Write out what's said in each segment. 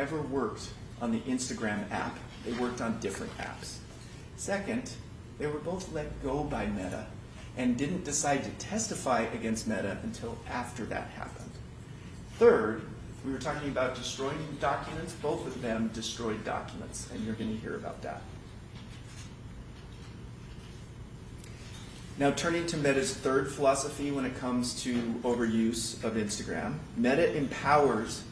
never worked on the Instagram app. They worked on different apps. Second, they were both let go by Meta and didn't decide to testify against Meta until after that happened. Third, we were talking about destroying documents. Both of them destroyed documents, and you're going to hear about that. Now, turning to Meta's third philosophy when it comes to overuse of Instagram, Meta empowers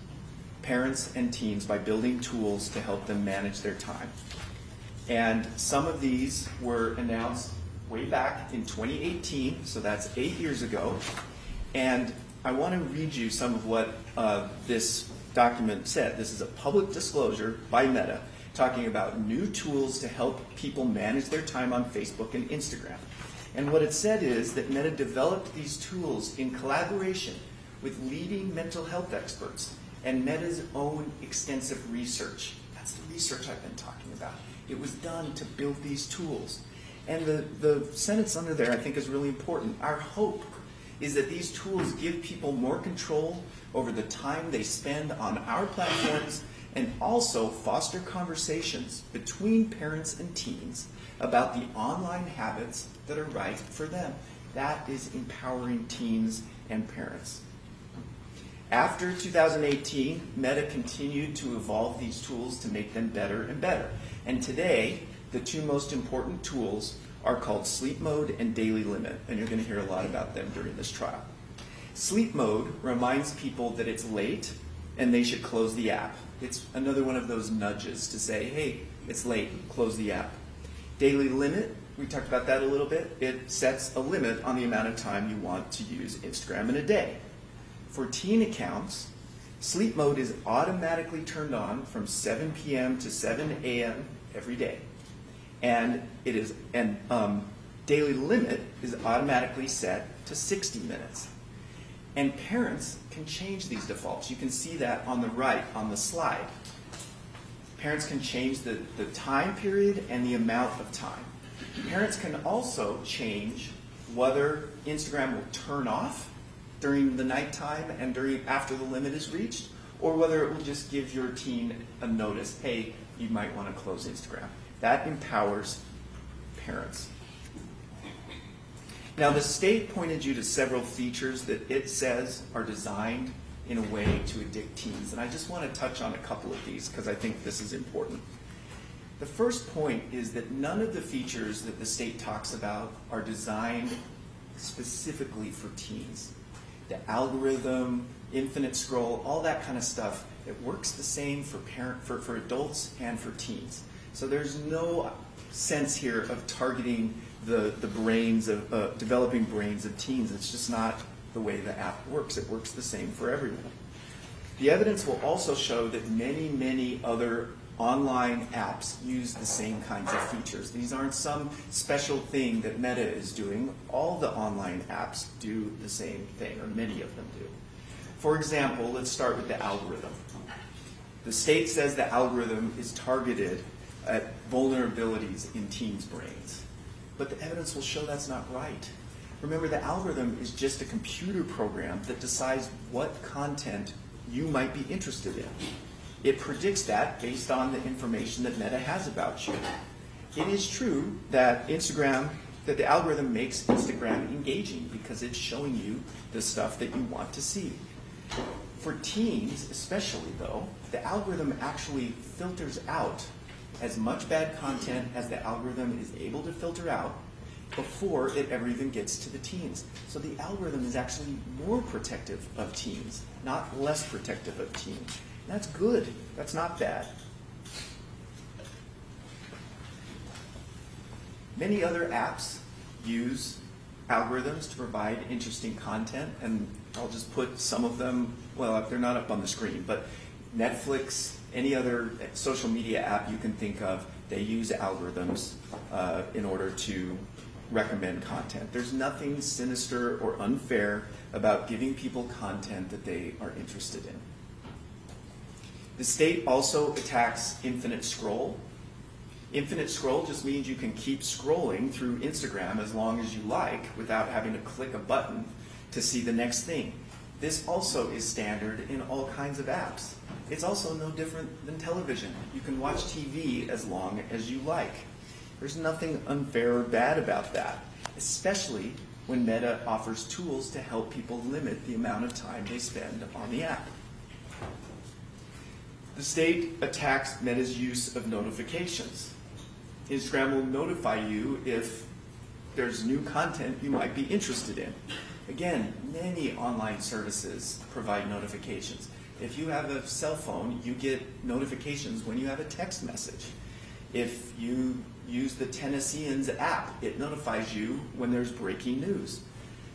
parents and teens by building tools to help them manage their time. And some of these were announced way back in 2018, so that's 8 years ago. And I want to read you some of what this document said. This is a public disclosure by Meta talking about new tools to help people manage their time on Facebook and Instagram. And what it said is that Meta developed these tools in collaboration with leading mental health experts and Meta's own extensive research. That's the research I've been talking about. It was done to build these tools. And the sentence under there I think is really important. Our hope is that these tools give people more control over the time they spend on our platforms and also foster conversations between parents and teens about the online habits that are right for them. That is empowering teens and parents. After 2018, Meta continued to evolve these tools to make them better and better. And today, the two most important tools are called Sleep Mode and Daily Limit, and you're going to hear a lot about them during this trial. Sleep Mode reminds people that it's late and they should close the app. It's another one of those nudges to say, hey, it's late, close the app. Daily Limit, we talked about that a little bit. It sets a limit on the amount of time you want to use Instagram in a day. For teen accounts, Sleep Mode is automatically turned on from 7 p.m. to 7 a.m. every day. And Daily Limit is automatically set to 60 minutes. And parents can change these defaults. You can see that on the right on the slide. Parents can change the time period and the amount of time. Parents can also change whether Instagram will turn off during the nighttime and after the limit is reached, or whether it will just give your teen a notice, hey, you might want to close Instagram. That empowers parents. Now, the state pointed you to several features that it says are designed in a way to addict teens, and I just want to touch on a couple of these because I think this is important. The first point is that none of the features that the state talks about are designed specifically for teens. The algorithm, infinite scroll, all that kind of stuff, it works the same for adults and for teens. So there's no sense here of targeting the brains of developing brains of teens. It's just not the way the app works. It works the same for everyone. The evidence will also show that many, many other online apps use the same kinds of features. These aren't some special thing that Meta is doing. All the online apps do the same thing, or many of them do. For example, let's start with the algorithm. The state says the algorithm is targeted at vulnerabilities in teens' brains. But the evidence will show that's not right. Remember, the algorithm is just a computer program that decides what content you might be interested in. It predicts that based on the information that Meta has about you. It is true that the algorithm makes Instagram engaging because it's showing you the stuff that you want to see. For teens, especially though, the algorithm actually filters out as much bad content as the algorithm is able to filter out before it ever even gets to the teens. So the algorithm is actually more protective of teens, not less protective of teens. And that's good. That's not bad. Many other apps use algorithms to provide interesting content, and I'll just put some of them, well, they're not up on the screen, but Netflix, any other social media app you can think of, they use algorithms in order to recommend content. There's nothing sinister or unfair about giving people content that they are interested in. The state also attacks infinite scroll. Infinite scroll just means you can keep scrolling through Instagram as long as you like without having to click a button to see the next thing. This also is standard in all kinds of apps. It's also no different than television. You can watch TV as long as you like. There's nothing unfair or bad about that, especially when Meta offers tools to help people limit the amount of time they spend on the app. The state attacks Meta's use of notifications. Instagram will notify you if there's new content you might be interested in. Again, many online services provide notifications. If you have a cell phone, you get notifications when you have a text message. If you use the Tennesseans app, it notifies you when there's breaking news.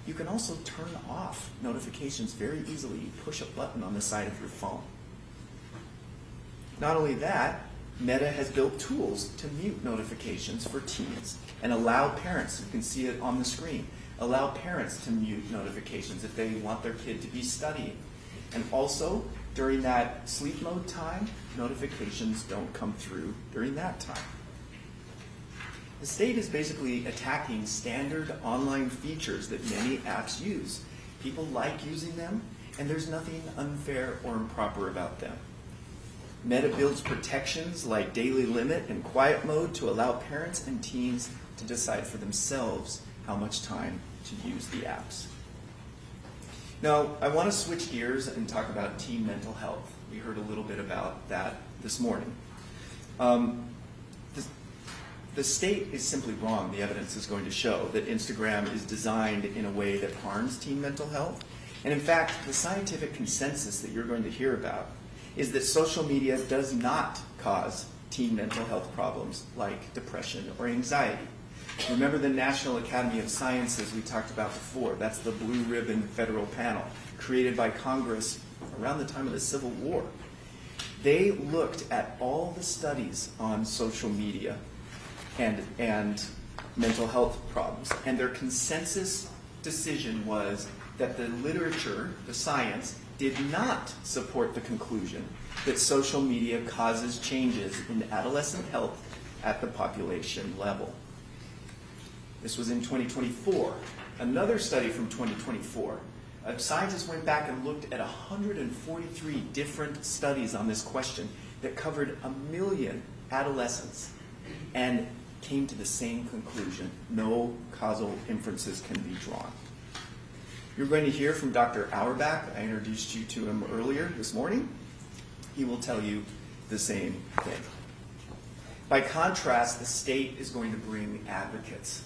You can also turn off notifications very easily. You push a button on the side of your phone. Not only that, Meta has built tools to mute notifications for teens and allow parents, you can see it on the screen, allow parents to mute notifications if they want their kid to be studying. And also, during that sleep mode time, notifications don't come through during that time. The state is basically attacking standard online features that many apps use. People like using them, and there's nothing unfair or improper about them. Meta builds protections like daily limit and quiet mode to allow parents and teens to decide for themselves how much time to use the apps. Now, I want to switch gears and talk about teen mental health. We heard a little bit about that this morning. The state is simply wrong. The evidence is going to show that Instagram is designed in a way that harms teen mental health. And in fact, the scientific consensus that you're going to hear about is that social media does not cause teen mental health problems like depression or anxiety. Remember the National Academy of Sciences we talked about before? That's the blue ribbon federal panel created by Congress around the time of the Civil War. They looked at all the studies on social media and mental health problems, and their consensus decision was that the literature, the science, did not support the conclusion that social media causes changes in adolescent health at the population level. This was in 2024. Another study from 2024, scientists went back and looked at 143 different studies on this question that covered 1 million adolescents and came to the same conclusion. No causal inferences can be drawn. You're going to hear from Dr. Auerbach. I introduced you to him earlier this morning. He will tell you the same thing. By contrast, the state is going to bring advocates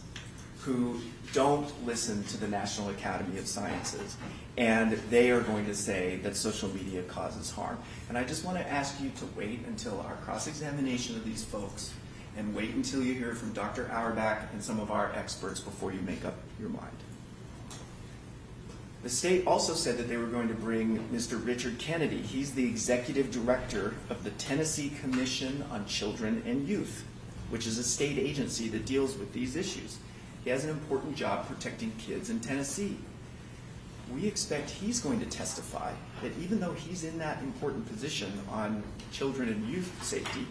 who don't listen to the National Academy of Sciences, and they are going to say that social media causes harm. And I just want to ask you to wait until our cross-examination of these folks, and wait until you hear from Dr. Auerbach and some of our experts before you make up your mind. The state also said that they were going to bring Mr. Richard Kennedy. He's the executive director of the Tennessee Commission on Children and Youth, which is a state agency that deals with these issues. He has an important job protecting kids in Tennessee. We expect he's going to testify that even though he's in that important position on children and youth safety,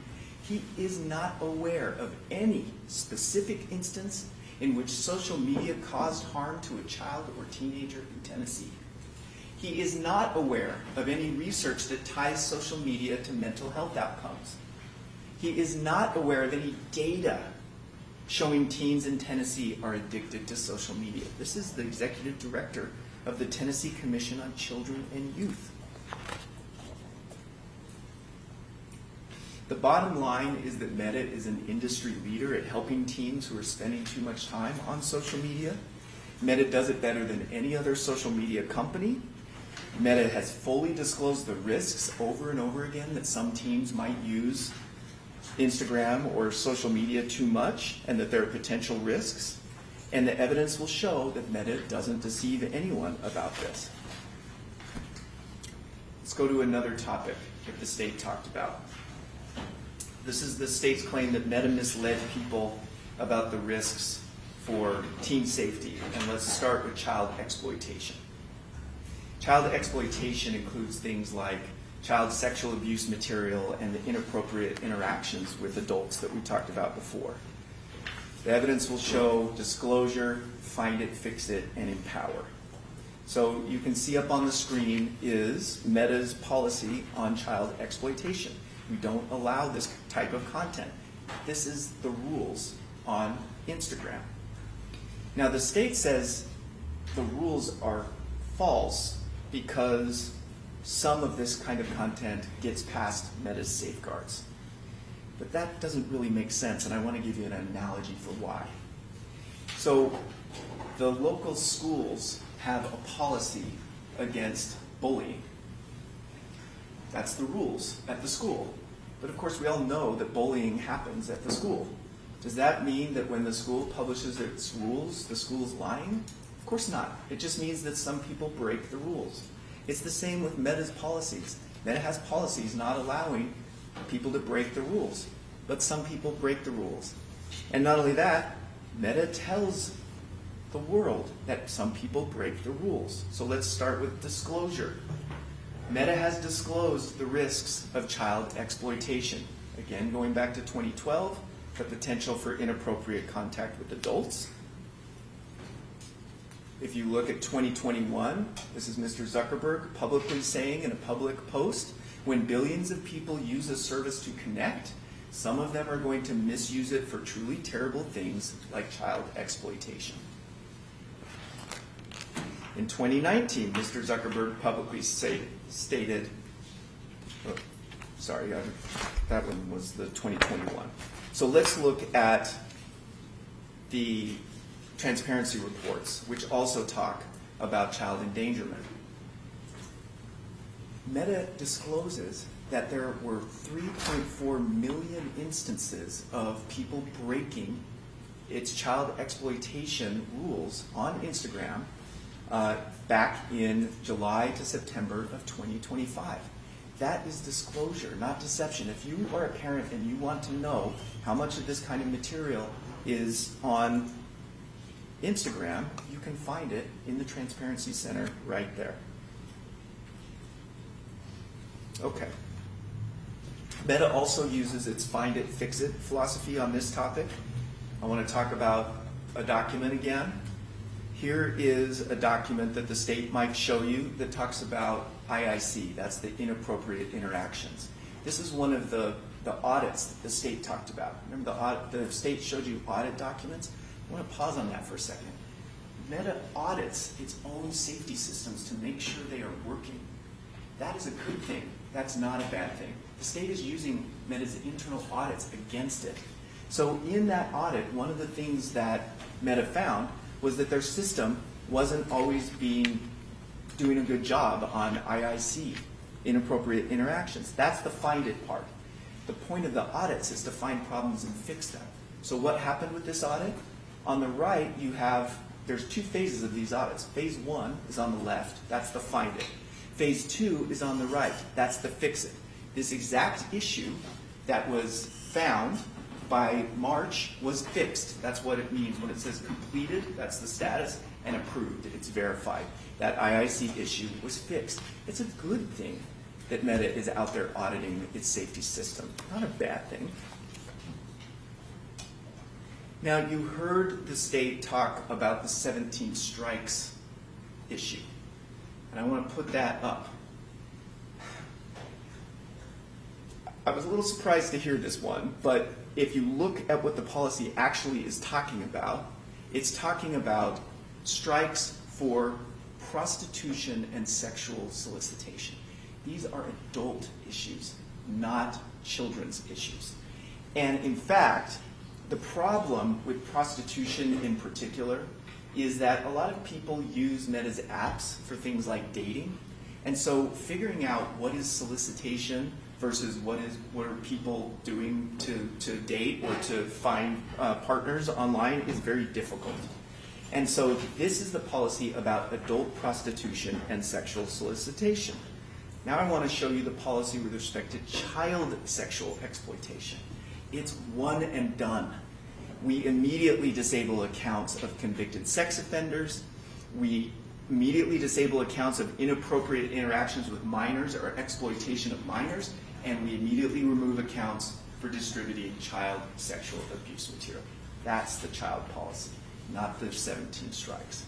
he is not aware of any specific instance in which social media caused harm to a child or teenager in Tennessee. He is not aware of any research that ties social media to mental health outcomes. He is not aware of any data showing teens in Tennessee are addicted to social media. This is the executive director of the Tennessee Commission on Children and Youth. The bottom line is that Meta is an industry leader at helping teens who are spending too much time on social media. Meta does it better than any other social media company. Meta has fully disclosed the risks over and over again that some teens might use Instagram or social media too much, and that there are potential risks. And the evidence will show that Meta doesn't deceive anyone about this. Let's go to another topic that the state talked about. This is the state's claim that Meta misled people about the risks for teen safety. And let's start with child exploitation. Child exploitation includes things like child sexual abuse material and the inappropriate interactions with adults that we talked about before. The evidence will show disclosure, find it, fix it, and empower. So you can see up on the screen is Meta's policy on child exploitation. We don't allow this type of content. This is the rules on Instagram. Now the state says the rules are false because some of this kind of content gets past Meta's safeguards. But that doesn't really make sense, and I want to give you an analogy for why. So the local schools have a policy against bullying. That's the rules at the school. But of course we all know that bullying happens at the school. Does that mean that when the school publishes its rules, the school's lying? Of course not. It just means that some people break the rules. It's the same with Meta's policies. Meta has policies not allowing people to break the rules, but some people break the rules. And not only that, Meta tells the world that some people break the rules. So let's start with disclosure. Meta has disclosed the risks of child exploitation. Again, going back to 2012, the potential for inappropriate contact with adults. If you look at 2021, this is Mr. Zuckerberg publicly saying in a public post, when billions of people use a service to connect, some of them are going to misuse it for truly terrible things like child exploitation. In 2019, Mr. Zuckerberg publicly stated, that one was the 2021. So let's look at the transparency reports, which also talk about child endangerment. Meta discloses that there were 3.4 million instances of people breaking its child exploitation rules on Instagram back in July to September of 2025. That is disclosure, not deception. If you are a parent and you want to know how much of this kind of material is on Instagram, you can find it in the Transparency Center right there. Okay. Meta also uses its find it, fix it philosophy on this topic. I want to talk about a document again. Here is a document that the state might show you that talks about IIC, that's the inappropriate interactions. This is one of the audits that the state talked about. Remember the state showed you audit documents? I want to pause on that for a second. Meta audits its own safety systems to make sure they are working. That is a good thing. That's not a bad thing. The state is using Meta's internal audits against it. So in that audit, one of the things that Meta found was that their system wasn't always doing a good job on IIC, inappropriate interactions. That's the find it part. The point of the audits is to find problems and fix them. So what happened with this audit? On the right, there's two phases of these audits. Phase 1 is on the left, that's the find it. Phase 2 is on the right, that's the fix it. This exact issue that was found by March was fixed. That's what it means when it says completed, that's the status, and approved, it's verified. That IIC issue was fixed. It's a good thing that Meta is out there auditing its safety system, not a bad thing. Now, you heard the state talk about the 17 strikes issue, and I want to put that up. I was a little surprised to hear this one, but if you look at what the policy actually is talking about, it's talking about strikes for prostitution and sexual solicitation. These are adult issues, not children's issues. And in fact, the problem with prostitution in particular is that a lot of people use Meta's apps for things like dating. And so figuring out what is solicitation versus what are people doing to date or to find partners online is very difficult. And so this is the policy about adult prostitution and sexual solicitation. Now I want to show you the policy with respect to child sexual exploitation. It's one and done. We immediately disable accounts of convicted sex offenders. We immediately disable accounts of inappropriate interactions with minors or exploitation of minors, and we immediately remove accounts for distributing child sexual abuse material. That's the child policy, not the 17 strikes.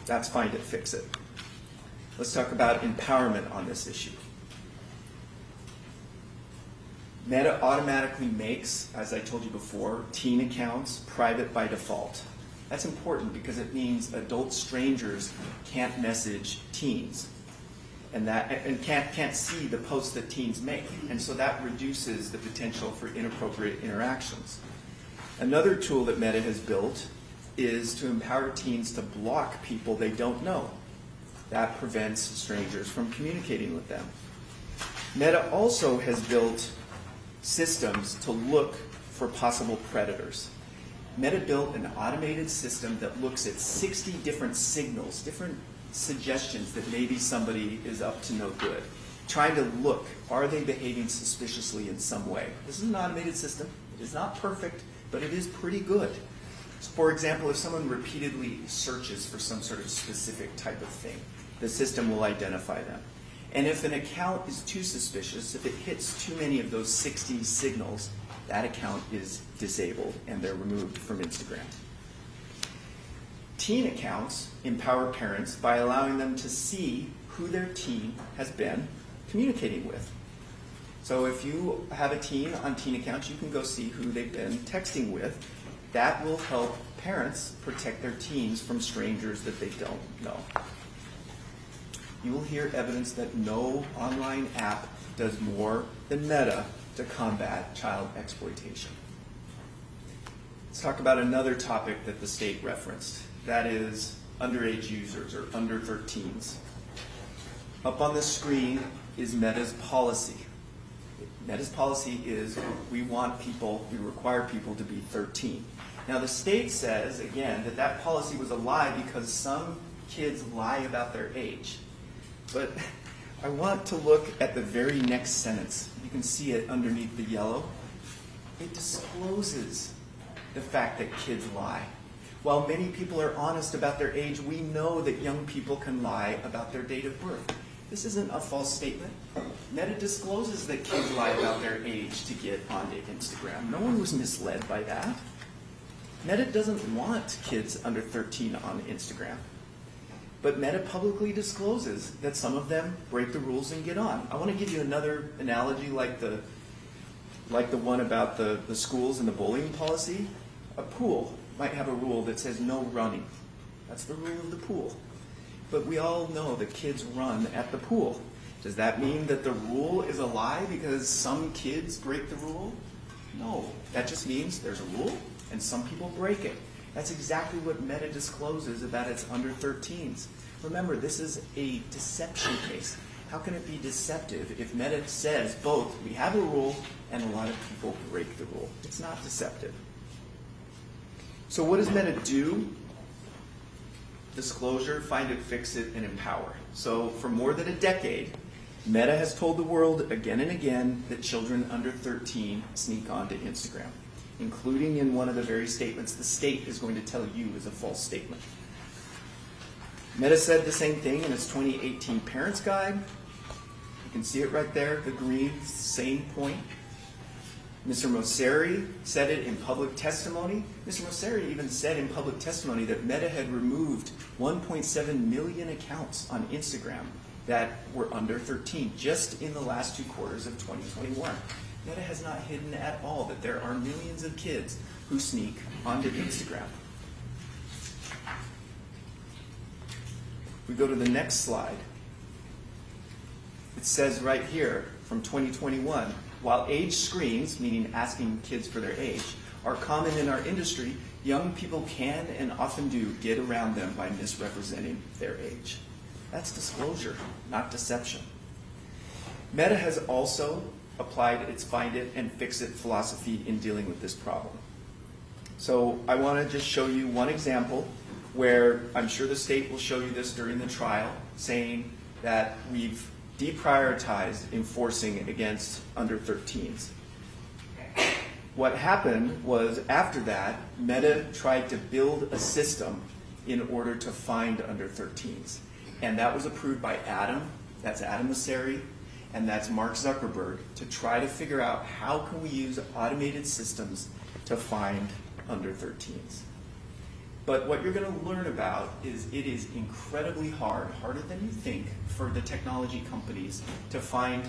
That's Find It, Fix It. Let's talk about empowerment on this issue. Meta automatically makes, as I told you before, teen accounts private by default. That's important because it means adult strangers can't message teens and can't see the posts that teens make. And so that reduces the potential for inappropriate interactions. Another tool that Meta has built is to empower teens to block people they don't know. That prevents strangers from communicating with them. Meta also has built systems to look for possible predators. Meta built an automated system that looks at 60 different signals, different suggestions that maybe somebody is up to no good, trying to look, are they behaving suspiciously in some way? This is an automated system. It is not perfect, but it is pretty good. So for example, if someone repeatedly searches for some sort of specific type of thing, the system will identify them. And if an account is too suspicious, if it hits too many of those 60 signals, that account is disabled and they're removed from Instagram. Teen accounts empower parents by allowing them to see who their teen has been communicating with. So if you have a teen on teen accounts, you can go see who they've been texting with. That will help parents protect their teens from strangers that they don't know. You will hear evidence that no online app does more than Meta to combat child exploitation. Let's talk about another topic that the state referenced. That is underage users or under 13s. Up on the screen is Meta's policy. Meta's policy is we require people to be 13. Now the state says, again, that policy was a lie because some kids lie about their age. But I want to look at the very next sentence. You can see it underneath the yellow. It discloses the fact that kids lie. While many people are honest about their age, we know that young people can lie about their date of birth. This isn't a false statement. Meta discloses that kids lie about their age to get onto Instagram. No one was misled by that. Meta doesn't want kids under 13 on Instagram. But Meta publicly discloses that some of them break the rules and get on. I want to give you another analogy like the one about the schools and the bullying policy. A pool might have a rule that says no running. That's the rule of the pool. But we all know that kids run at the pool. Does that mean that the rule is a lie because some kids break the rule? No. That just means there's a rule and some people break it. That's exactly what Meta discloses about its under 13s. Remember, this is a deception case. How can it be deceptive if Meta says both we have a rule and a lot of people break the rule? It's not deceptive. So what does Meta do? Disclosure, find it, fix it, and empower. So for more than a decade, Meta has told the world again and again that children under 13 sneak onto Instagram, including in one of the very statements the state is going to tell you is a false statement. Meta said the same thing in its 2018 Parents Guide. You can see it right there, the green, same point. Mr. Mosseri said it in public testimony. Mr. Mosseri even said in public testimony that Meta had removed 1.7 million accounts on Instagram that were under 13 just in the last 2 quarters of 2021. Meta has not hidden at all that there are millions of kids who sneak onto Instagram. If we go to the next slide, it says right here from 2021, while age screens, meaning asking kids for their age, are common in our industry, young people can and often do get around them by misrepresenting their age. That's disclosure, not deception. Meta has also applied its find it and fix it philosophy in dealing with this problem. So I want to just show you one example where I'm sure the state will show you this during the trial, saying that we've deprioritized enforcing against under 13s. What happened was after that, Meta tried to build a system in order to find under 13s. And that was approved by Adam, that's Adam Mosseri, and that's Mark Zuckerberg, to try to figure out how can we use automated systems to find under 13s. But what you're going to learn about is it is incredibly hard, harder than you think, for the technology companies to find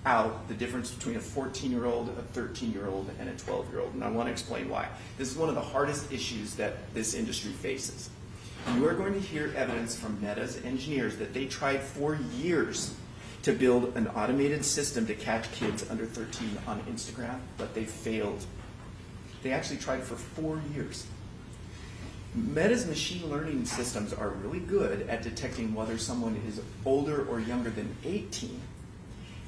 out the difference between a 14-year-old, a 13-year-old, and a 12-year-old. And I want to explain why. This is one of the hardest issues that this industry faces. You are going to hear evidence from Meta's engineers that they tried for years to build an automated system to catch kids under 13 on Instagram, but they failed. They actually tried for 4 years. Meta's machine learning systems are really good at detecting whether someone is older or younger than 18.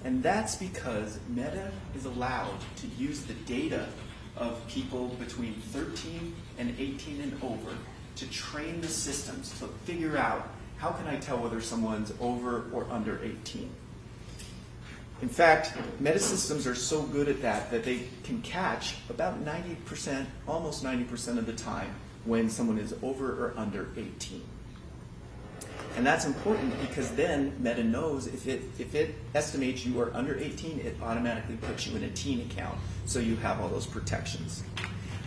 And that's because Meta is allowed to use the data of people between 13 and 18 and over to train the systems to figure out how can I tell whether someone's over or under 18. In fact, Meta systems are so good at that that they can catch about 90%, almost 90% of the time when someone is over or under 18. And that's important because then Meta knows if it estimates you are under 18, it automatically puts you in a teen account, so you have all those protections.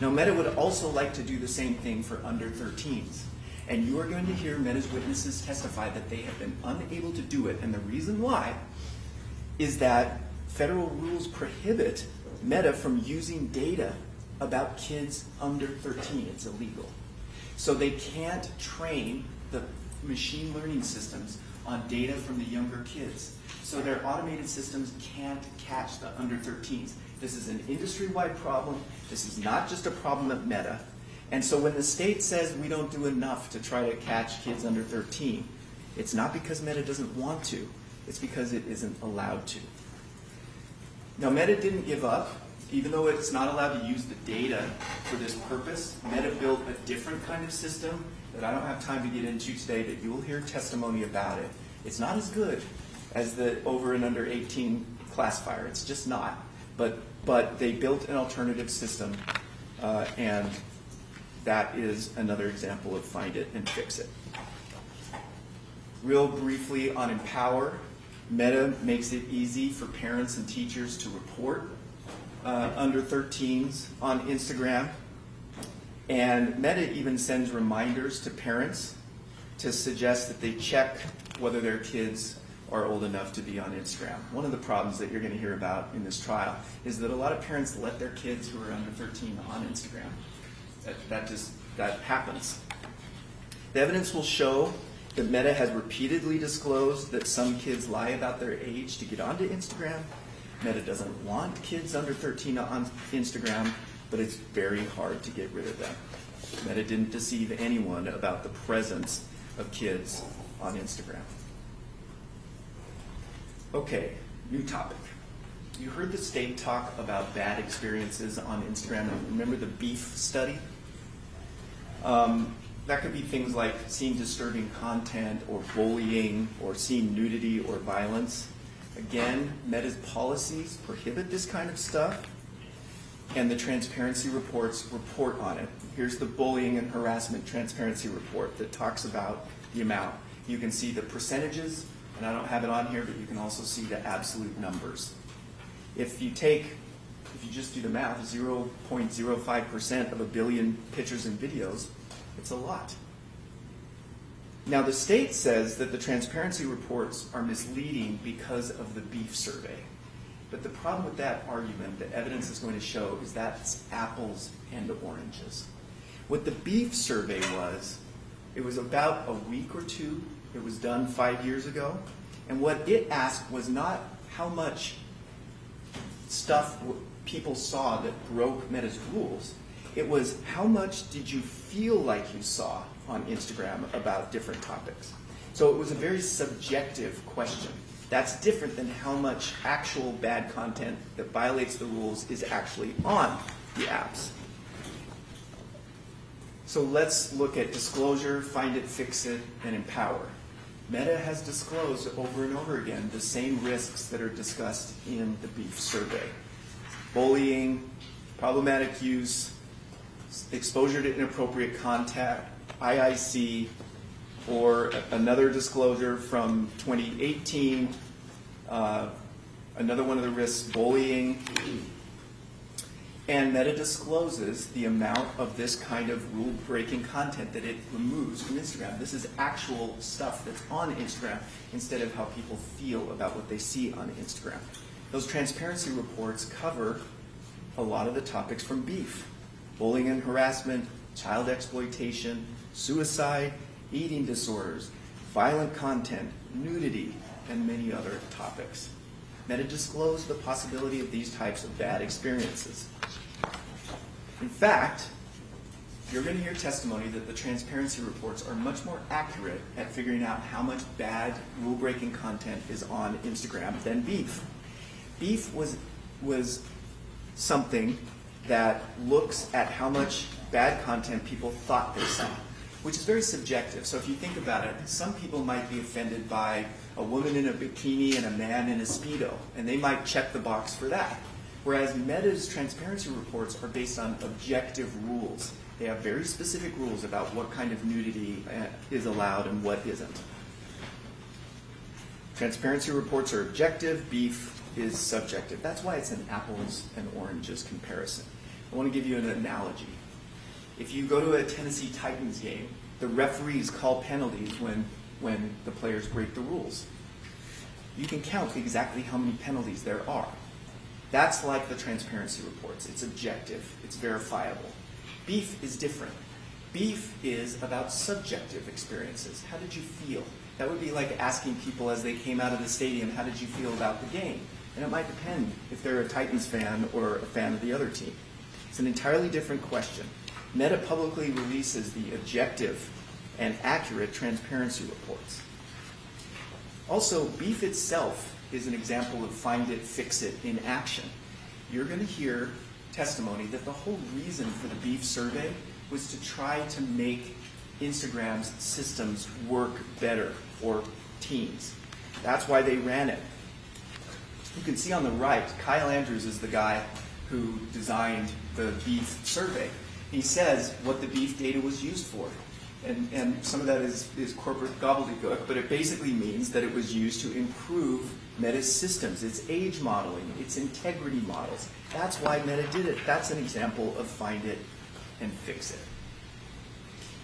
Now, Meta would also like to do the same thing for under 13s. And you are going to hear Meta's witnesses testify that they have been unable to do it. And the reason why is that federal rules prohibit Meta from using data about kids under 13. It's illegal. So they can't train the machine learning systems on data from the younger kids. So their automated systems can't catch the under 13s. This is an industry-wide problem. This is not just a problem at Meta. And so when the state says we don't do enough to try to catch kids under 13, it's not because Meta doesn't want to. It's because it isn't allowed to. Now, Meta didn't give up. Even though it's not allowed to use the data for this purpose, Meta built a different kind of system that I don't have time to get into today, that you will hear testimony about it. It's not as good as the over and under 18 classifier. It's just not. But they built an alternative system, and that is another example of find it and fix it. Real briefly on Empower, Meta makes it easy for parents and teachers to report under 13s on Instagram. And Meta even sends reminders to parents to suggest that they check whether their kids are old enough to be on Instagram. One of the problems that you're going to hear about in this trial is that a lot of parents let their kids who are under 13 on Instagram. That happens. The evidence will show that Meta has repeatedly disclosed that some kids lie about their age to get onto Instagram. Meta doesn't want kids under 13 on Instagram, but it's very hard to get rid of them. Meta didn't deceive anyone about the presence of kids on Instagram. Okay, new topic. You heard the state talk about bad experiences on Instagram. Remember the beef study? That could be things like seeing disturbing content or bullying or seeing nudity or violence. Again, Meta's policies prohibit this kind of stuff, and the transparency reports report on it. Here's the bullying and harassment transparency report that talks about the amount. You can see the percentages, and I don't have it on here, but you can also see the absolute numbers. If you just do the math, 0.05% of a billion pictures and videos, it's a lot. Now, the state says that the transparency reports are misleading because of the beef survey. But the problem with that argument, the evidence is going to show, is that's apples and oranges. What the beef survey was, it was about a week or two. It was done 5 years ago. And what it asked was not how much stuff people saw that broke Meta's rules. It was how much did you feel like you saw on Instagram about different topics. So it was a very subjective question. That's different than how much actual bad content that violates the rules is actually on the apps. So let's look at disclosure, find it, fix it, and empower. Meta has disclosed over and over again the same risks that are discussed in the beef survey. Bullying, problematic use, exposure to inappropriate content, IIC, or another disclosure from 2018, another one of the risks, bullying. And Meta discloses the amount of this kind of rule-breaking content that it removes from Instagram. This is actual stuff that's on Instagram instead of how people feel about what they see on Instagram. Those transparency reports cover a lot of the topics from beef: bullying and harassment, child exploitation, suicide, eating disorders, violent content, nudity, and many other topics. Meta disclosed the possibility of these types of bad experiences. In fact, you're going to hear testimony that the transparency reports are much more accurate at figuring out how much bad rule-breaking content is on Instagram than beef. Beef was something that looks at how much bad content people thought they saw, which is very subjective. So if you think about it, some people might be offended by a woman in a bikini and a man in a Speedo, and they might check the box for that. Whereas Meta's transparency reports are based on objective rules. They have very specific rules about what kind of nudity is allowed and what isn't. Transparency reports are objective, beef is subjective. That's why it's an apples and oranges comparison. I want to give you an analogy. If you go to a Tennessee Titans game, the referees call penalties when the players break the rules. You can count exactly how many penalties there are. That's like the transparency reports. It's objective. It's verifiable. Beef is different. Beef is about subjective experiences. How did you feel? That would be like asking people as they came out of the stadium, how did you feel about the game? And it might depend if they're a Titans fan or a fan of the other team. It's an entirely different question. Meta publicly releases the objective and accurate transparency reports. Also, beef itself is an example of find it, fix it in action. You're going to hear testimony that the whole reason for the beef survey was to try to make Instagram's systems work better for teens. That's why they ran it. You can see on the right, Kyle Andrews is the guy who designed the beef survey. He says what the beef data was used for. And some of that is corporate gobbledygook, but it basically means that it was used to improve Meta's systems, its age modeling, its integrity models. That's why Meta did it. That's an example of find it and fix it.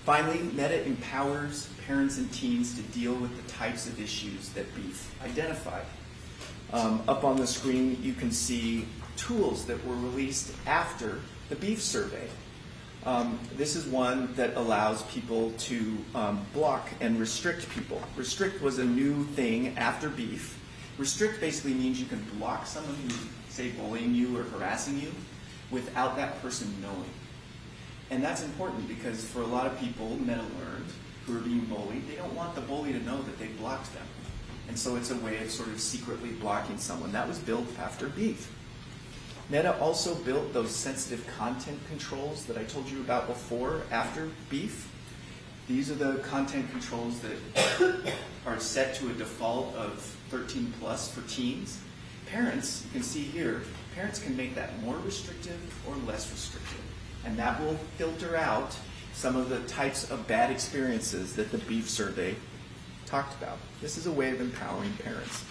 Finally, Meta empowers parents and teens to deal with the types of issues that beef identified. Up on the screen, you can see tools that were released after the beef survey. This is one that allows people to block and restrict people. Restrict was a new thing after beef. Restrict basically means you can block someone who's, say, bullying you or harassing you without that person knowing. And that's important because for a lot of people, Meta learned, who are being bullied, they don't want the bully to know that they blocked them. And so it's a way of sort of secretly blocking someone. That was built after beef. Meta also built those sensitive content controls that I told you about before after beef. These are the content controls that are set to a default of 13 plus for teens. Parents, you can see here, parents can make that more restrictive or less restrictive. And that will filter out some of the types of bad experiences that the beef survey talked about. This is a way of empowering parents.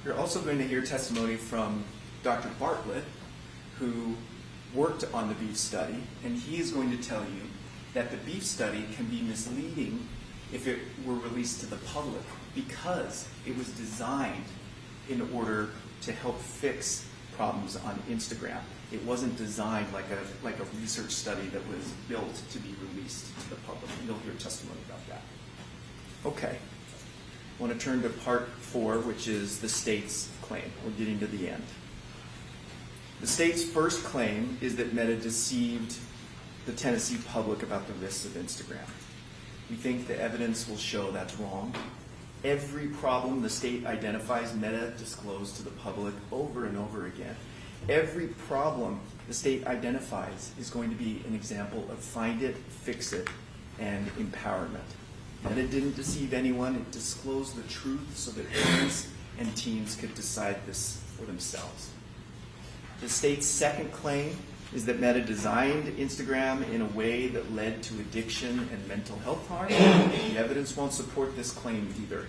You're also going to hear testimony from Dr. Bartlett, who worked on the beef study, and he is going to tell you that the beef study can be misleading if it were released to the public because it was designed in order to help fix problems on Instagram. It wasn't designed like a research study that was built to be released to the public. You'll hear testimony about that. Okay. I want to turn to part 4, which is the state's claim. We're getting to the end. The state's first claim is that Meta deceived the Tennessee public about the risks of Instagram. We think the evidence will show that's wrong. Every problem the state identifies, Meta disclosed to the public over and over again. Every problem the state identifies is going to be an example of find it, fix it, and empowerment. And it didn't deceive anyone. It disclosed the truth so that parents and teens could decide this for themselves. The state's second claim is that Meta designed Instagram in a way that led to addiction and mental health harm. The evidence won't support this claim either.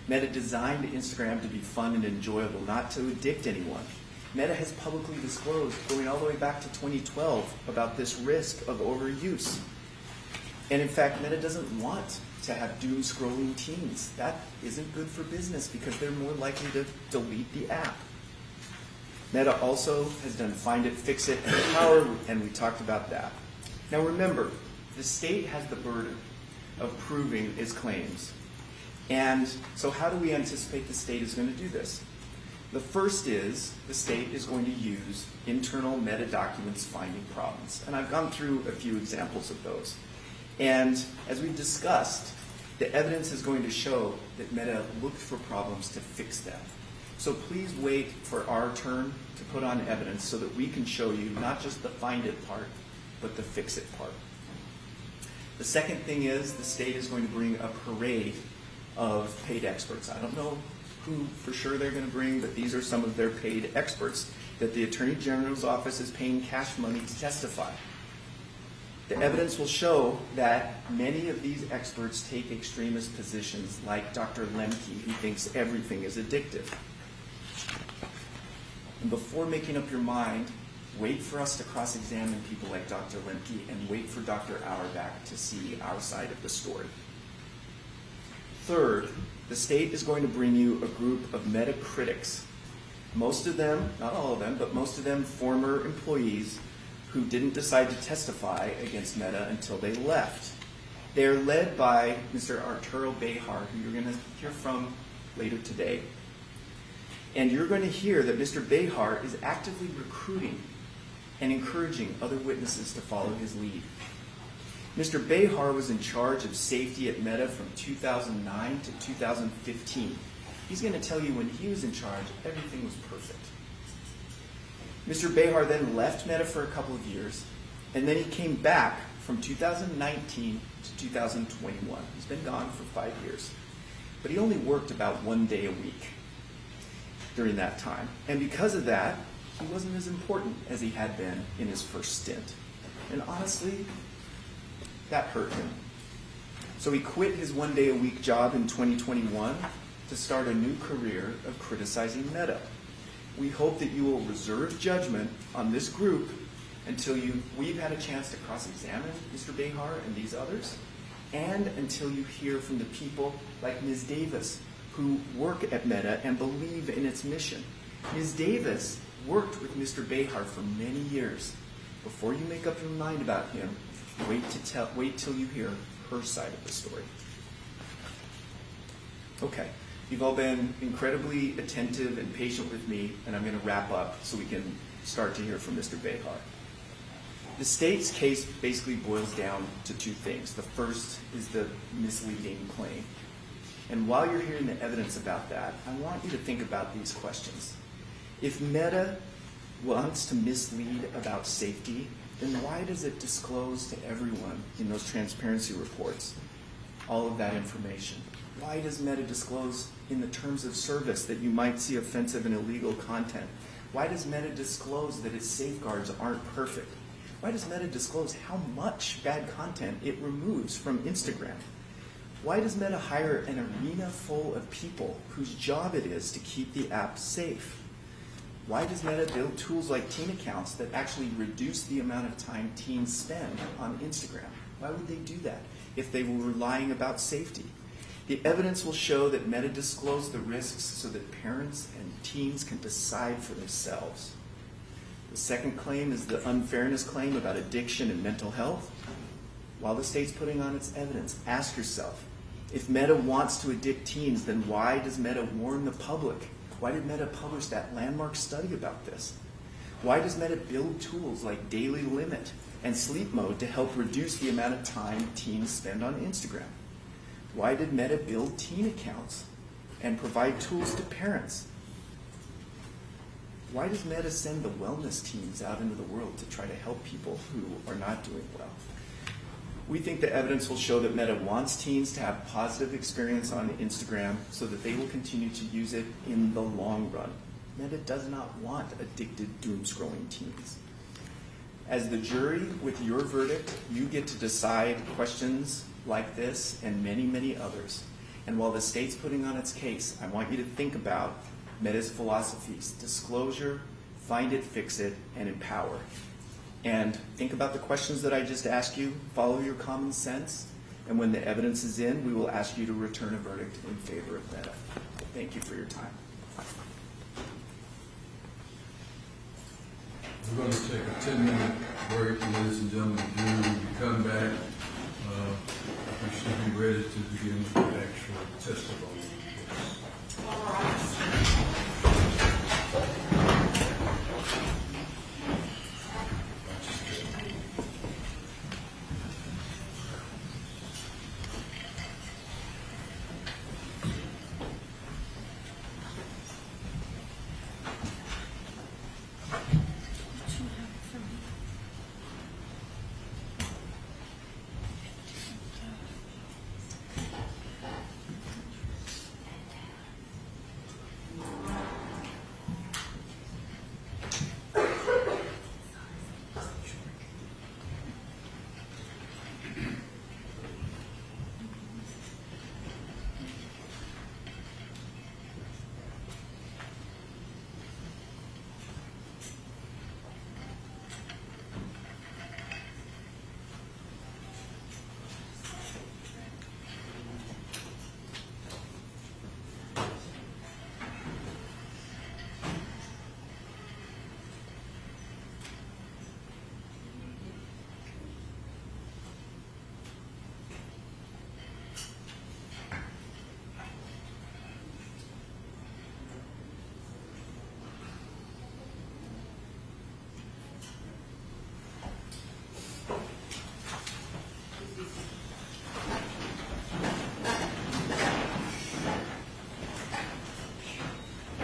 Meta designed Instagram to be fun and enjoyable, not to addict anyone. Meta has publicly disclosed, going all the way back to 2012, about this risk of overuse. And in fact, Meta doesn't want to have doom-scrolling teens. That isn't good for business because they're more likely to delete the app. Meta also has done Find It, Fix It, and Empower, and we talked about that. Now remember, the state has the burden of proving its claims. And so how do we anticipate the state is going to do this? The first is the state is going to use internal Meta documents finding problems. And I've gone through a few examples of those. And as we've discussed, the evidence is going to show that Meta looked for problems to fix them. So please wait for our turn to put on evidence so that we can show you not just the find it part, but the fix it part. The second thing is the state is going to bring a parade of paid experts. I don't know who for sure they're going to bring, but these are some of their paid experts that the Attorney General's office is paying cash money to testify. The evidence will show that many of these experts take extremist positions, like Dr. Lemke, who thinks everything is addictive. And before making up your mind, wait for us to cross-examine people like Dr. Lemke and wait for Dr. Auerbach to see our side of the story. Third, the state is going to bring you a group of Meta critics. Most of them, not all of them, but most of them former employees who didn't decide to testify against Meta until they left. They're led by Mr. Arturo Behar, who you're going to hear from later today. And you're going to hear that Mr. Behar is actively recruiting and encouraging other witnesses to follow his lead. Mr. Behar was in charge of safety at Meta from 2009 to 2015. He's going to tell you when he was in charge, everything was perfect. Mr. Behar then left Meta for a couple of years, and then he came back from 2019 to 2021. He's been gone for 5 years. But he only worked about 1 day a week during that time. And because of that, he wasn't as important as he had been in his first stint. And honestly, that hurt him. So he quit his 1 day a week job in 2021 to start a new career of criticizing Meta. We hope that you will reserve judgment on this group until we've had a chance to cross-examine Mr. Behar and these others, and until you hear from the people like Ms. Davis, who work at Meta and believe in its mission. Ms. Davis worked with Mr. Behar for many years. Before you make up your mind about him, wait till you hear her side of the story. Okay, you've all been incredibly attentive and patient with me, and I'm going to wrap up so we can start to hear from Mr. Behar. The state's case basically boils down to two things. The first is the misleading claim. And while you're hearing the evidence about that, I want you to think about these questions. If Meta wants to mislead about safety, then why does it disclose to everyone in those transparency reports all of that information? Why does Meta disclose in the terms of service that you might see offensive and illegal content? Why does Meta disclose that its safeguards aren't perfect? Why does Meta disclose how much bad content it removes from Instagram? Why does Meta hire an arena full of people whose job it is to keep the app safe? Why does Meta build tools like teen accounts that actually reduce the amount of time teens spend on Instagram? Why would they do that if they were lying about safety? The evidence will show that Meta disclosed the risks so that parents and teens can decide for themselves. The second claim is the unfairness claim about addiction and mental health. While the state's putting on its evidence, ask yourself, if Meta wants to addict teens, then why does Meta warn the public? Why did Meta publish that landmark study about this? Why does Meta build tools like Daily Limit and Sleep Mode to help reduce the amount of time teens spend on Instagram? Why did Meta build teen accounts and provide tools to parents? Why does Meta send the wellness teams out into the world to try to help people who are not doing well? We think the evidence will show that Meta wants teens to have positive experience on Instagram so that they will continue to use it in the long run. Meta does not want addicted doom-scrolling teens. As the jury, with your verdict, you get to decide questions like this and many, many others. And while the state's putting on its case, I want you to think about Meta's philosophies: disclosure, find it, fix it, and empower. And think about the questions that I just asked you, follow your common sense, and when the evidence is in, we will ask you to return a verdict in favor of Meta. Thank you for your time. We're going to take a 10-minute break, ladies and gentlemen. When we come back, we should be ready to begin with the actual testimony.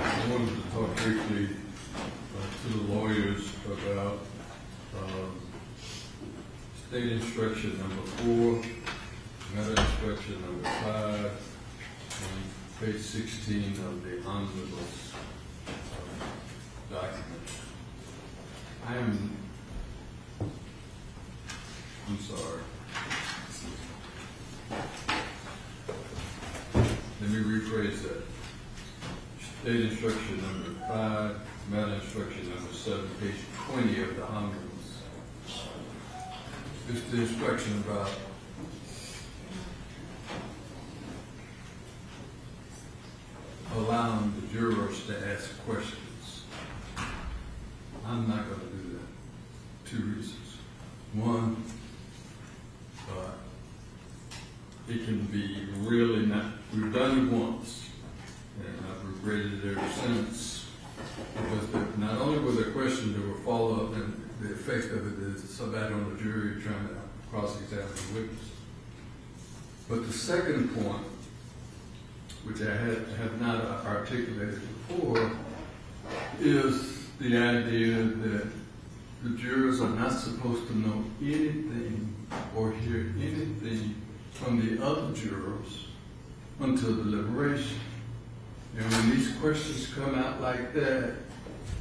I wanted to talk briefly to the lawyers about state instruction number 4, meta instruction number 5, on page 16 of the omnibus document. I'm sorry. Let me rephrase that. State instruction number 5, meta instruction number 7, page 20 of the omnibus. It's the instruction about allowing the jurors to ask questions. I'm not going to do that. 2 reasons. One, it can be really not, we've done it once, and I've regretted it ever since, because not only were there questions, there were follow-up, and the effect of it is somebody on the jury trying to cross-examine the witness. But the second point, which I have not articulated before, is the idea that the jurors are not supposed to know anything or hear anything from the other jurors until deliberation. And when these questions come out like that,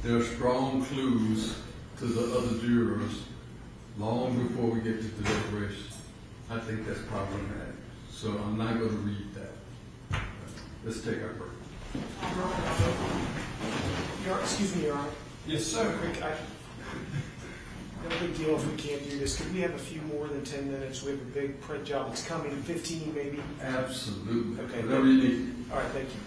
there are strong clues to the other jurors long before we get to deliberation. I think that's problematic. So I'm not going to read that. Let's take our break. Excuse me, Your Honor. Yes, sir. No big deal if we can't do this. Could we have a few more than 10 minutes? We have a big print job that's coming, 15 maybe. Absolutely. Okay. Whatever you need. All right, thank you.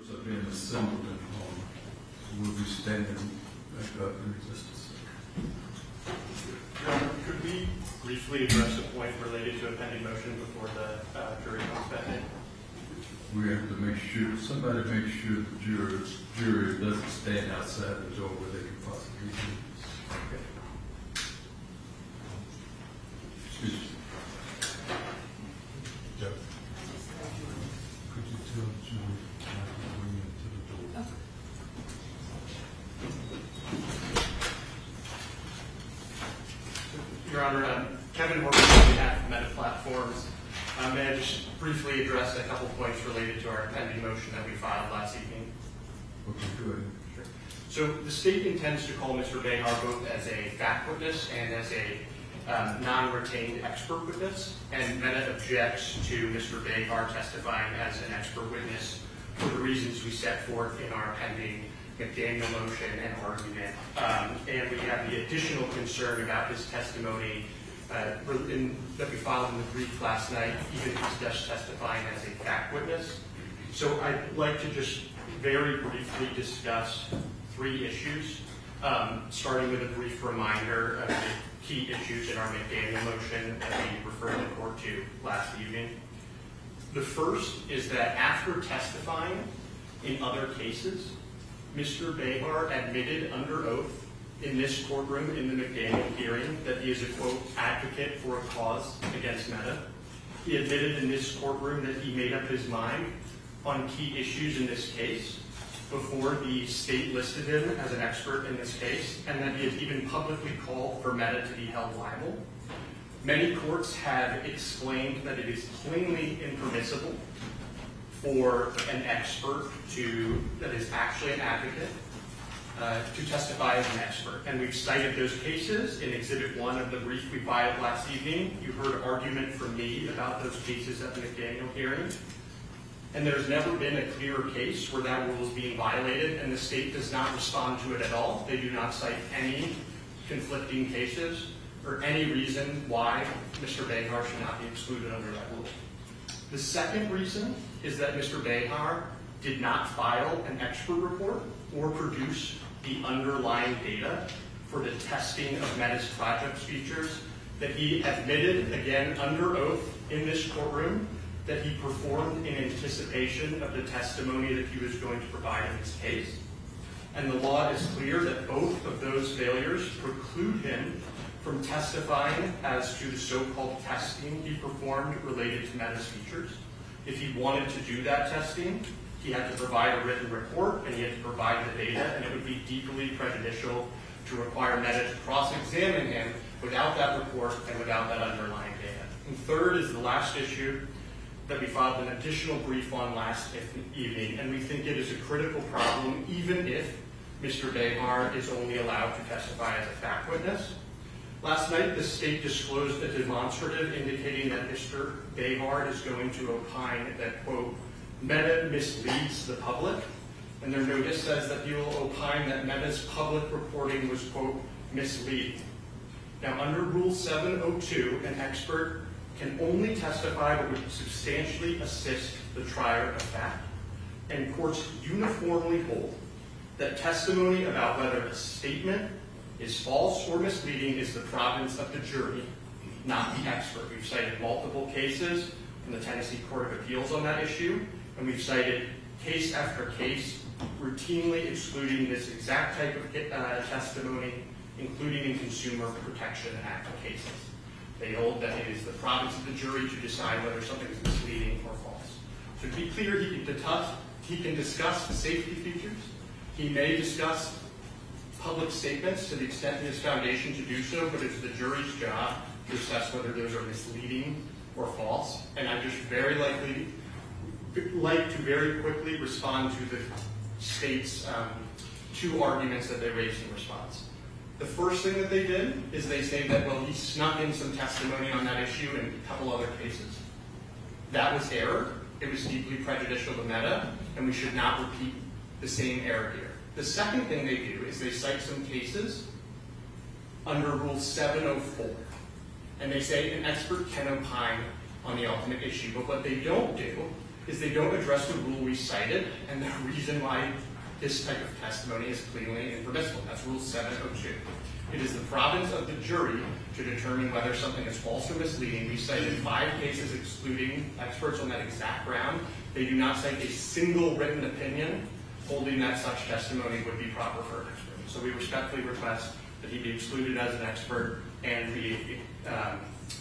Groups are being assembled in home. We'll be standing back up in just a second. Could we briefly address a point related to a pending motion before the jury comes back in? We have to make sure, somebody make sure the jury doesn't stand outside the door where they can possibly do this. Excuse me. Yep. Could you tell the jury not to bring them to the door? Your Honor, Kevin Morgan on behalf of Meta Platforms. May I just briefly address a couple points related to our pending motion that we filed last evening? Okay, go ahead. Sure. So the state intends to call Mr. Behar both as a fact witness and as a non-retained expert witness, and Meta objects to Mr. Behar testifying as an expert witness for the reasons we set forth in our pending McDaniel motion and argument. And we have the additional concern about his testimony that we filed in the brief last night, even if he's just testifying as a fact witness. So I'd like to just very briefly discuss three issues, starting with a brief reminder of the key issues in our McDaniel motion that we referred the court to last evening. The first is that after testifying in other cases, Mr. Behar admitted under oath in this courtroom in the McDaniel hearing that he is a, quote, advocate for a cause against Meta. He admitted in this courtroom that he made up his mind on key issues in this case before the state listed him as an expert in this case, and that he has even publicly called for Meta to be held liable. Many courts have explained that it is plainly impermissible for an expert that is actually an advocate to testify as an expert. And we've cited those cases in Exhibit 1 of the brief we filed last evening. You heard an argument from me about those cases at the McDaniel hearing. And there's never been a clearer case where that rule is being violated, and the state does not respond to it at all. They do not cite any conflicting cases or any reason why Mr. Behar should not be excluded under that rule. The second reason is that Mr. Behar did not file an expert report or produce the underlying data for the testing of Meta's project features that he admitted, again, under oath in this courtroom, that he performed in anticipation of the testimony that he was going to provide in this case. And the law is clear that both of those failures preclude him from testifying as to the so-called testing he performed related to Meta's features. If he wanted to do that testing, he had to provide a written report and he had to provide the data, and it would be deeply prejudicial to require Meta to cross-examine him without that report and without that underlying data. And third is the last issue that we filed an additional brief on last evening, and we think it is a critical problem even if Mr. Behar is only allowed to testify as a fact witness. Last night, the state disclosed a demonstrative indicating that Mr. Behar is going to opine that, quote, Meta misleads the public, and their notice says that he will opine that Meta's public reporting was, quote, misleading. Now, under Rule 702, an expert can only testify what would substantially assist the trier of fact, and courts uniformly hold that testimony about whether a statement is false or misleading is the province of the jury, not the expert. We've cited multiple cases from the Tennessee Court of Appeals on that issue, and we've cited case after case routinely excluding this exact type of testimony, including in Consumer Protection Act cases. They hold that it is the province of the jury to decide whether something is misleading or false. So to be clear, he can discuss the safety features. He may discuss public statements to the extent he has foundation to do so, but it's the jury's job to assess whether those are misleading or false. And I just like to very quickly respond to the state's two arguments that they raised in response. The first thing that they did is they say that, well, he snuck in some testimony on that issue in a couple other cases. That was error. It was deeply prejudicial to Meta, and we should not repeat the same error here. The second thing they do is they cite some cases under Rule 704, and they say an expert can opine on the ultimate issue, but what they don't do is they don't address the rule we cited and the reason why this type of testimony is clearly impermissible. That's Rule 702. It is the province of the jury to determine whether something is false or misleading. We cited 5 cases excluding experts on that exact ground. They do not cite a single written opinion holding that such testimony would be proper for an expert. So we respectfully request that he be excluded as an expert and be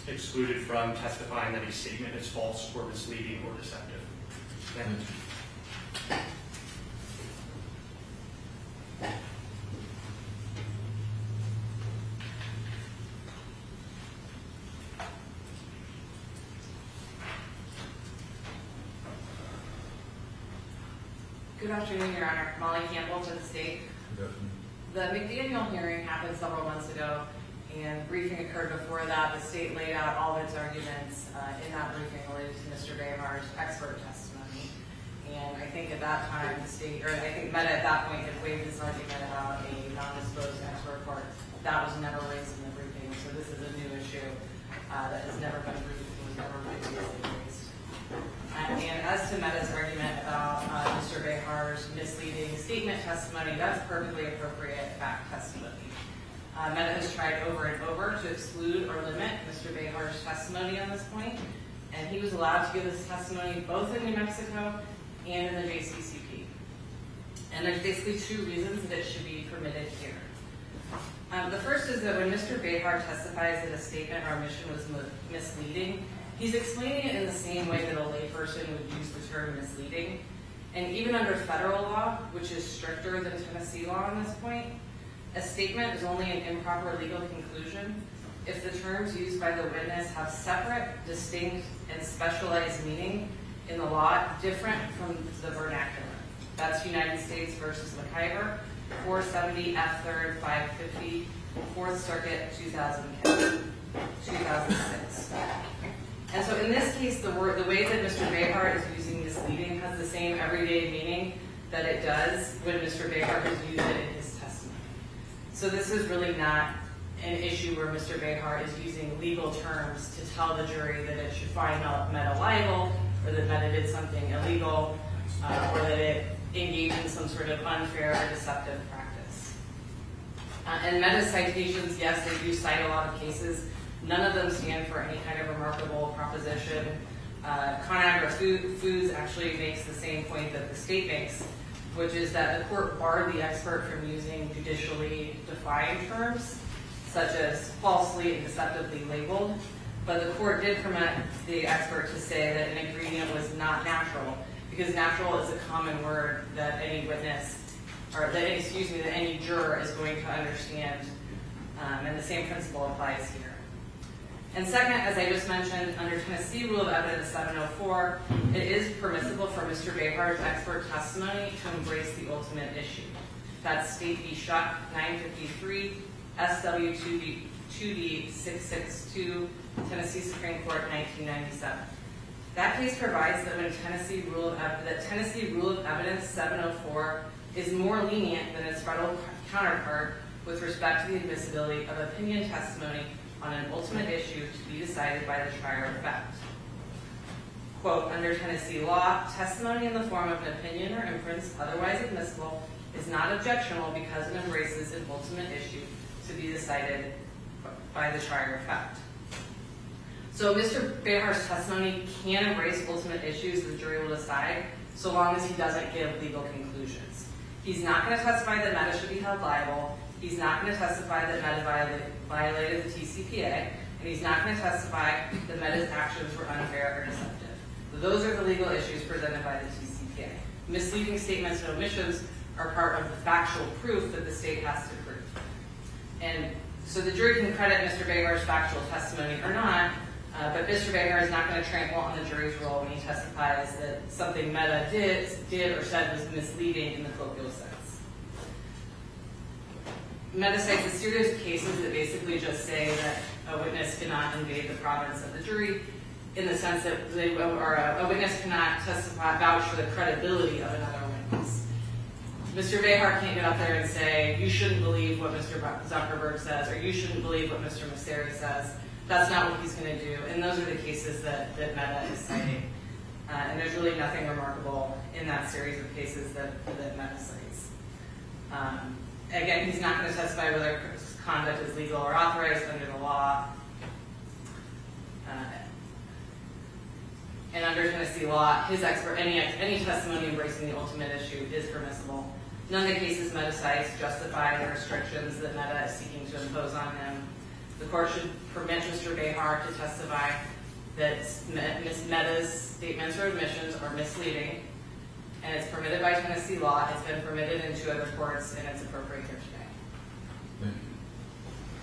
excluded from testifying that a statement is false or misleading or deceptive. Thank you. Good afternoon, Your Honor. Molly Campbell for the state. The McDaniel hearing happened several months ago, and briefing occurred before that. The state laid out all of its arguments in that briefing related to Mr. Behar's expert testimony. And I think at that time, the state, or I think Meta at that point had waived his argument about a non-disclosed expert report. That was never raised in the briefing, so this is a new issue that has never been briefed and was never previously raised. And as to Meta's argument about Mr. Behar's misleading statement testimony, that's perfectly appropriate fact testimony. Meta has tried over and over to exclude or limit Mr. Behar's testimony on this point, and he was allowed to give this testimony both in New Mexico and in the JCCP. And there's basically 2 reasons that it should be permitted here. The first is that when Mr. Behar testifies that a statement or omission was misleading, he's explaining it in the same way that a layperson would use the term misleading. And even under federal law, which is stricter than Tennessee law on this point, a statement is only an improper legal conclusion if the terms used by the witness have separate, distinct, and specialized meaning in the law different from the vernacular. That's United States versus McIver, 470 F. 3rd 550, 4th Circuit, 2006. And so in this case, the way that Mr. Behar is using misleading has the same everyday meaning that it does when Mr. Behar has used it in his testimony. So this is really not an issue where Mr. Behar is using legal terms to tell the jury that it should find Meta liable, or that Meta did something illegal, or that it engaged in some sort of unfair or deceptive practice. And Meta's citations, yes, they do cite a lot of cases. None of them stand for any kind of remarkable proposition. ConAgra Foods actually makes the same point that the state makes, which is that the court barred the expert from using judicially defined terms, such as falsely and deceptively labeled, but the court did permit the expert to say that an ingredient was not natural, because natural is a common word that any witness, or that, that any juror is going to understand, and the same principle applies here. And second, as I just mentioned, under Tennessee Rule of Evidence 704, it is permissible for Mr. Behar's expert testimony to embrace the ultimate issue. That's State v. Shuck 953, SW 2D 662, Tennessee Supreme Court 1997. That case provides that when Tennessee Rule of Evidence 704 is more lenient than its federal counterpart with respect to the admissibility of opinion testimony on an ultimate issue to be decided by the trier of fact. Quote, under Tennessee law, testimony in the form of an opinion or inference otherwise admissible is not objectionable because it embraces an ultimate issue to be decided by the trier of fact. So Mr. Behar's testimony can embrace ultimate issues the jury will decide, so long as he doesn't give legal conclusions. He's not going to testify that Meta should be held liable. He's not going to testify that Meta violated the TCPA, and he's not going to testify that Meta's actions were unfair or deceptive. Those are the legal issues presented by the TCPA. Misleading statements and omissions are part of the factual proof that the state has to prove. And so the jury can credit Mr. Behar's factual testimony or not, but Mr. Behar is not going to trample on the jury's role when he testifies that something Meta did or said was misleading in the colloquial sense. Meta cites a series of cases that basically just say that a witness cannot invade the province of the jury in the sense that a witness cannot vouch for the credibility of another witness. Mr. Behar can't get up there and say, you shouldn't believe what Mr. Zuckerberg says, or you shouldn't believe what Mr. Messeri says. That's not what he's going to do, and those are the cases that Meta is citing. And there's really nothing remarkable in that series of cases that Meta cites. Again, he's not going to testify whether conduct is legal or authorized under the law. And under Tennessee law, his any testimony embracing the ultimate issue is permissible. None of the cases Meta cites justify the restrictions that Meta is seeking to impose on him. The court should permit Mr. Behar to testify that Ms. Meta's statements or admissions are misleading, and it's permitted by Tennessee law. It's been permitted in 2 other courts, and it's appropriate here today.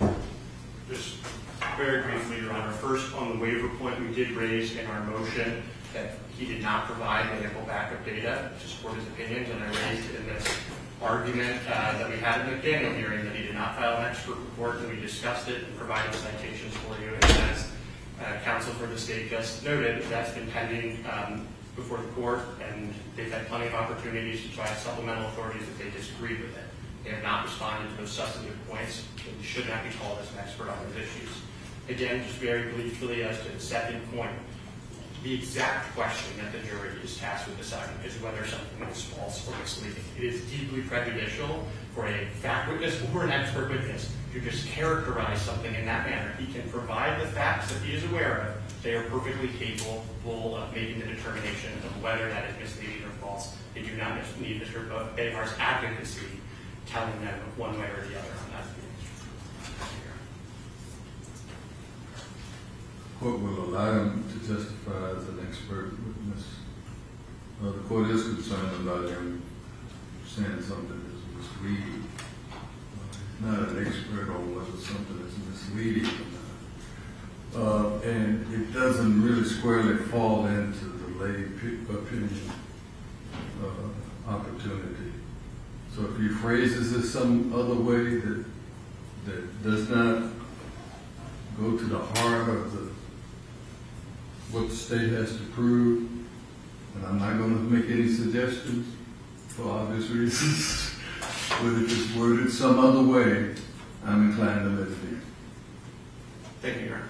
Thank you. Just very briefly, Your Honor. First, on the waiver point, we did raise in our motion that he did not provide the ample backup data to support his opinions, and I raised in this argument that we had in the McDaniel hearing that he did not file an expert report, and we discussed it and provided citations for you. And as counsel for the state just noted, that's been pending before the court, and they've had plenty of opportunities to provide supplemental authorities if they disagree with it. They have not responded to those substantive points, and we should not be called as an expert on those issues. Again, just very briefly as to the second point, the exact question that the jury is tasked with deciding is whether something is false or misleading. It is deeply prejudicial for a fact witness or an expert witness to just characterize something in that manner. He can provide the facts that he is aware of. They are perfectly capable of making the determination of whether that is misleading or false. They do not need Mr. Behar's advocacy telling them one way or the other on that. Court will allow him to testify as an expert witness. The court is concerned about him saying something that's misleading. He's not an expert on whether something is misleading or not. And it doesn't really squarely fall into the lay opinion opportunity. So if he phrases it some other way that does not go to the heart of what the state has to prove, and I'm not going to make any suggestions for obvious reasons, but if it's worded some other way, I'm inclined to let it be. Thank you, Your Honor.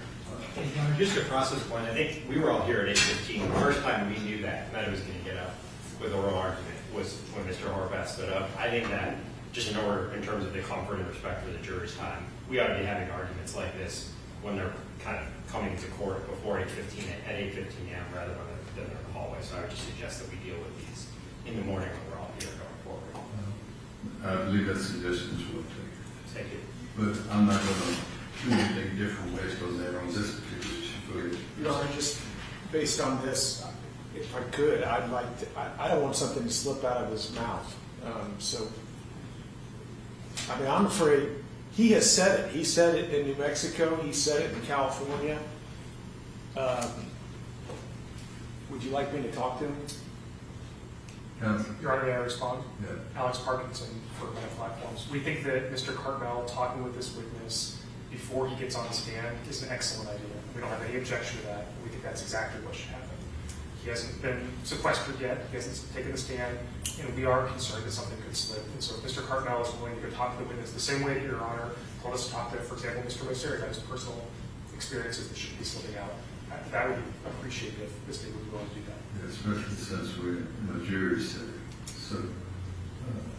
Just a process point, I think we were all here at 8:15. The first time we knew that Meta was going to get up with oral argument was when Mr. Horvath stood up. I think that just in order, in terms of the comfort and respect for the jury's time, we ought to be having arguments like this when they're kind of coming to court before 8:15 at 8:15 a.m. rather than they're in the hallway. So I would just suggest that we deal with these in the morning when we're all here going forward. I believe that suggestions will take. Thank you. But I'm not going to do anything different based on that on this particular issue. Your Honor, just based on this, if I could, I'd like to, I don't want something to slip out of his mouth. I mean, I'm afraid he has said it. He said it in New Mexico. He said it in California. Would you like me to talk to him? Counsel? Your Honor, may I respond? Yeah. Alex Parkinson for Meta Platforms. We think that Mr. Cartmel talking with this witness before he gets on the stand is an excellent idea. We don't have any objection to that. We think that's exactly what should happen. He hasn't been sequestered yet. He hasn't taken the stand, and we are concerned that something could slip. And so if Mr. Cartmel is willing to go talk to the witness the same way that Your Honor told us to talk to, for example, Mr. Moseri about his personal experiences that should be slipping out, that would be appreciated if the state would be willing to do that. Yeah, especially since we're in a jury setting. So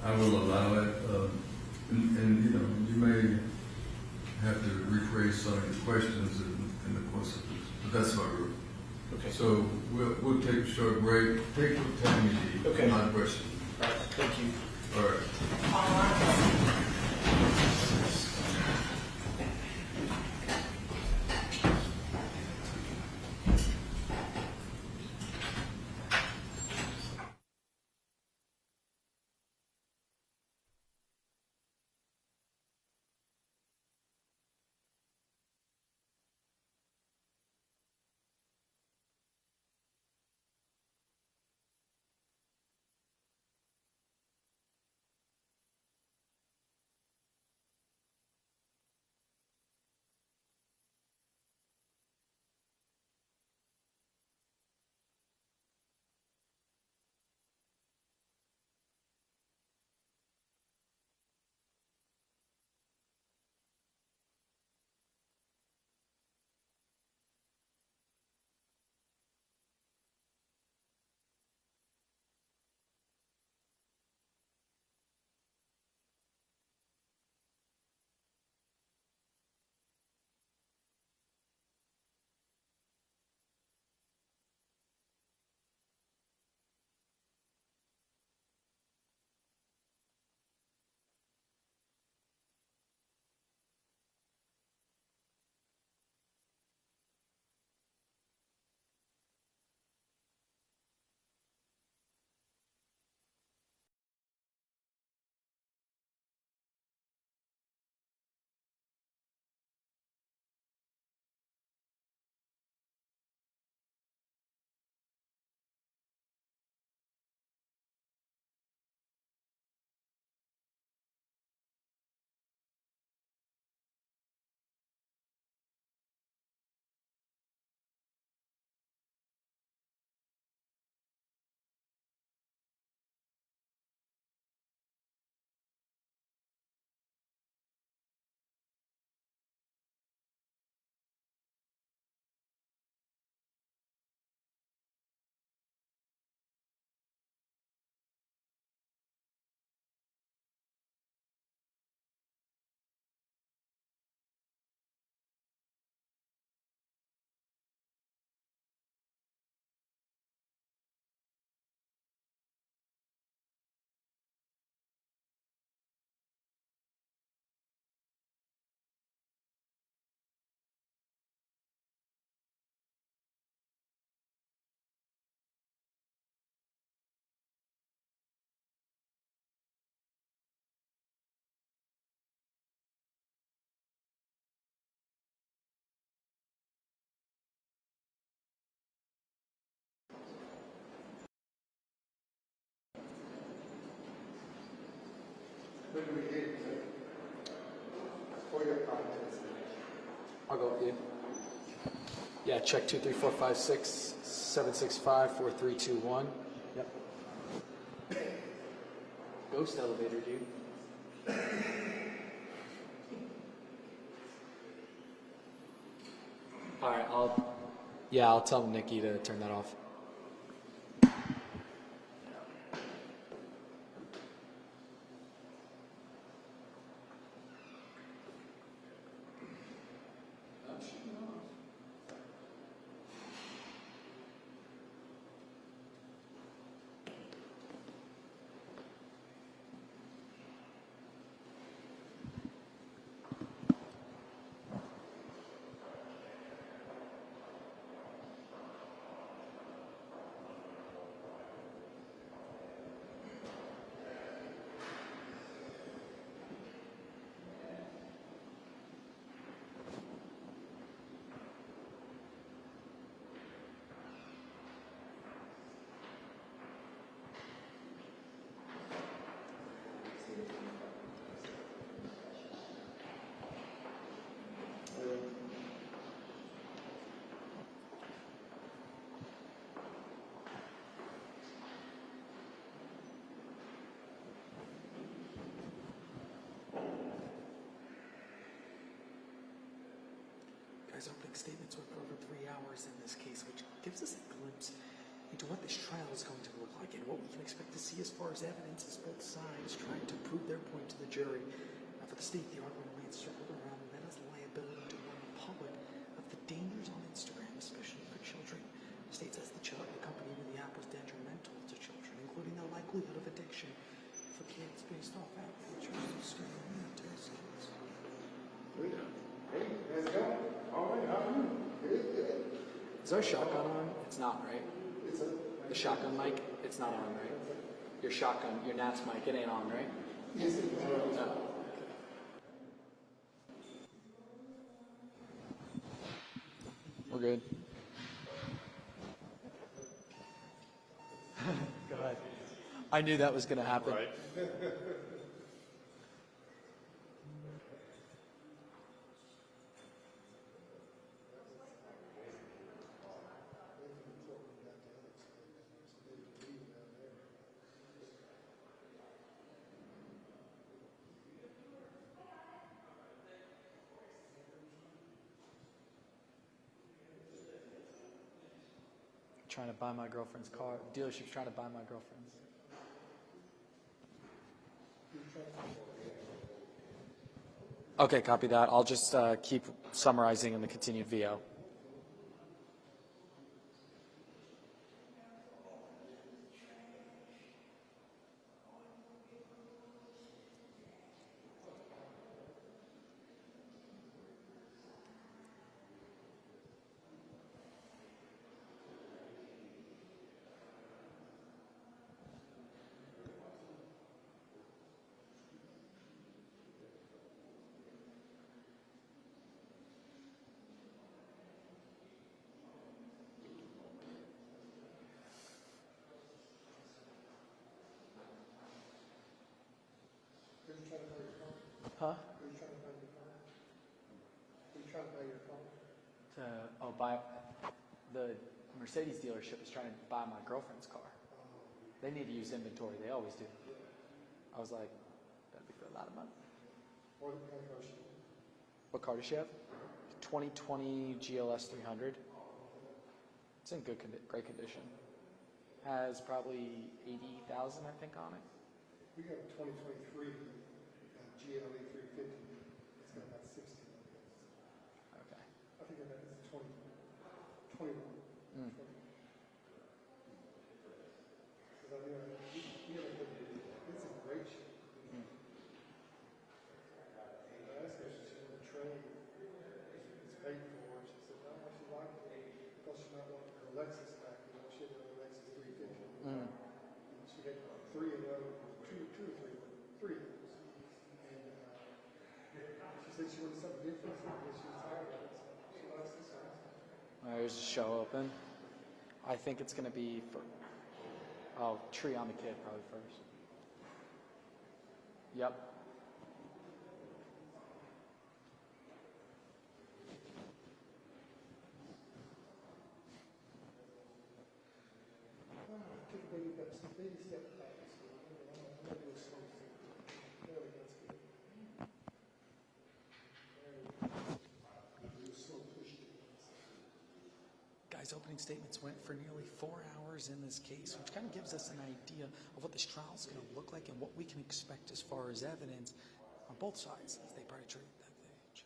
I will allow it. And you know, you may have to rephrase some of the questions in the course of this, but that's our rule. Okay. So we'll take a short break. Take what time you need. Okay. My question. All right. Thank you. All right. I'll go with you. Yeah, check 2, 3, 4, 5, 6, 7, 6, 5, 4, 3, 2, 1. Yep. Ghost elevator, dude. All right, I'll tell Nikki to turn that off. Guy's opening statements were for over 3 hours in this case, which gives us a glimpse into what this trial is going to look like and what we can expect to see as far as evidence as both sides trying to prove their point to the jury. Now, for the state, the argument remains circled around Meta's liability to warn the public of the dangers on Instagram, especially for children. The state says the company with the app was detrimental to children, including the likelihood of addiction for kids based off app features of screen test kids. Hey, how's it going? All right, how are you? Good. Is our shotgun on? It's not, right? It's a... The shotgun mic? It's not on, right? Your shotgun, your Nats mic, it ain't on, right? Yes, it is. No. We're good. Go ahead. I knew that was going to happen. Right. Trying to buy my girlfriend's car. Dealership's trying to buy my girlfriend's. Okay, copy that. I'll just keep summarizing in the continued VO. Huh? Who are you trying to buy your car? Who are you trying to buy your car? Buy the Mercedes dealership is trying to buy my girlfriend's car. They need to use inventory. They always do. I was like, that'd be for a lot of money. What kind of car is she? What car does she have? 2020 GLS 300. It's in great condition. Has probably 80,000, I think, on it. We got a 2023 GLE 350. It's got about 60. Okay. I think that is 21. Mm. 20. Because I mean, we have a good, it's in great shape. Mm. And I asked her if she wanted to trade. It's paid for. She said, no, she liked it. Plus, she might want her Lexus back. You know, she had a Lexus 350. Mm. She had three of those, two or three of those. And she said she wanted something different, so she was tired of it. So she likes this house. There's the show open. I think it's going to be for, Tree on the Kid probably first. Yep. a step back. So I'm gonna do a slow thing. There we go, that's good. There we go. Do a slow push to the inside. Guys, opening statements went for nearly 4 hours in this case, which kind of gives us an idea of what this trial is going to look like and what we can expect as far as evidence on both sides as they penetrate that stage.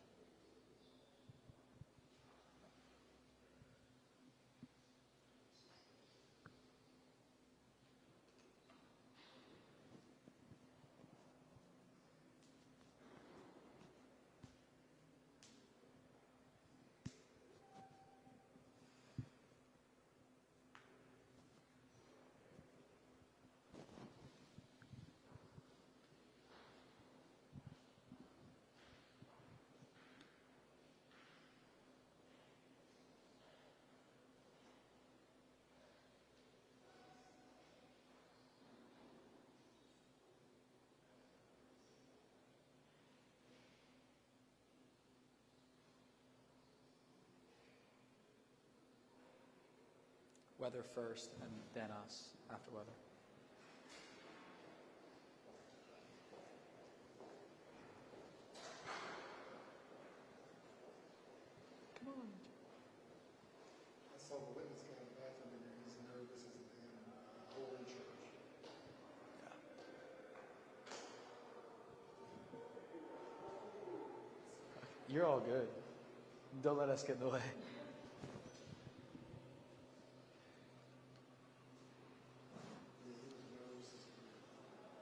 Weather first, and then us after weather. Come on. I saw the witness guy in the bathroom in there, he's nervous as a damn whole in church. You're all good. Don't let us get in the way.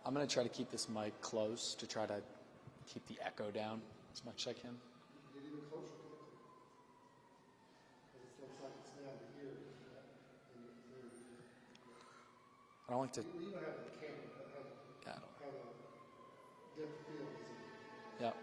I'm going to try to keep this mic close to try to keep the echo down as much as I can. Get even closer to the clear. Because it looks like it's down to here. And you're I don't like to. you don't have the camera, but Yeah, I don't. have a depth field. Yep.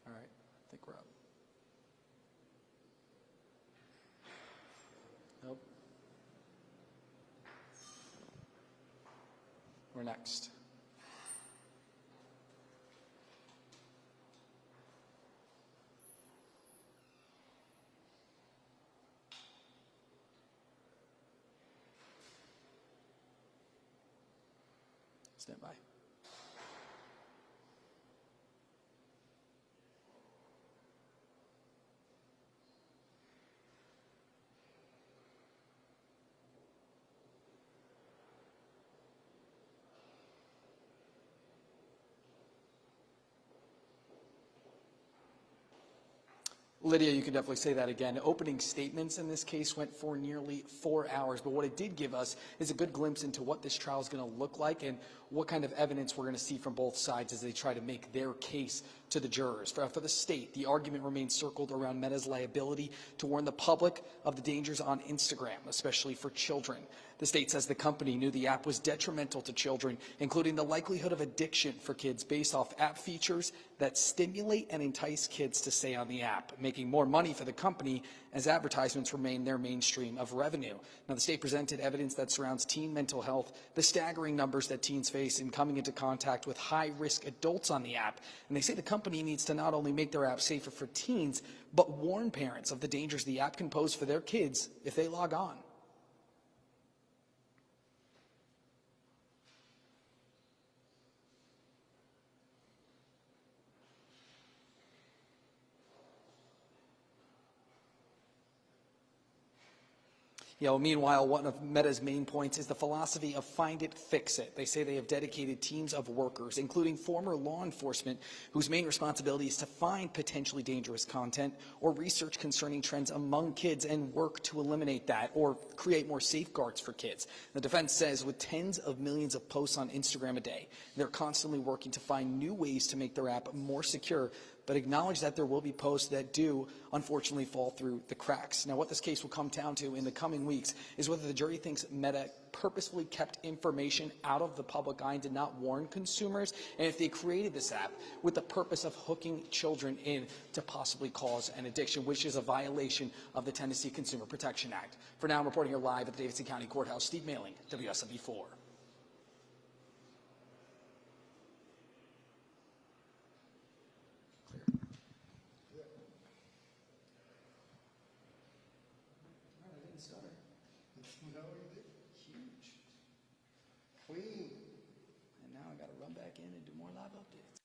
All right, I think we're up. Nope. We're next. Stand by. Lydia, you can definitely say that again. Opening statements in this case went for nearly 4 hours, but what it did give us is a good glimpse into what this trial is going to look like and what kind of evidence we're going to see from both sides as they try to make their case to the jurors. For the state, the argument remains circled around Meta's liability to warn the public of the dangers on Instagram, especially for children. The state says the company knew the app was detrimental to children, including the likelihood of addiction for kids based off app features that stimulate and entice kids to stay on the app, making more money for the company as advertisements remain their mainstream of revenue. Now, the state presented evidence that surrounds teen mental health, the staggering numbers that teens face in coming into contact with high-risk adults on the app. And they say the company needs to not only make their app safer for teens, but warn parents of the dangers the app can pose for their kids if they log on. Meanwhile, one of Meta's main points is the philosophy of find it, fix it. They say they have dedicated teams of workers, including former law enforcement, whose main responsibility is to find potentially dangerous content or research concerning trends among kids and work to eliminate that or create more safeguards for kids. The defense says with tens of millions of posts on Instagram a day, they're constantly working to find new ways to make their app more secure but acknowledge that there will be posts that do unfortunately fall through the cracks. Now, what this case will come down to in the coming weeks is whether the jury thinks Meta purposefully kept information out of the public eye and did not warn consumers, and if they created this app with the purpose of hooking children in to possibly cause an addiction, which is a violation of the Tennessee Consumer Protection Act. For now, I'm reporting here live at the Davidson County Courthouse. Steve Mailing, WSMV 4. No, you did. Huge. Clean. And now I got to run back in and do more live updates.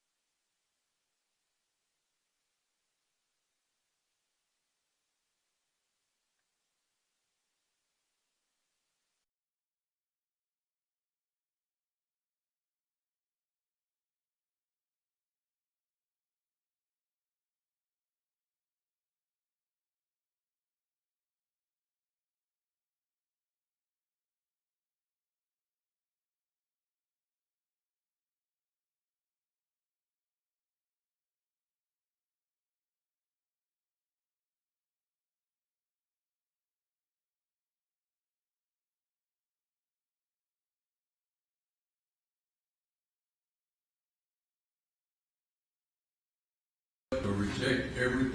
Or reject everything.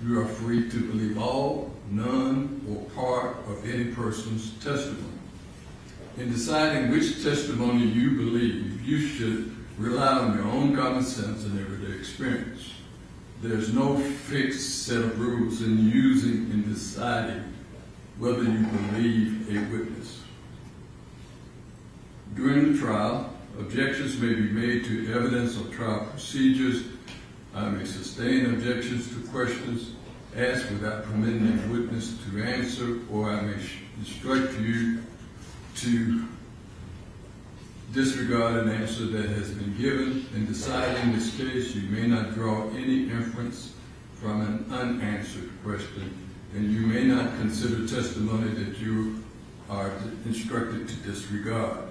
You are free to believe all, none, or part of any person's testimony. In deciding which testimony you believe, you should rely on your own common sense and everyday experience. There's no fixed set of rules in using and deciding whether you believe a witness. During the trial, objections may be made to evidence or trial procedures. I may sustain objections to questions asked without permitting a witness to answer, or I may instruct you to disregard an answer that has been given. In deciding this case, you may not draw any inference from an unanswered question, and you may not consider testimony that you are instructed to disregard.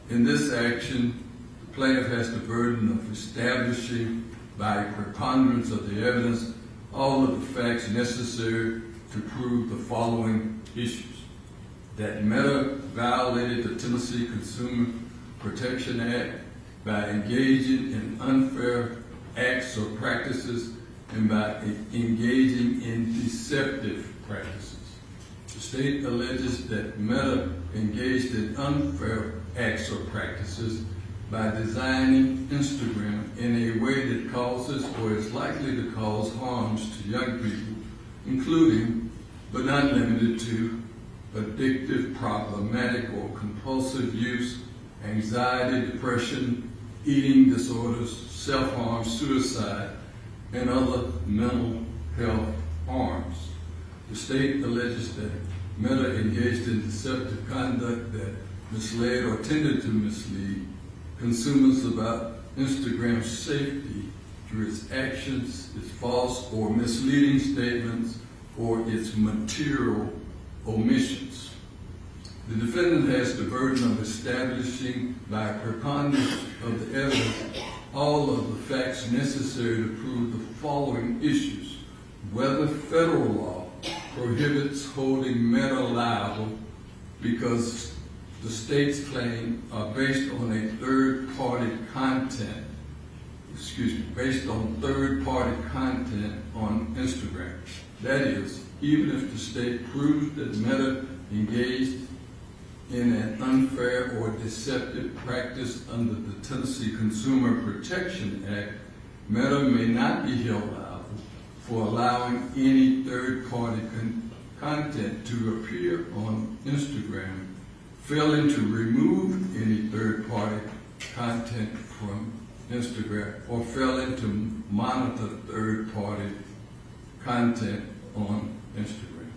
In this action, the plaintiff has the burden of establishing by preponderance of the evidence all of the facts necessary to prove the following issues: that Meta violated the Tennessee Consumer Protection Act by engaging in unfair acts or practices and by engaging in deceptive practices. The state alleges that Meta engaged in unfair acts or practices by designing Instagram in a way that causes or is likely to cause harms to young people, including, but not limited to, addictive, problematic, or compulsive use, anxiety, depression, eating disorders, self-harm, suicide, and other mental health harms. The state alleges that Meta engaged in deceptive conduct that misled or tended to mislead consumers about Instagram's safety through its actions, its false or misleading statements, or its material omissions. The defendant has the burden of establishing by a preponderance of the evidence all of the facts necessary to prove the following issues: whether federal law prohibits holding Meta liable because the state's claims are based on third-party content on Instagram. That is, even if the state proves that Meta engaged in an unfair or deceptive practice under the Tennessee Consumer Protection Act, Meta may not be held liable for allowing any third-party content to appear on Instagram, failing to remove any third-party content from Instagram, or failing to monitor third-party content on Instagram.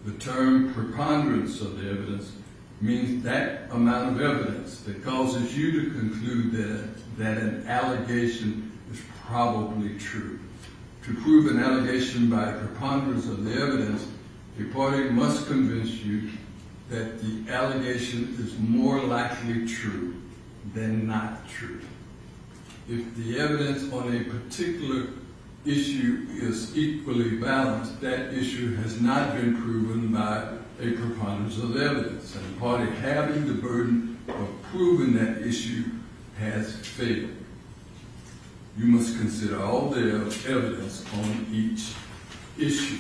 The term preponderance of the evidence means that amount of evidence that causes you to conclude that an allegation is probably true. To prove an allegation by preponderance of the evidence, a party must convince you that the allegation is more likely true than not true. If the evidence on a particular issue is equally balanced, that issue has not been proven by a preponderance of evidence, and the party having the burden of proving that issue has failed. You must consider all the evidence on each issue.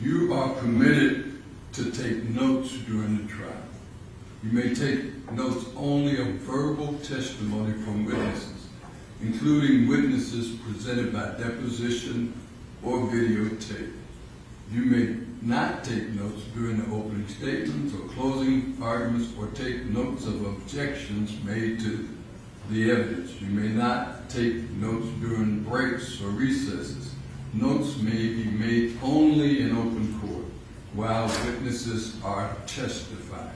You are permitted to take notes during the trial. You may take notes only of verbal testimony from witnesses, including witnesses presented by deposition or videotape. You may not take notes during the opening statements or closing arguments, or take notes of objections made to the evidence. You may not take notes during breaks or recesses. Notes may be made only in open court while witnesses are testifying.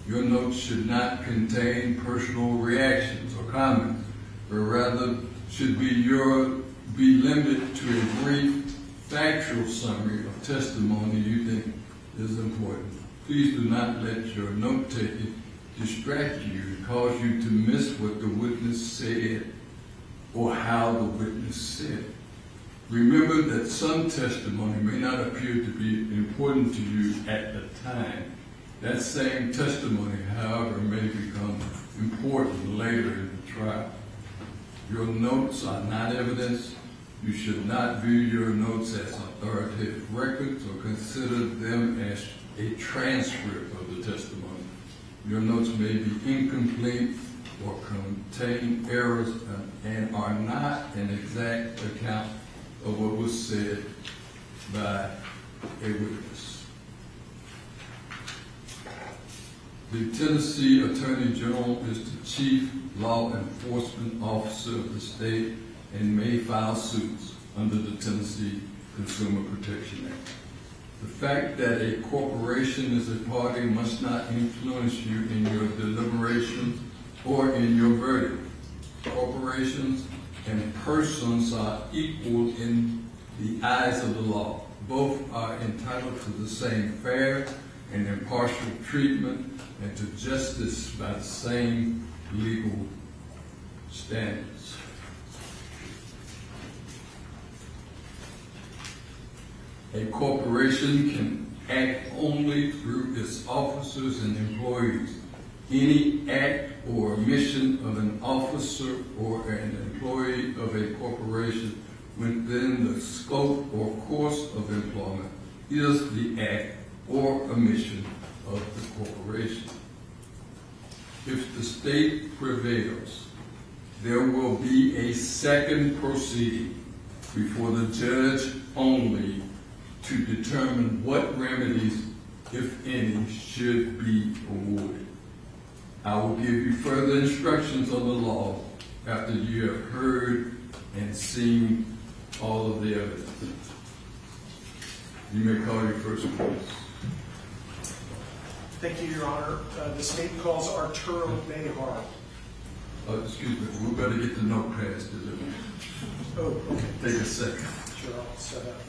Your notes should not contain personal reactions or comments, but rather should be limited to a brief factual summary of testimony you think is important. Please do not let your note-taking distract you and cause you to miss what the witness said or how the witness said. Remember that some testimony may not appear to be important to you at the time. That same testimony, however, may become important later in the trial. Your notes are not evidence. You should not view your notes as authoritative records or consider them as a transcript of the testimony. Your notes may be incomplete or contain errors and are not an exact account of what was said by a witness. The Tennessee Attorney General is the chief law enforcement officer of the state and may file suits under the Tennessee Consumer Protection Act. The fact that a corporation is a party must not influence you in your deliberations or in your verdict. Corporations and persons are equal in the eyes of the law. Both are entitled to the same fair and impartial treatment and to justice by the same legal standards. A corporation can act only through its officers and employees. Any act or omission of an officer or an employee of a corporation within the scope or course of employment is the act or omission of the corporation. If the state prevails, there will be a second proceeding before the judge only to determine what remedies, if any, should be awarded. I will give you further instructions on the law after you have heard and seen all of the evidence. You may call your first witness. Thank you, Your Honor. The state calls Arturo Behar. Excuse me, we better get the notepads delivered. Oh, okay. Take a second. Sure, I'll set up.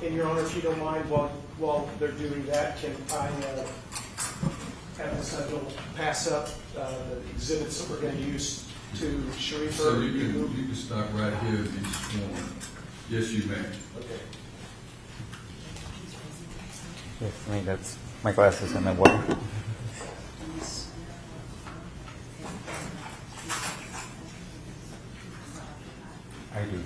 And Your Honor, if you don't mind, while they're doing that, can I have Ms. Edel pass up the exhibits that we're going to use to Sharifa? So you can stop right here and be sworn. Yes, you may. Okay. Yes, I mean, that's my glasses and my water. I do.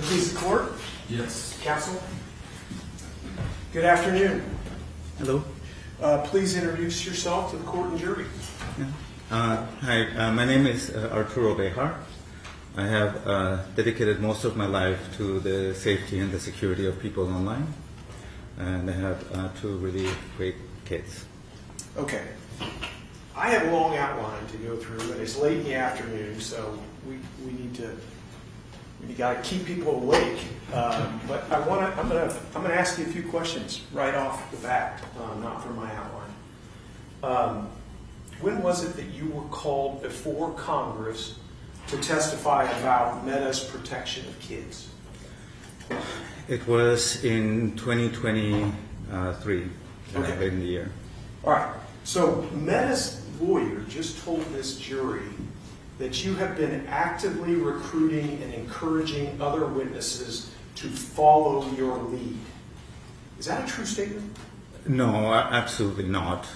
it please the court? Yes. Counsel? Good afternoon. Hello. Please introduce yourself to the court and jury. Hi, my name is Arturo Bejar. I have dedicated most of my life to the safety and the security of people online, and I have two really great kids. Okay. I have a long outline to go through, and it's late in the afternoon, so we got to keep people awake. But I'm gonna ask you a few questions right off the bat, not from my outline. When was it that you were called before Congress to testify about Meta's protection of kids? It was in 2023, Okay. late in the year. All right. So Meta's lawyer just told this jury that you have been actively recruiting and encouraging other witnesses to follow your lead. Is that a true statement? No, absolutely not.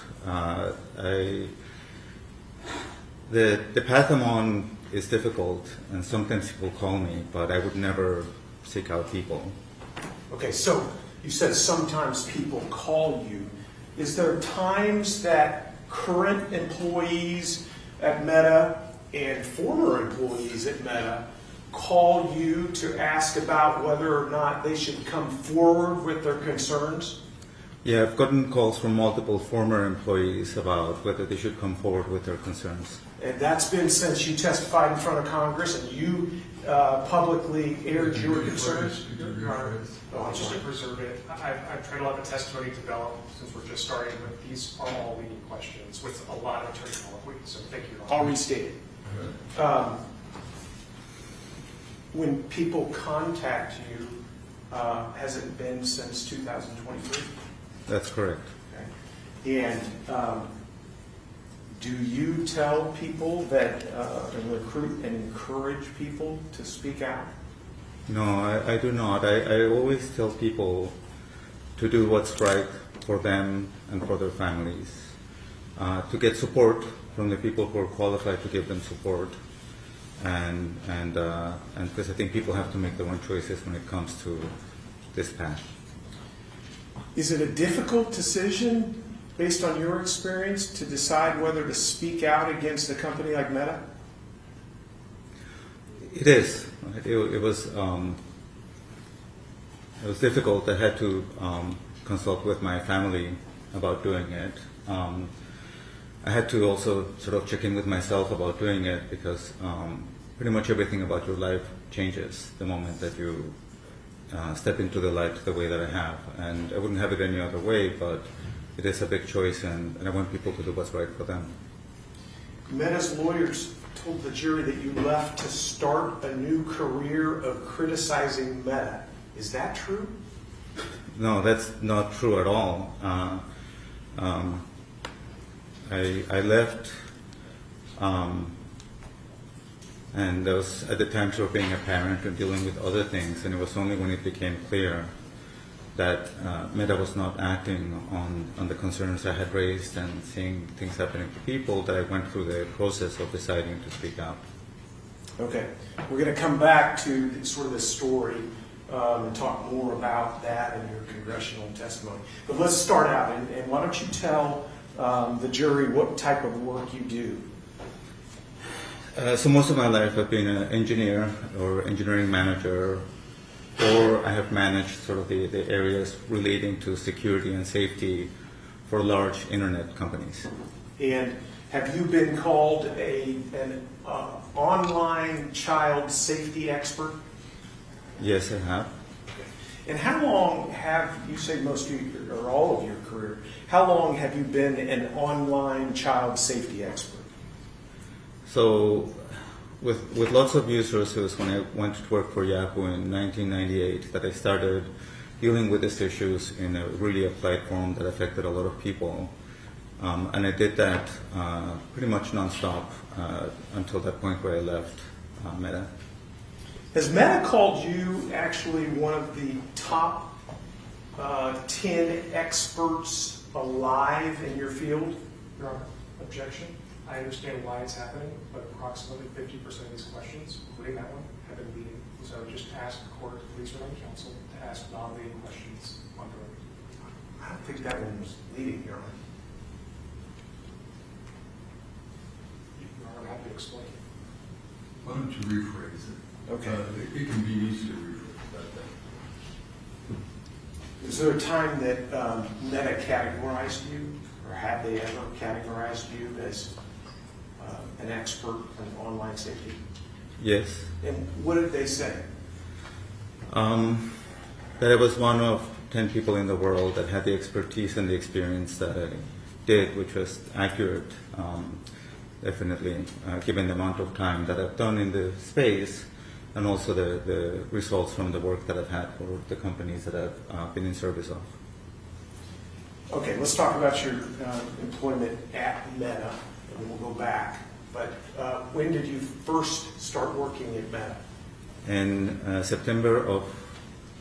The path I'm on is difficult, and sometimes people call me, but I would never seek out people. Okay, so you said sometimes people call you. Is there times that current employees at Meta and former employees at Meta call you to ask about whether or not they should come forward with their concerns? Yeah, I've gotten calls from multiple former employees about whether they should come forward with their concerns. And that's been since you testified in front of Congress and you publicly aired your concerns? Your Honor, Oh, I'm just sorry. to preserve it, I've tried to let the testimony develop since we're just starting, but these are all leading questions with a lot of attorney colloquy, so thank you, Your Honor. I'll restate it. When people contact you, has it been since 2023? That's correct. Okay. And do you tell people that and recruit and encourage people to speak out? No, I do not. I always tell people to do what's right for them and for their families, to get support from the people who are qualified to give them support, and because I think people have to make their own choices when it comes to this path. Is it a difficult decision, based on your experience, to decide whether to speak out against a company like Meta? It is. It was difficult. I had to consult with my family about doing it. I had to also sort of check in with myself about doing it because pretty much everything about your life changes the moment that you step into the light the way that I have. And I wouldn't have it any other way, but it is a big choice, and I want people to do what's right for them. Meta's lawyers told the jury that you left to start a new career of criticizing Meta. Is that true? No, that's not true at all. I left, and I was at the time sort of being a parent and dealing with other things, and it was only when it became clear that Meta was not acting on the concerns I had raised and seeing things happening to people that I went through the process of deciding to speak out. Okay. We're going to come back to sort of the story and talk more about that in your congressional testimony. But let's start out, and why don't you tell the jury what type of work you do? So most of my life I've been an engineer or engineering manager, or I have managed sort of the areas relating to security and safety for large internet companies. And have you been called an online child safety expert? Yes, I have. And how long have, you say most of your, or all of your career, how long have you been an online child safety expert? So with lots of users, it was when I went to work for Yahoo in 1998 that I started dealing with these issues in a really applied form that affected a lot of people. And I did that pretty much nonstop until that point where I left Meta. Has Meta called you actually one of the top 10 experts alive in your field? Your Honor, objection. I understand why it's happening, but approximately 50% of these questions, including that one, have been leading So just ask the court, please remind counsel to ask non-leading questions on direct. I don't think that one was leading, Your Honor. Your Honor, I'm happy to explain. Why don't you rephrase it? Okay. It can be easily rephrased like that. Is there a time that Meta categorized you, or have they ever categorized you as an expert in online safety? Yes. And what did they say? That I was one of 10 people in the world that had the expertise and the experience that I did, which was accurate, definitely, given the amount of time that I've done in the space, and also the results from the work that I've had for the companies that I've been in service of. Okay, let's talk about your employment at Meta, and then we'll go back. But when did you first start working at Meta? In September of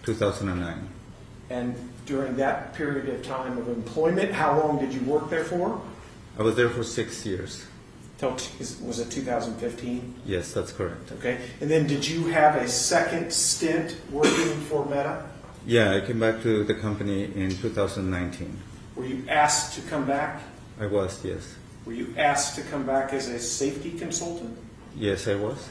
2009. And during that period of time of employment, how long did you work there for? I was there for 6 years. Was it 2015? Yes, that's correct. Okay. And then did you have a second stint working for Meta? Yeah, I came back to the company in 2019. Were you asked to come back? I was, yes. Were you asked to come back as a safety consultant? Yes, I was.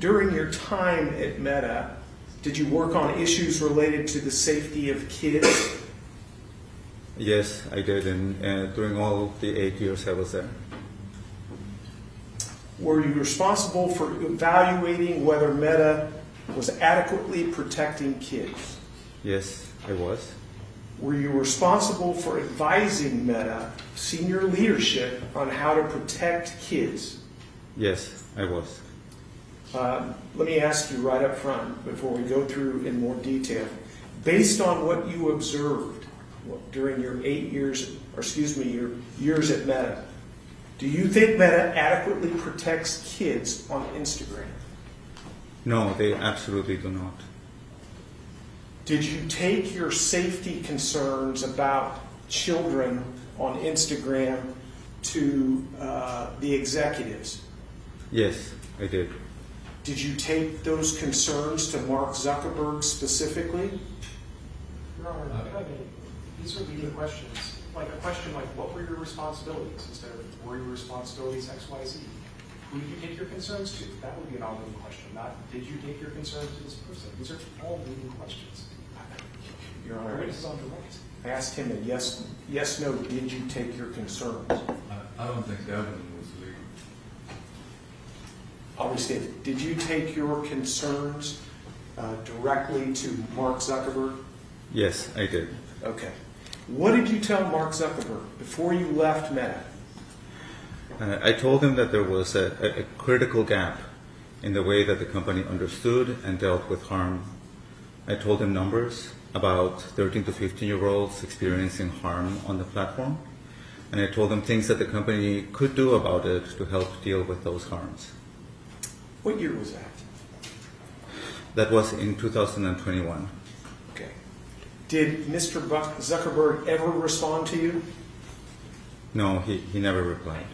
During your time at Meta, did you work on issues related to the safety of kids? Yes, I did, and during all the 8 years I was there. Were you responsible for evaluating whether Meta was adequately protecting kids? Yes, I was. Were you responsible for advising Meta senior leadership on how to protect kids? Yes, I was. Let me ask you right up front before we go through in more detail. Based on what you observed during your your years at Meta, do you think Meta adequately protects kids on Instagram? No, they absolutely do not. Did you take your safety concerns about children on Instagram to the executives? Yes, I did. Did you take those concerns to Mark Zuckerberg specifically? Your Honor, these are leading questions. Like a question like, what were your responsibilities? Instead of, were your responsibilities X, Y, Z? Who did you take your concerns to? That would be an all-leading question, not did you take your concerns to this person? These are all leading questions. Your Honor, Witness is on direct. I asked him a yes, no, did you take your concerns? I don't think that one was legal. I'll restate it. Did you take your concerns directly to Mark Zuckerberg? Yes, I did. Okay. What did you tell Mark Zuckerberg before you left Meta? I told him that there was a critical gap in the way that the company understood and dealt with harm. I told him numbers about 13 to 15-year-olds experiencing harm on the platform, and I told him things that the company could do about it to help deal with those harms. What year was that? That was in 2021. Okay. Did Mr. Zuckerberg ever respond to you? No, he never replied.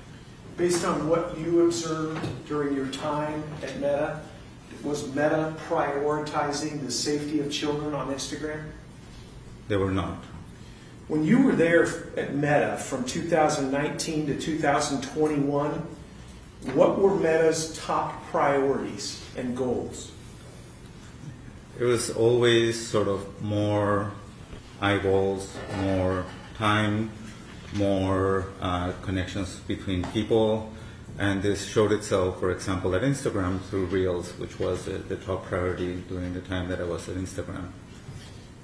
Based on what you observed during your time at Meta, was Meta prioritizing the safety of children on Instagram? They were not. When you were there at Meta from 2019 to 2021, what were Meta's top priorities and goals? It was always sort of more eyeballs, more time, more connections between people. And this showed itself, for example, at Instagram through Reels, which was the top priority during the time that I was at Instagram.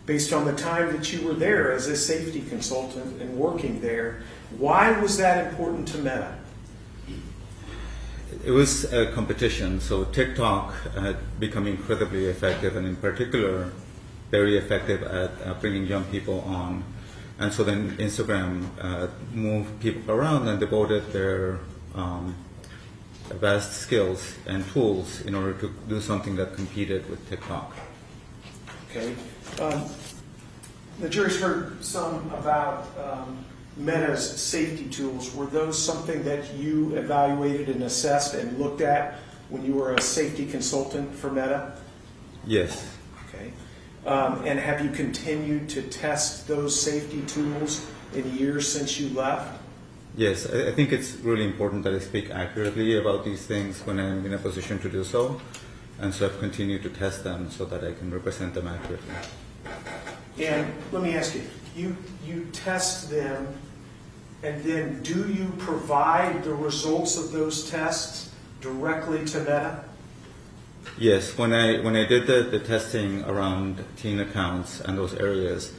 Based on the time that you were there as a safety consultant and working there, why was that important to Meta? It was a competition, so TikTok had become incredibly effective, and in particular, very effective at bringing young people on. And so then Instagram moved people around and devoted their vast skills and tools in order to do something that competed with TikTok. Okay. The jury's heard some about Meta's safety tools, were those something that you evaluated and assessed and looked at when you were a safety consultant for Meta? Yes. Okay. And have you continued to test those safety tools in years since you left? Yes, I think it's really important that I speak accurately about these things when I'm in a position to do so. And so I've continued to test them so that I can represent them accurately. And let me ask you, you test them, and then do you provide the results of those tests directly to Meta? Yes, when I did the testing around teen accounts and those areas,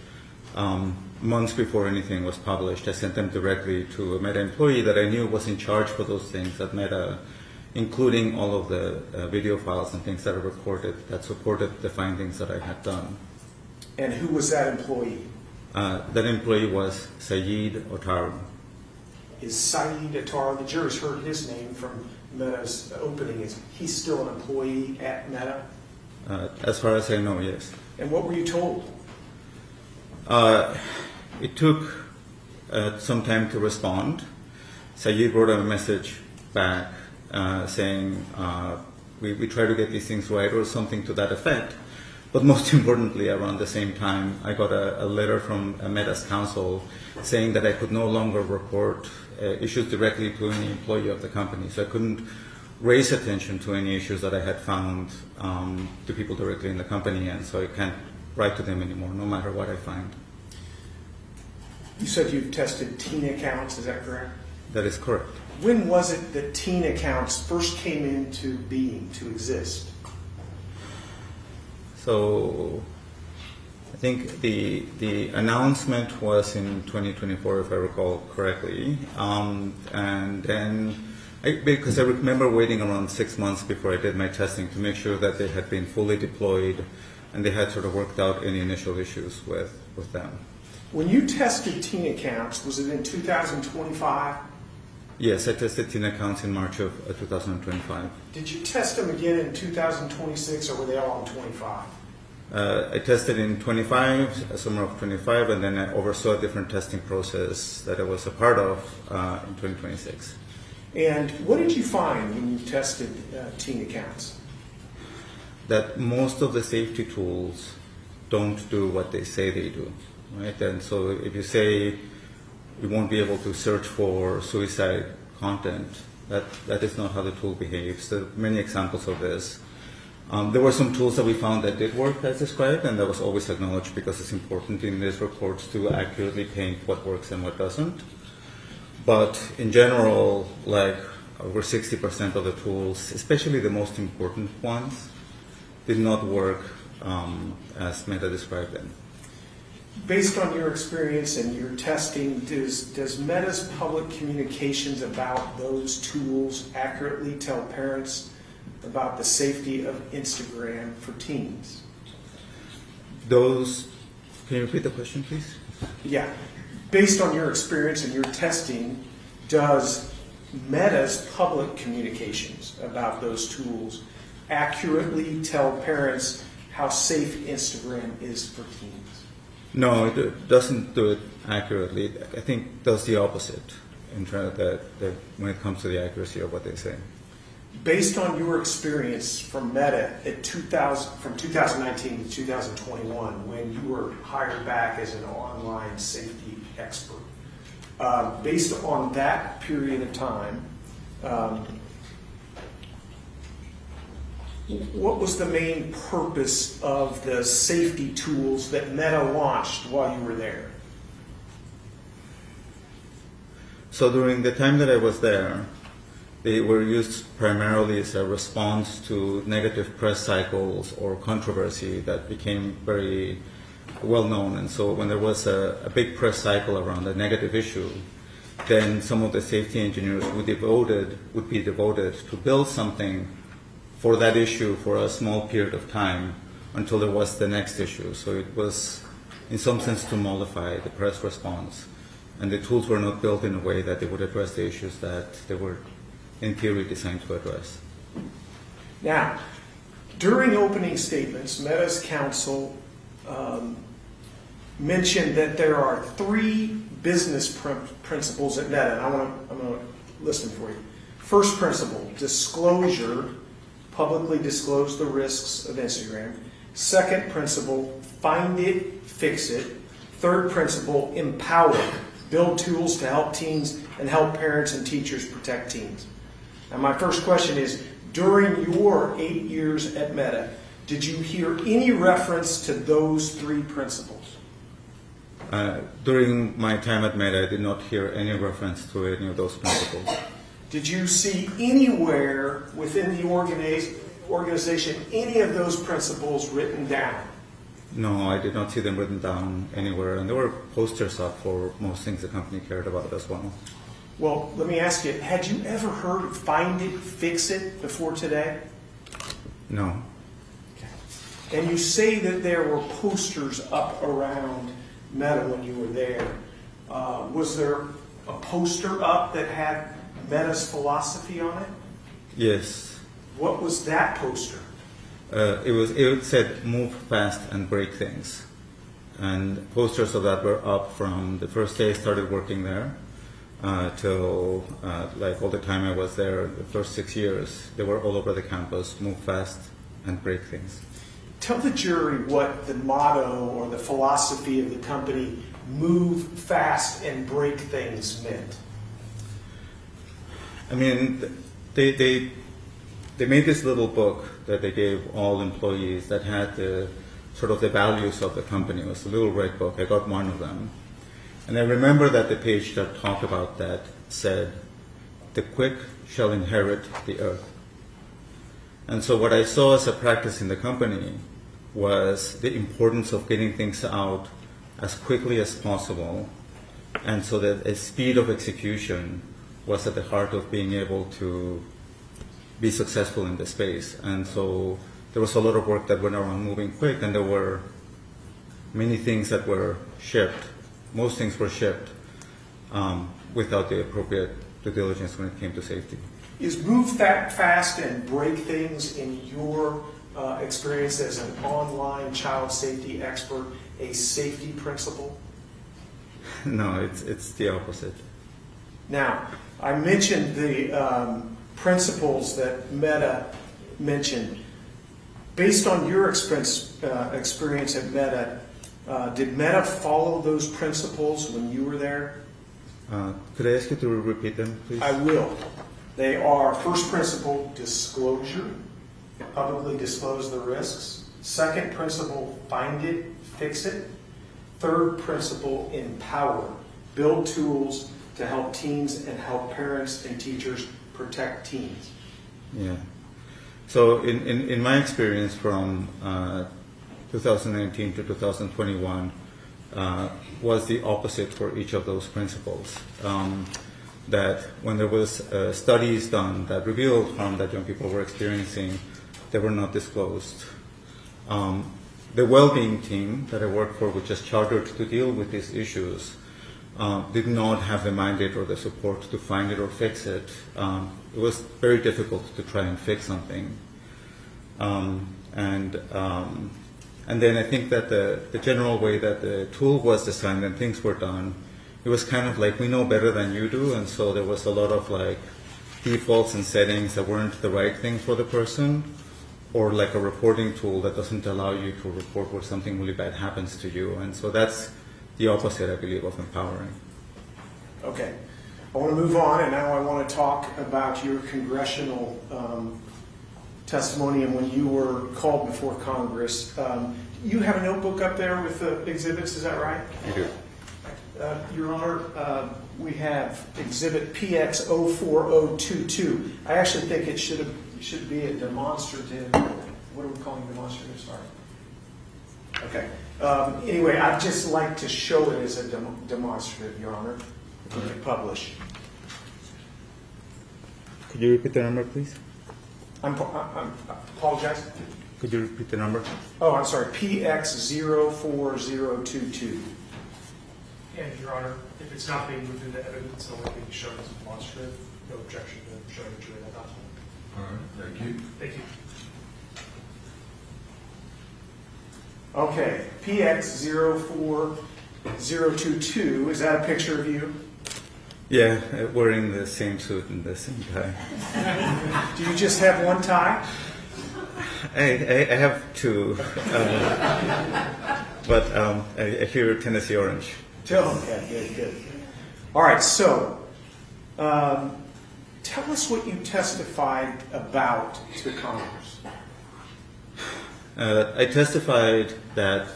months before anything was published, I sent them directly to a Meta employee that I knew was in charge for those things at Meta, including all of the video files and things that are recorded that supported the findings that I had done. And who was that employee? That employee was Saeed Otaru. Is Saeed Otaru, the jury's heard his name from Meta's opening, is he still an employee at Meta? As far as I know, yes. And what were you told? It took some time to respond. Saeed wrote a message back saying, we try to get these things right, or something to that effect. But most importantly, around the same time, I got a letter from Meta's counsel saying that I could no longer report issues directly to any employee of the company. So I couldn't raise attention to any issues that I had found to people directly in the company, and so I can't write to them anymore, no matter what I find. You said you've tested teen accounts, is that correct? That is correct. When was it that teen accounts first came into being, to exist? So I think the announcement was in 2024, if I recall correctly. And then, because I remember waiting around 6 months before I did my testing to make sure that they had been fully deployed and they had sort of worked out any initial issues with them. When you tested teen accounts, was it in 2025? Yes, I tested teen accounts in March of 2025. Did you test them again in 2026, or were they all in 25? I tested in 25, summer of 25, and then I oversaw a different testing process that I was a part of in 2026. And what did you find when you tested teen accounts? That most of the safety tools don't do what they say they do, right? And so if you say you won't be able to search for suicide content, that is not how the tool behaves. There are many examples of this. There were some tools that we found that did work as described, and that was always acknowledged because it's important in these reports to accurately paint what works and what doesn't. But in general, like over 60% of the tools, especially the most important ones, did not work as Meta described them. Based on your experience and your testing, does Meta's public communications about those tools accurately tell parents about the safety of Instagram for teens? Can you repeat the question, please? Yeah. Based on your experience and your testing, does Meta's public communications about those tools accurately tell parents how safe Instagram is for teens? No, it doesn't do it accurately. I think it does the opposite in terms of when it comes to the accuracy of what they say. Based on your experience from Meta from 2019 to 2021, when you were hired back as an online safety expert, based on that period of time, what was the main purpose of the safety tools that Meta launched while you were there? So during the time that I was there, they were used primarily as a response to negative press cycles or controversy that became very well known. And so when there was a big press cycle around a negative issue, then some of the safety engineers would be devoted to build something for that issue for a small period of time until there was the next issue. So it was, in some sense, to mollify the press response. And the tools were not built in a way that they would address the issues that they were, in theory, designed to address. Now, during opening statements, Meta's counsel mentioned that there are 3 business principles at Meta, and I'm going to list them for you. First principle, disclosure, publicly disclose the risks of Instagram. Second principle, find it, fix it. Third principle, empower, build tools to help teens and help parents and teachers protect teens. Now my first question is, during your 8 years at Meta, did you hear any reference to those 3 principles? During my time at Meta, I did not hear any reference to any of those principles. Did you see anywhere within the organization any of those principles written down? No, I did not see them written down anywhere, and there were posters up for most things the company cared about as well. Well, let me ask you, had you ever heard of find it, fix it before today? No. And you say that there were posters up around Meta when you were there. Was there a poster up that had Meta's philosophy on it? Yes. What was that poster? It said move fast and break things. And posters of that were up from the first day I started working there till like all the time I was there, the first 6 years. They were all over the campus, move fast and break things. Tell the jury what the motto or the philosophy of the company, move fast and break things, meant. I mean, they made this little book that they gave all employees that had the sort of the values of the company. It was a little red book. I got one of them. And I remember that the page that talked about that said, "The quick shall inherit the earth." And so what I saw as a practice in the company was the importance of getting things out as quickly as possible, and so that a speed of execution was at the heart of being able to be successful in the space. And so there was a lot of work that went around moving quick, and there were many things that were shipped. Most things were shipped without the appropriate due diligence when it came to safety. Is move fast and break things, in your experience as an online child safety expert, a safety principle? No, it's the opposite. Now, I mentioned the principles that Meta mentioned. Based on your experience at Meta, did Meta follow those principles when you were there? Could I ask you to repeat them, please? I will. They are, first principle, disclosure, publicly disclose the risks. Second principle, find it, fix it. Third principle, empower, build tools to help teens and help parents and teachers protect teens. Yeah. So in my experience from 2019 to 2021 was the opposite for each of those principles. That when there was studies done that revealed harm that young people were experiencing, they were not disclosed. The well-being team that I worked for, which is chartered to deal with these issues, did not have the mandate or the support to find it or fix it. It was very difficult to try and fix something. And then I think that the general way that the tool was designed and things were done, it was kind of like, we know better than you do, and so there was a lot of like defaults and settings that weren't the right thing for the person, or like a reporting tool that doesn't allow you to report where something really bad happens to you. And so that's the opposite, I believe, of empowering. Okay. I want to move on, and now I want to talk about your congressional testimony and when you were called before Congress. You have a notebook up there with the exhibits, is that right? I do. Your Honor, we have exhibit PX 04022. I actually think it should be a demonstrative. What are we calling demonstrative? Sorry. Okay. Anyway, I'd just like to show it as a demonstrative, Your Honor, if we could publish. Could you repeat the number, please? I apologize. Could you repeat the number? Oh, I'm sorry. PX 04022. And, Your Honor, if it's not being moved into evidence, only being shown as demonstrative, no objection to showing the jury that document. All right, thank you. Thank you. Okay, PX04022, is that a picture of you? Yeah, wearing the same suit and the same tie. Do you just have one tie? I have two, but I hear Tennessee Orange. Okay, good. All right, so tell us what you testified about to Congress. I testified that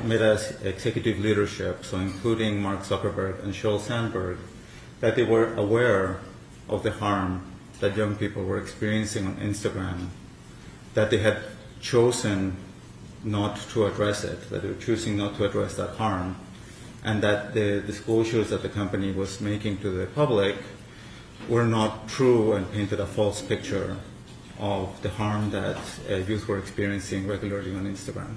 Meta's executive leadership, so including Mark Zuckerberg and Sheryl Sandberg, that they were aware of the harm that young people were experiencing on Instagram, that they had chosen not to address it, that they were choosing not to address that harm, and that the disclosures that the company was making to the public were not true and painted a false picture of the harm that youth were experiencing regularly on Instagram.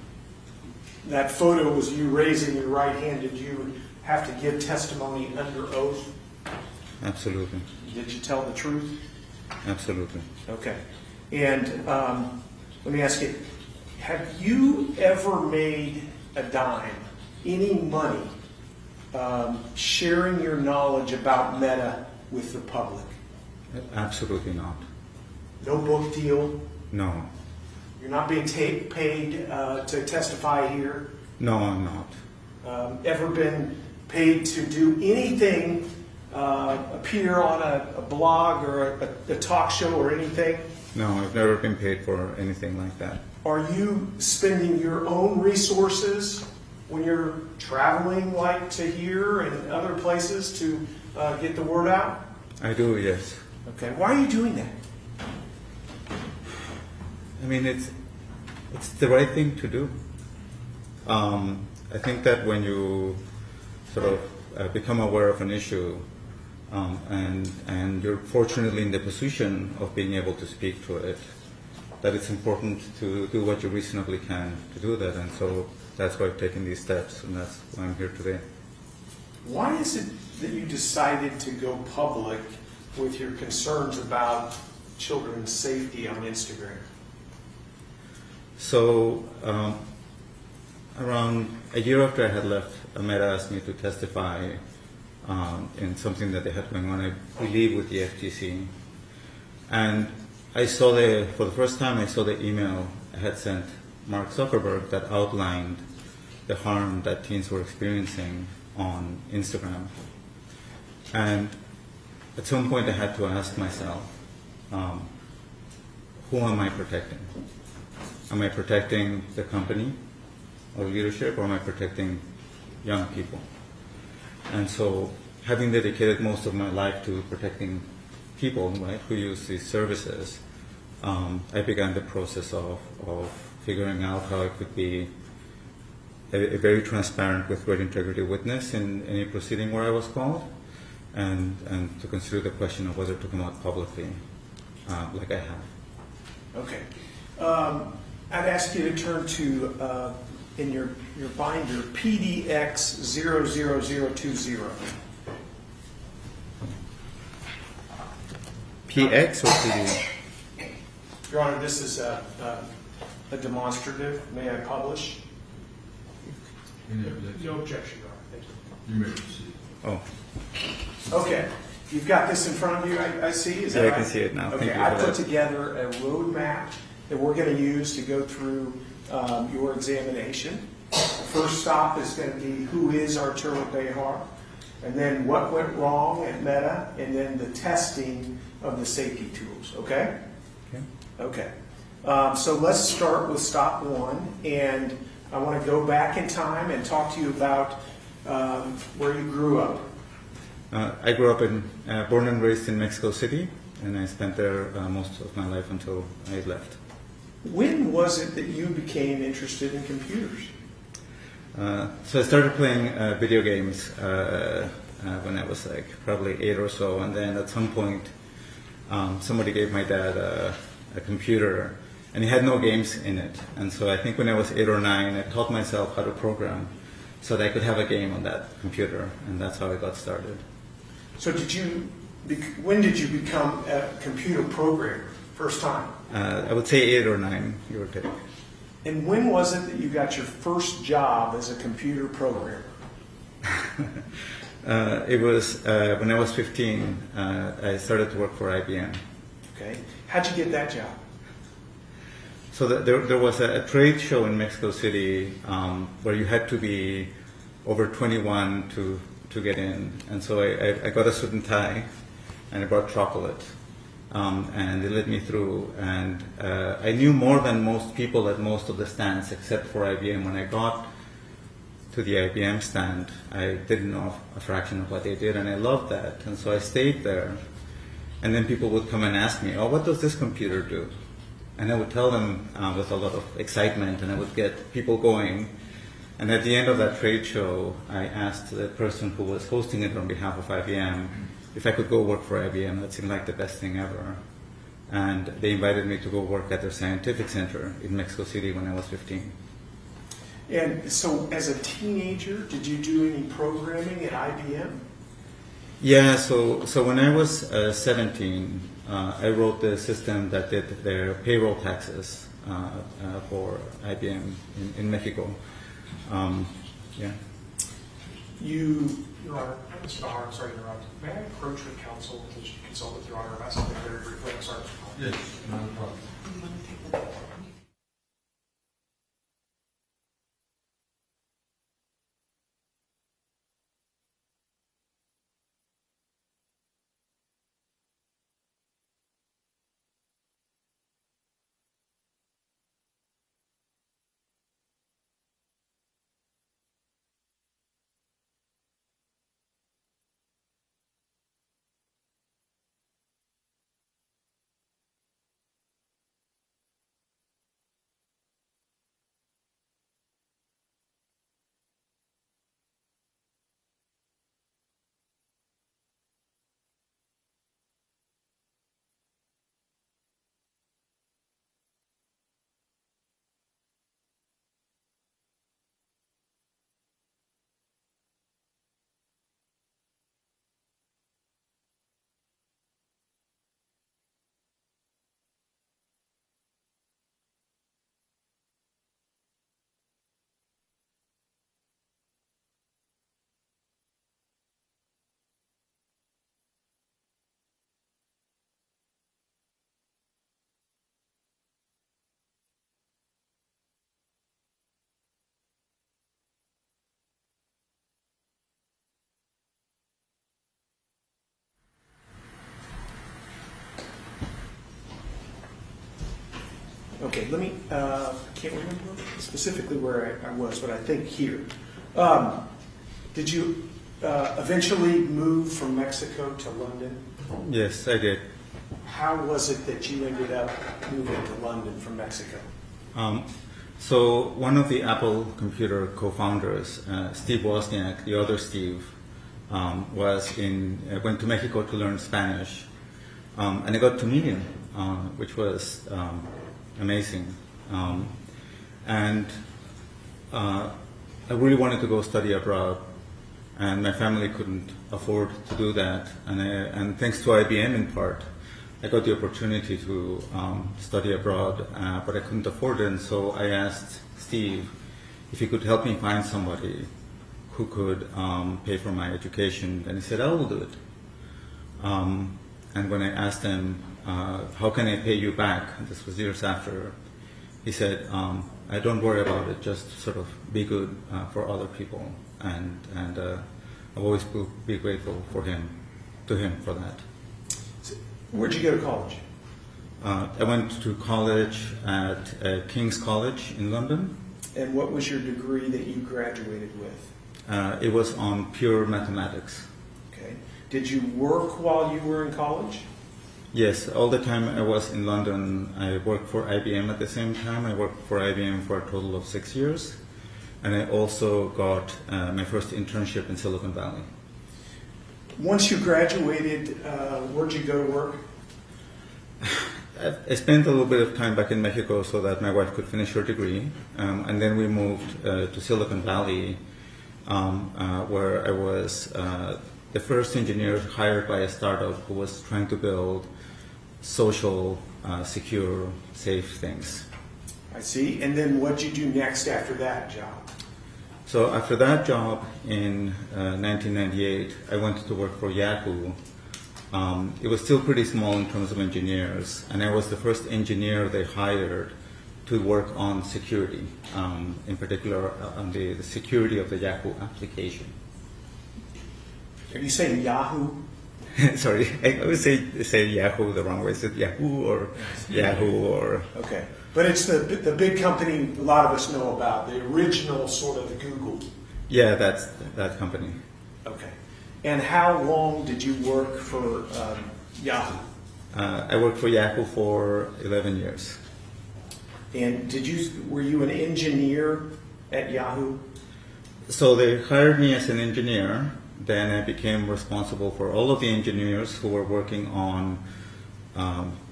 That photo was you raising your right hand. Did you have to give testimony under oath? Absolutely. Did you tell the truth? Absolutely. Okay. And let me ask you, have you ever made a dime, any money, sharing your knowledge about Meta with the public? Absolutely not. No book deal? No. You're not being paid to testify here? No, I'm not. Ever been paid to do anything, appear on a blog or a talk show or anything? No, I've never been paid for anything like that. Are you spending your own resources when you're traveling like to here and other places to get the word out? I do, yes. Okay. Why are you doing that? I mean, it's the right thing to do. I think that when you sort of become aware of an issue, and you're fortunately in the position of being able to speak to it, that it's important to do what you reasonably can to do that. And so that's why I've taken these steps, and that's why I'm here today. Why is it that you decided to go public with your concerns about children's safety on Instagram? So around a year after I had left, Meta asked me to testify in something that they had going on, I believe, with the FTC. And I saw for the first time, I saw the email I had sent Mark Zuckerberg that outlined the harm that teens were experiencing on Instagram. And at some point I had to ask myself, who am I protecting? Am I protecting the company or leadership, or am I protecting young people? And so, having dedicated most of my life to protecting people, right, who use these services, I began the process of figuring out how I could be a very transparent, with great integrity witness in any proceeding where I was called, and to consider the question of whether to come out publicly, like I have. Okay. I'd ask you to turn to, in your binder, PDX00020. PX or PD? Your Honor, this is a demonstrative. May I publish? Any objection? No objection, Your Honor. Thank you. You may proceed. Oh, Okay. You've got this in front of you, I see. Is that yeah, I right? can see it now. Thank Okay, you I for put that. together a roadmap that we're going to use to go through your examination. The first stop is going to be who is Arturo Behar, and then what went wrong at Meta, and then the testing of the safety tools. Okay? Okay. Okay. So let's start with stop one, and I want to go back in time and talk to you about where you grew up. I grew up born and raised in Mexico City, and I spent there most of my life until I left. When was it that you became interested in computers? So I started playing video games when I was like probably 8 or so, and then at some point somebody gave my dad a computer, and it had no games in it. And so I think when I was 8 or 9, I taught myself how to program so that I could have a game on that computer, and that's how I got started. So when did you become a computer programmer? First time? I would say 8 or 9, give or take. And when was it that you got your first job as a computer programmer? It was when I was 15. I started to work for IBM. Okay. How'd you get that job? So there was a trade show in Mexico City where you had to be over 21 to get in. And so I got a suit and tie, and I brought chocolate. And they let me through. And I knew more than most people at most of the stands, except for IBM. When I got to the IBM stand, I didn't know a fraction of what they did, and I loved that. And so I stayed there. And then people would come and ask me, "Oh, what does this computer do?" And I would tell them with a lot of excitement, and I would get people going. And at the end of that trade show, I asked the person who was hosting it on behalf of IBM if I could go work for IBM. That seemed like the best thing ever. And they invited me to go work at their scientific center in Mexico City when I was 15. And so as a teenager, did you do any programming at IBM? Yeah, so when I was 17, I wrote the system that did their payroll taxes for IBM in Mexico. Yeah. You, Your Honor, Mr. Bahar, I'm sorry to interrupt. May I approach your counsel to consult with Your Honor about something very briefly? I'm sorry, Mr. Bahar. Yes, not a problem. okay, let me, I can't remember specifically where I was, but I think here. Did you eventually move from Mexico to London? Yes, I did. How was it that you ended up moving to London from Mexico? So one of the Apple computer co-founders, Steve Wozniak, the other Steve, went to Mexico to learn Spanish, and I got to meet him, which was amazing. And I really wanted to go study abroad, and my family couldn't afford to do that. And thanks to IBM in part, I got the opportunity to study abroad, but I couldn't afford it. And so I asked Steve if he could help me find somebody who could pay for my education. And he said, I will do it. And when I asked him, how can I pay you back? This was years after. He said, I don't worry about it, just sort of be good for other people. And I've always be grateful to him for that. Where'd you go to college? I went to college at King's College in London. And what was your degree that you graduated with? It was on pure mathematics. Okay. Did you work while you were in college? Yes, all the time I was in London, I worked for IBM at the same time. I worked for IBM for a total of 6 years. And I also got my first internship in Silicon Valley. Once you graduated, where'd you go to work? I spent a little bit of time back in Mexico so that my wife could finish her degree. And then we moved to Silicon Valley, where I was the first engineer hired by a startup who was trying to build social, secure, safe things. I I see. And then what'd you do next after that job? So after that job in 1998, I went to work for Yahoo. It was still pretty small in terms of engineers, and I was the first engineer they hired to work on security, in particular on the security of the Yahoo application. Are you saying Yahoo? Sorry, I always say Yahoo the wrong way. Is it Yahoo or Yahoo or? Okay. But it's the big company a lot of us know about, the original sort of Google. Yeah, that's that company. Okay. And how long did you work for Yahoo? I worked for Yahoo for 11 years. And were you an engineer at Yahoo? So they hired me as an engineer. Then I became responsible for all of the engineers who were working on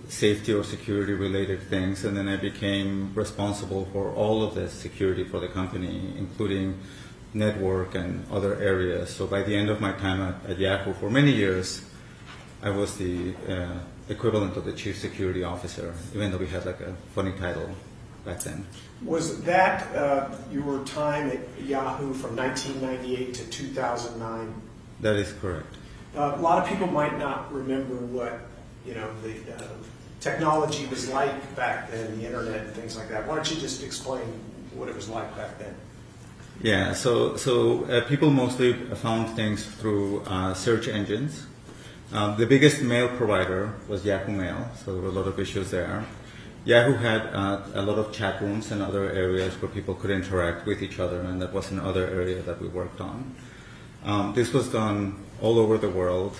safety or security related things, and then I became responsible for all of the security for the company, including network and other areas. So by the end of my time at Yahoo for many years, I was the equivalent of the chief security officer, even though we had like a funny title back then. Was that your time at Yahoo from 1998 to 2009? That is correct. A lot of people might not remember what the technology was like back then, the internet and things like that. Why don't you just explain what it was like back then? Yeah, so people mostly found things through search engines. The biggest mail provider was Yahoo Mail, so there were a lot of issues there. Yahoo had a lot of chat rooms and other areas where people could interact with each other, and that was another area that we worked on. This was done all over the world.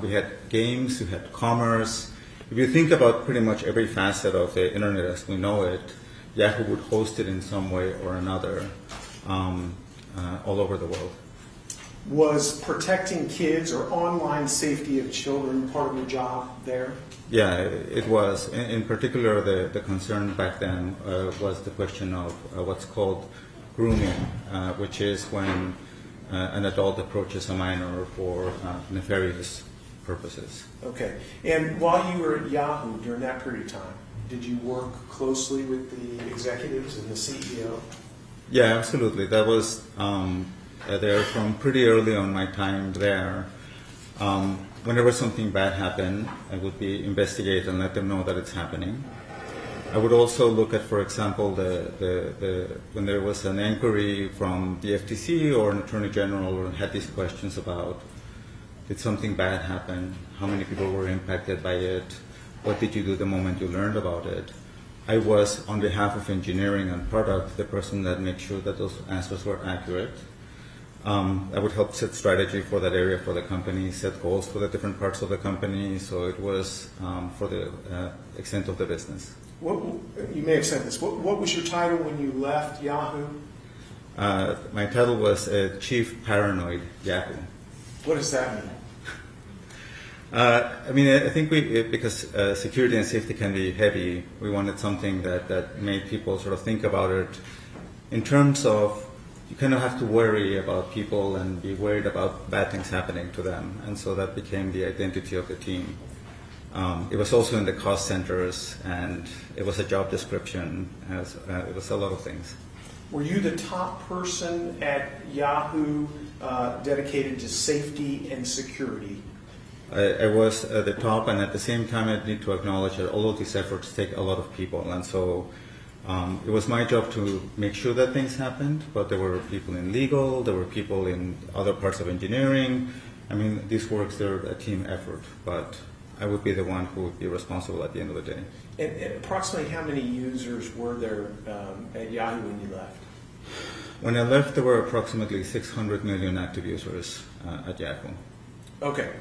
We had games, we had commerce. If you think about pretty much every facet of the internet as we know it, Yahoo would host it in some way or another all over the world. Was protecting kids or online safety of children part of your job there? Yeah, it was. In particular, the concern back then was the question of what's called grooming, which is when an adult approaches a minor for nefarious purposes. Okay. And while you were at Yahoo during that period of time, did you work closely with the executives and the CEO? Yeah, absolutely. That was there from pretty early on my time there. Whenever something bad happened, I would investigate and let them know that it's happening. I would also look at, for example, when there was an inquiry from the FTC or an attorney general or had these questions about, did something bad happen? How many people were impacted by it? What did you do the moment you learned about it? I was, on behalf of engineering and product, the person that made sure that those answers were accurate. I would help set strategy for that area for the company, set goals for the different parts of the company, so it was for the extent of the business. You may have said this. What was your title when you left Yahoo? My title was Chief Paranoid Yahoo. What does that mean? I think because security and safety can be heavy, we wanted something that made people sort of think about it in terms of you kind of have to worry about people and be worried about bad things happening to them. And so that became the identity of the team. It was also in the cost centers, and it was a job description. It was a lot of things. Were you the top person at Yahoo dedicated to safety and security? I was at the top, and at the same time I need to acknowledge that all of these efforts take a lot of people. And so it was my job to make sure that things happened, but there were people in legal, there were people in other parts of engineering. I mean, these works, they're a team effort, but I would be the one who would be responsible at the end of the day. And approximately how many users were there at Yahoo when you left? When I left, there were approximately 600 million active users at Yahoo. Okay.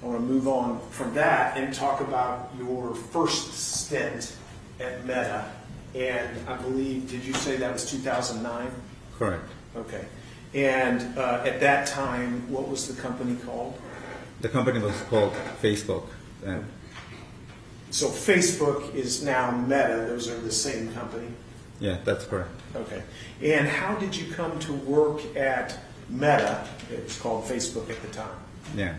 I want to move on from that and talk about your first stint at Meta. And I believe, did you say that was 2009? Correct. Okay. And at that time, what was the company called? The company was called Facebook. So Facebook is now Meta. Those are the same company? Yeah, that's correct. Okay. And how did you come to work at Meta? It was called Facebook at the time. Yeah.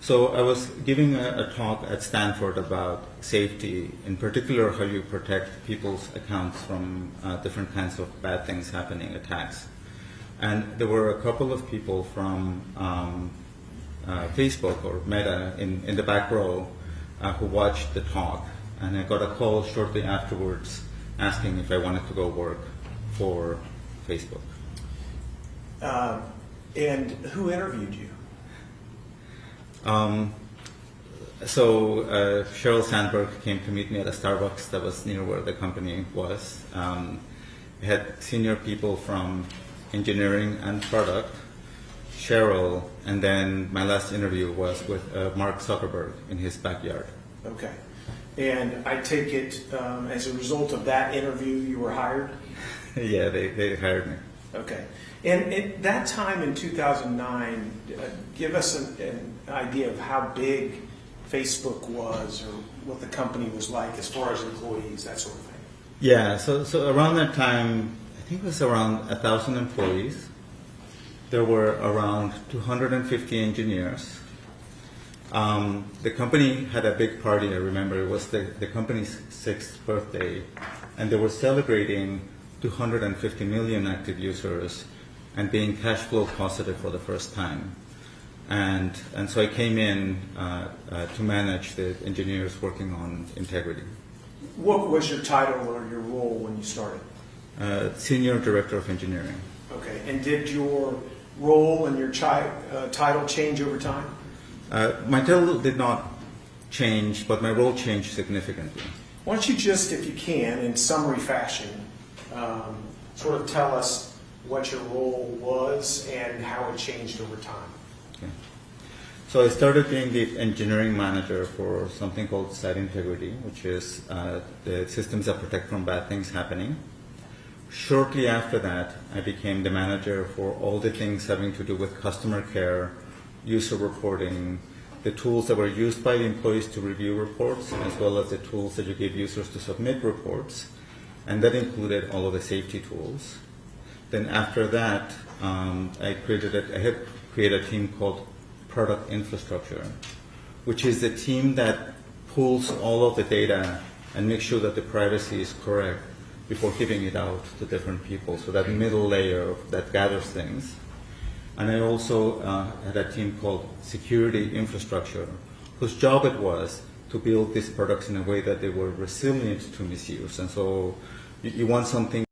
So I was giving a talk at Stanford about safety, in particular how you protect people's accounts from different kinds of bad things happening, attacks. And there were a couple of people from Facebook or Meta in the back row who watched the talk. And I got a call shortly afterwards asking if I wanted to go work for Facebook. And who interviewed you? So Sheryl Sandberg came to meet me at a Starbucks that was near where the company was. We had senior people from engineering and product, Sheryl, and then my last interview was with Mark Zuckerberg in his backyard. Okay. And I take it as a result of that interview, you were hired? Yeah, they hired me. Okay. And at that time in 2009, give us an idea of how big Facebook was or what the company was like as far as employees, that sort of thing. Yeah, so around that time, I think it was around 1,000 employees. There were around 250 engineers. The company had a big party, I remember. It was the company's 6th birthday, and they were celebrating 250 million active users and being cash flow positive for the first time. And so I came in to manage the engineers working on integrity. What was your title or your role when you started? Senior Director of Engineering. Okay. And did your role and your title change over time? My title did not change, but my role changed significantly. Why don't you just, if you can, in summary fashion, sort of tell us what your role was and how it changed over time. Okay. So I started being the engineering manager for something called Site Integrity, which is the systems that protect from bad things happening. Shortly after that, I became the manager for all the things having to do with customer care, user reporting, the tools that were used by the employees to review reports, as well as the tools that you give users to submit reports. And that included all of the safety tools. Then after that, I had created a team called Product Infrastructure, which is the team that pulls all of the data and makes sure that the privacy is correct before giving it out to different people. So that middle layer that gathers things. And I also had a team called Security Infrastructure, whose job it was to build these products in a way that they were resilient to misuse. And so you want something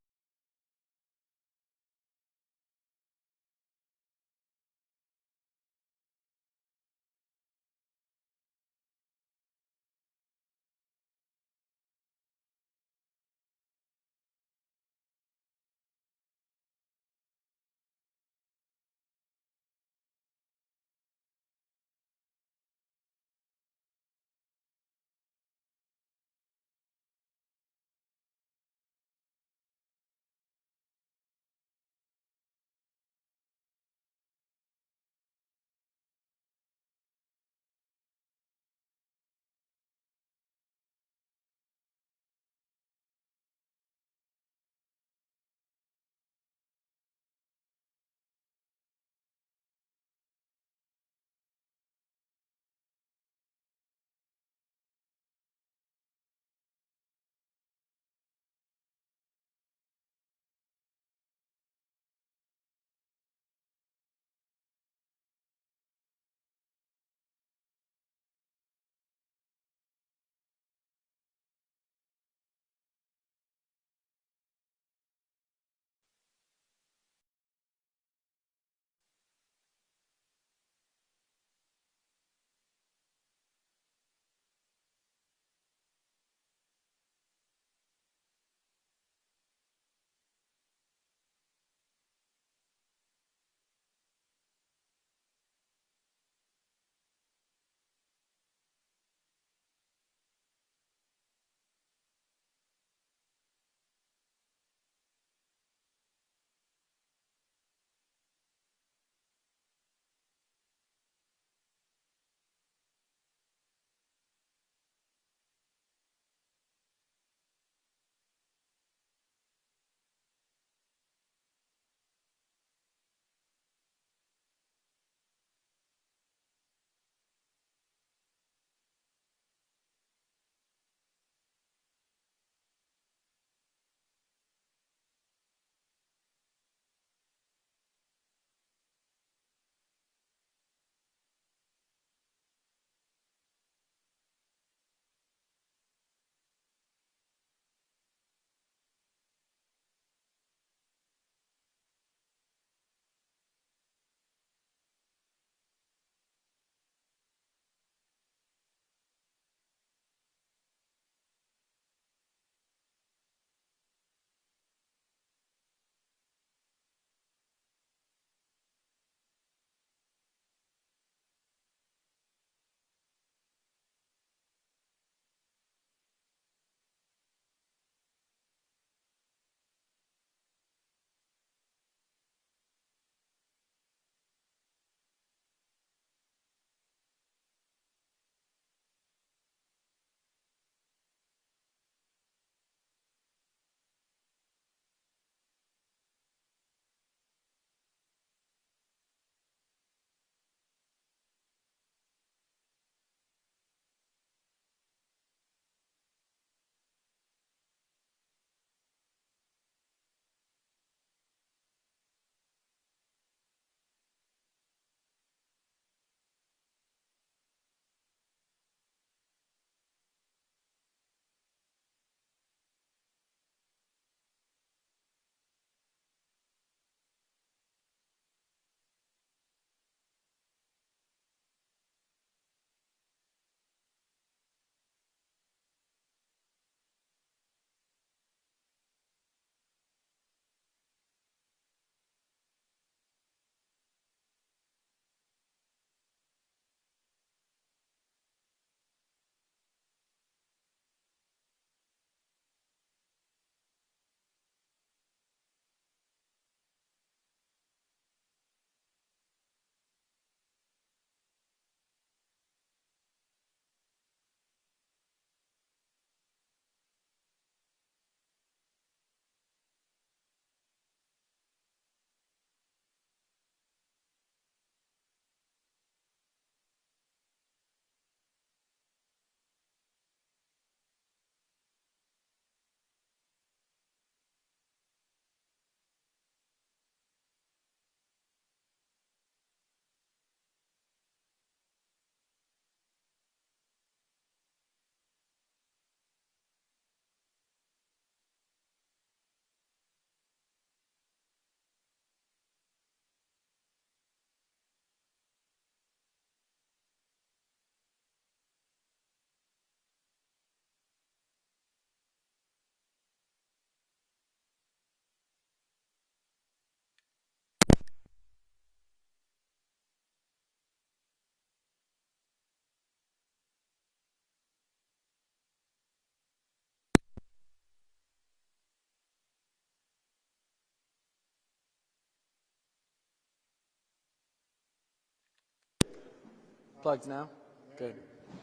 plugged now? Good.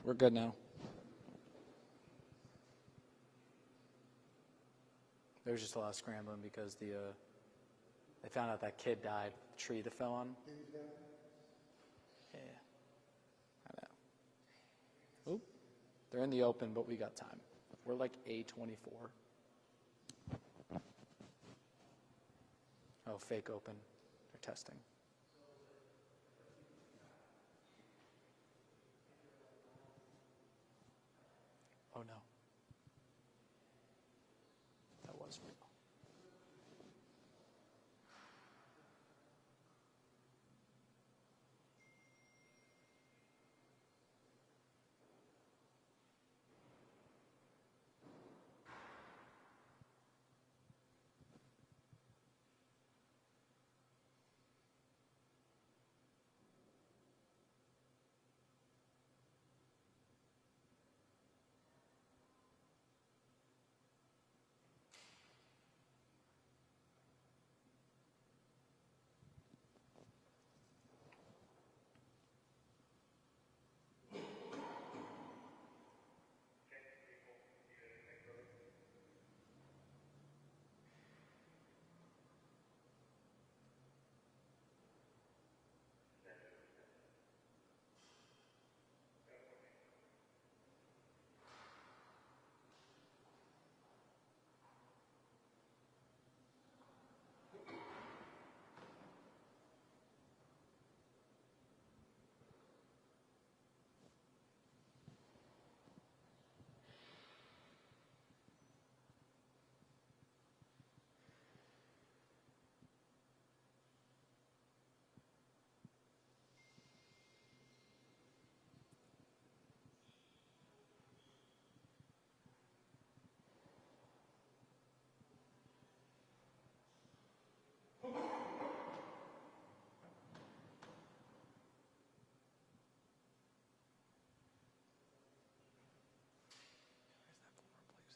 We're good now. There was just a lot of scrambling because they found out that kid died, the tree that fell on. Yeah. I know. Oop. They're in the open, but we got time. We're like A24. Oh, fake open. They're testing. Oh no. That was real.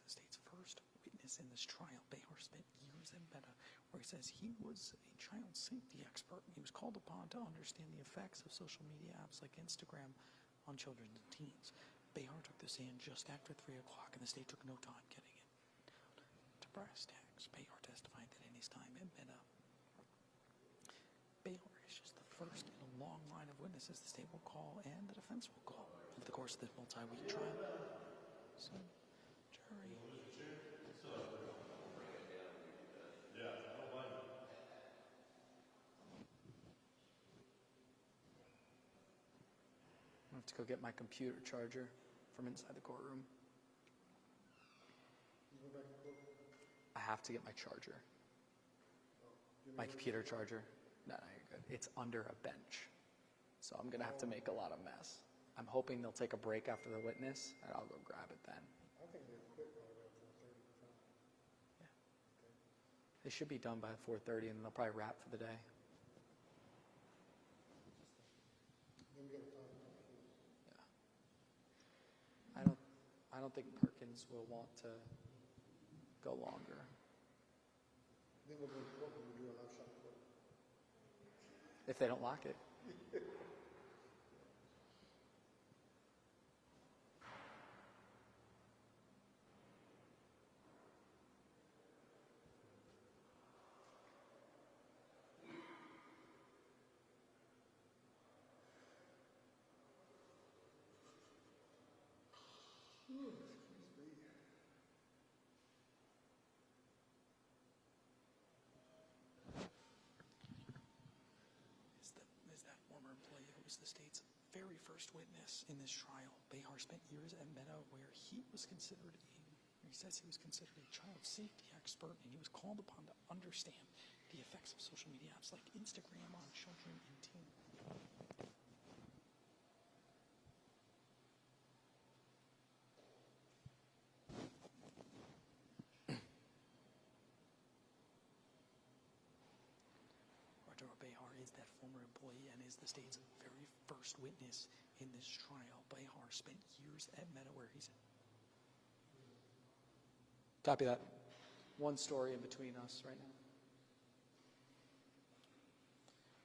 The state's first witness in this trial, Behar spent years in Meta, where he says he was a child safety expert. He was called upon to understand the effects of social media apps like Instagram on children and teens. Behar took the stand just after 3 o'clock, and the state took no time getting it down to brass tacks. Behar testified that in his time at Meta, Behar is just the first in a long line of witnesses the state will call and the defense will call over the course of this multi-week trial. So, jury. I have to go get my computer charger from inside the courtroom. I have to get my charger. My computer charger. No, you're good. It's under a bench. So I'm going to have to make a lot of mess. I'm hoping they'll take a break after the witness, and I'll go grab it then. I think they'll quit by around 4:30. Yeah. They should be done by 4:30, and they'll probably wrap for the day. Then we got to talk about Yeah. I don't think Perkins will want to go longer. Then we'll go to court and we'll do a live shot court. If they don't lock it. Is that former employee who was the state's very first witness in this trial. Behar spent years at Meta where he says he was considered a child safety expert, and he was called upon to understand the effects of social media apps like Instagram on children and teens. Behar is that former employee and is the state's very first witness in this trial. Behar spent years at Meta where he's... Copy that. One story in between us right now.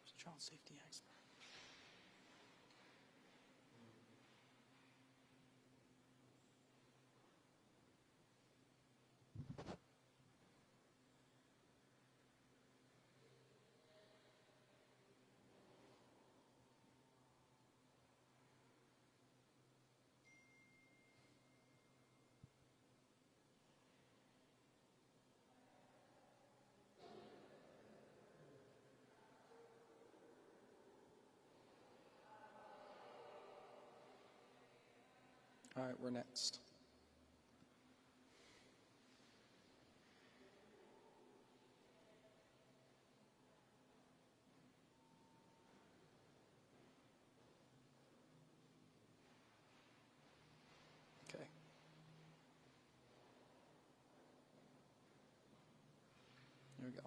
He's a child safety expert. All right, we're next. Okay. Here we go.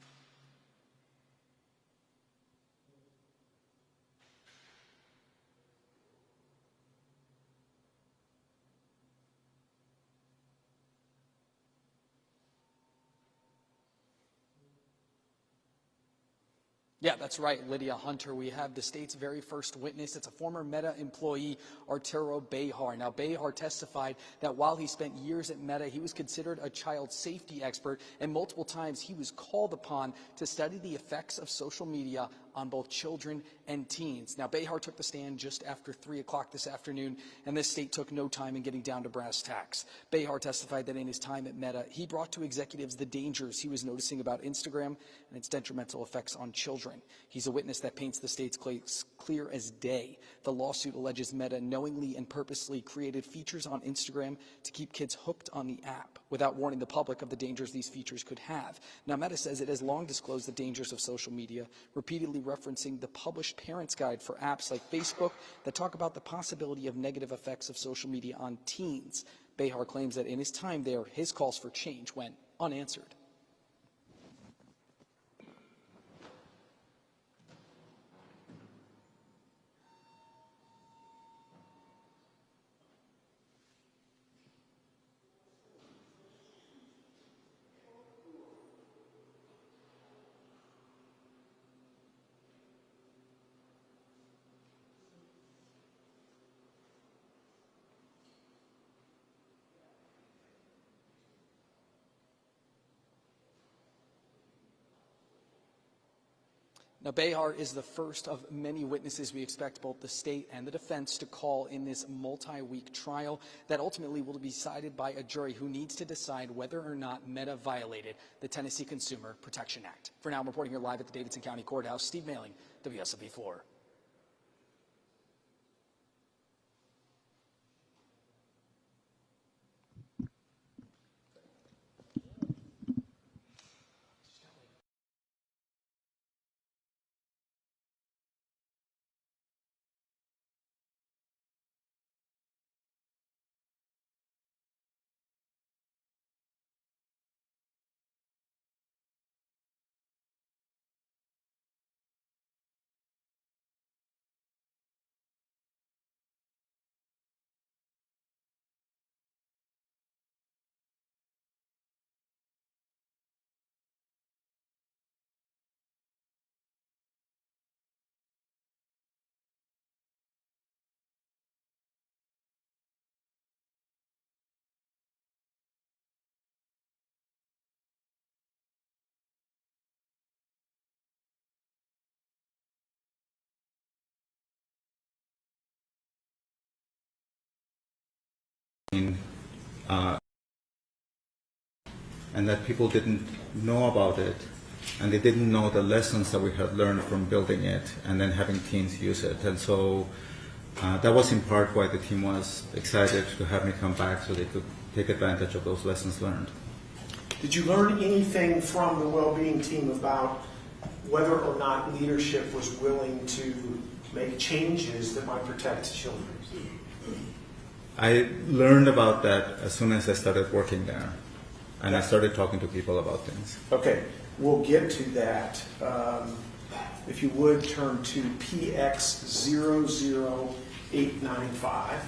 Yeah, that's right, Lydia Hunter. We have the state's very first witness. It's a former Meta employee, Arturo Behar. Now, Behar testified that while he spent years at Meta, he was considered a child safety expert, and multiple times he was called upon to study the effects of social media on both children and teens. Now, Behar took the stand just after 3 o'clock this afternoon, and this state took no time in getting down to brass tacks. Behar testified that in his time at Meta, he brought to executives the dangers he was noticing about Instagram and its detrimental effects on children. He's a witness that paints the state's case clear as day. The lawsuit alleges Meta knowingly and purposely created features on Instagram to keep kids hooked on the app without warning the public of the dangers these features could have. Now, Meta says it has long disclosed the dangers of social media, repeatedly referencing the published Parents Guide for apps like Facebook that talk about the possibility of negative effects of social media on teens. Behar claims that in his time there, his calls for change went unanswered. Now, Behar is the first of many witnesses we expect both the state and the defense to call in this multi-week trial that ultimately will be decided by a jury who needs to decide whether or not Meta violated the Tennessee Consumer Protection Act. For now, I'm reporting here live at the Davidson County Courthouse. Steve Mailing, WSMV 4. And that people didn't know about it, and they didn't know the lessons that we had learned from building it and then having teens use it. And so that was in part why the team was excited to have me come back so they could take advantage of those lessons learned. Did you learn anything from the well-being team about whether or not leadership was willing to make changes that might protect children? I learned about that as soon as I started working there, and I started talking to people about things. Okay, we'll get to that. If you would turn to PX00895.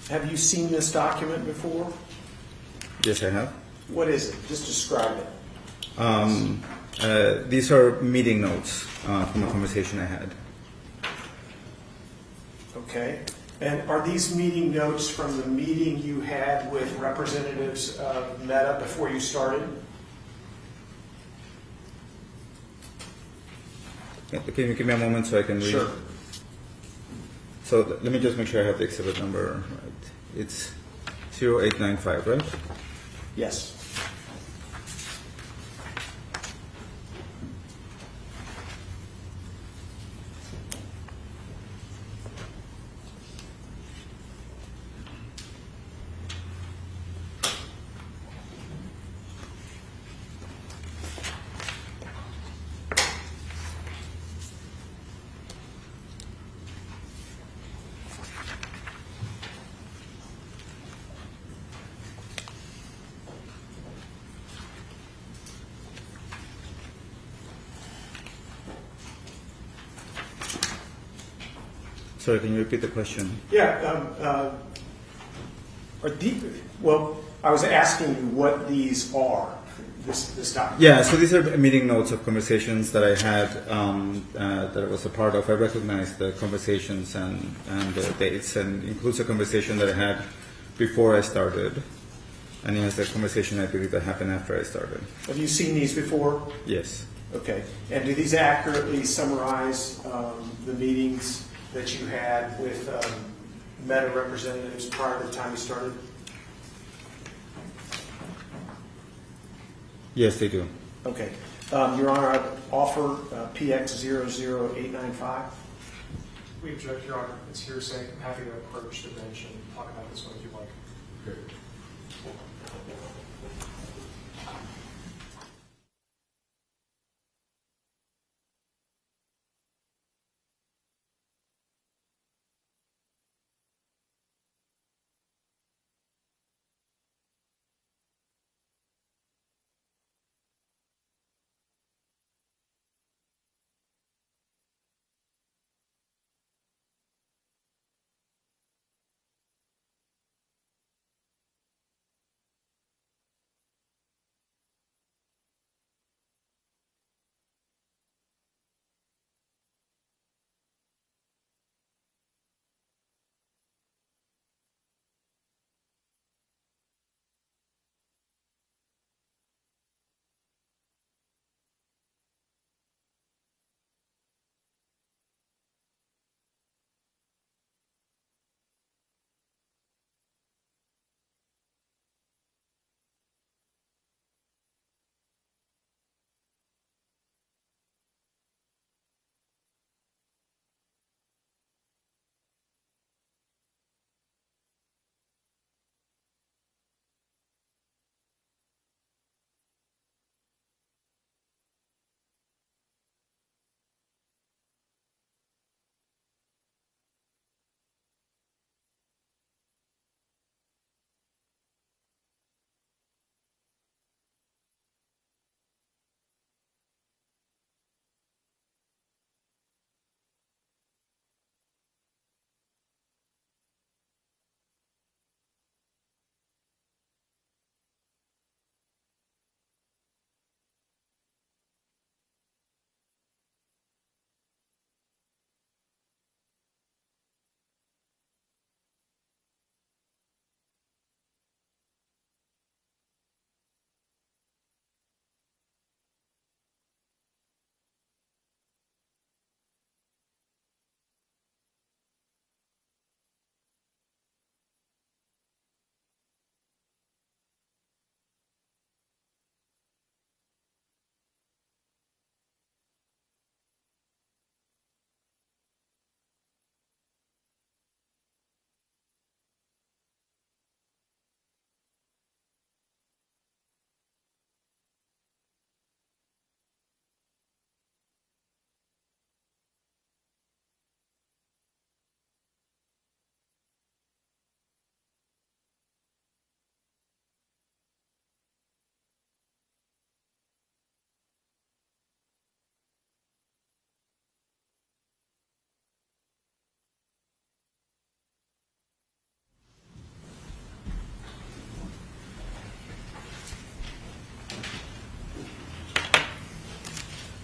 Have you seen this document before? Yes, I have. What is it? Just describe it. These are meeting notes from a conversation I had. Okay. And are these meeting notes from the meeting you had with representatives of Meta before you started? Can you give me a moment so I can read? Sure. So let me just make sure I have the exhibit number right. It's 0895, right? Yes. Sorry, can you repeat the question? Yeah, well, I was asking you what these are, this document. Yeah, so these are meeting notes of conversations that I had that I was a part of. I recognize the conversations and the dates, and includes a conversation that I had before I started, and it has a conversation I believe that happened after I started. Have you seen these before? Yes. Okay, and do these accurately summarize the meetings that you had with Meta representatives prior to the time you started? Yes, they do. Okay. Your Honor, I offer PX 00895. We object, Your Honor. It's hearsay. I'm happy to approach the bench and talk about this one if you like. Okay.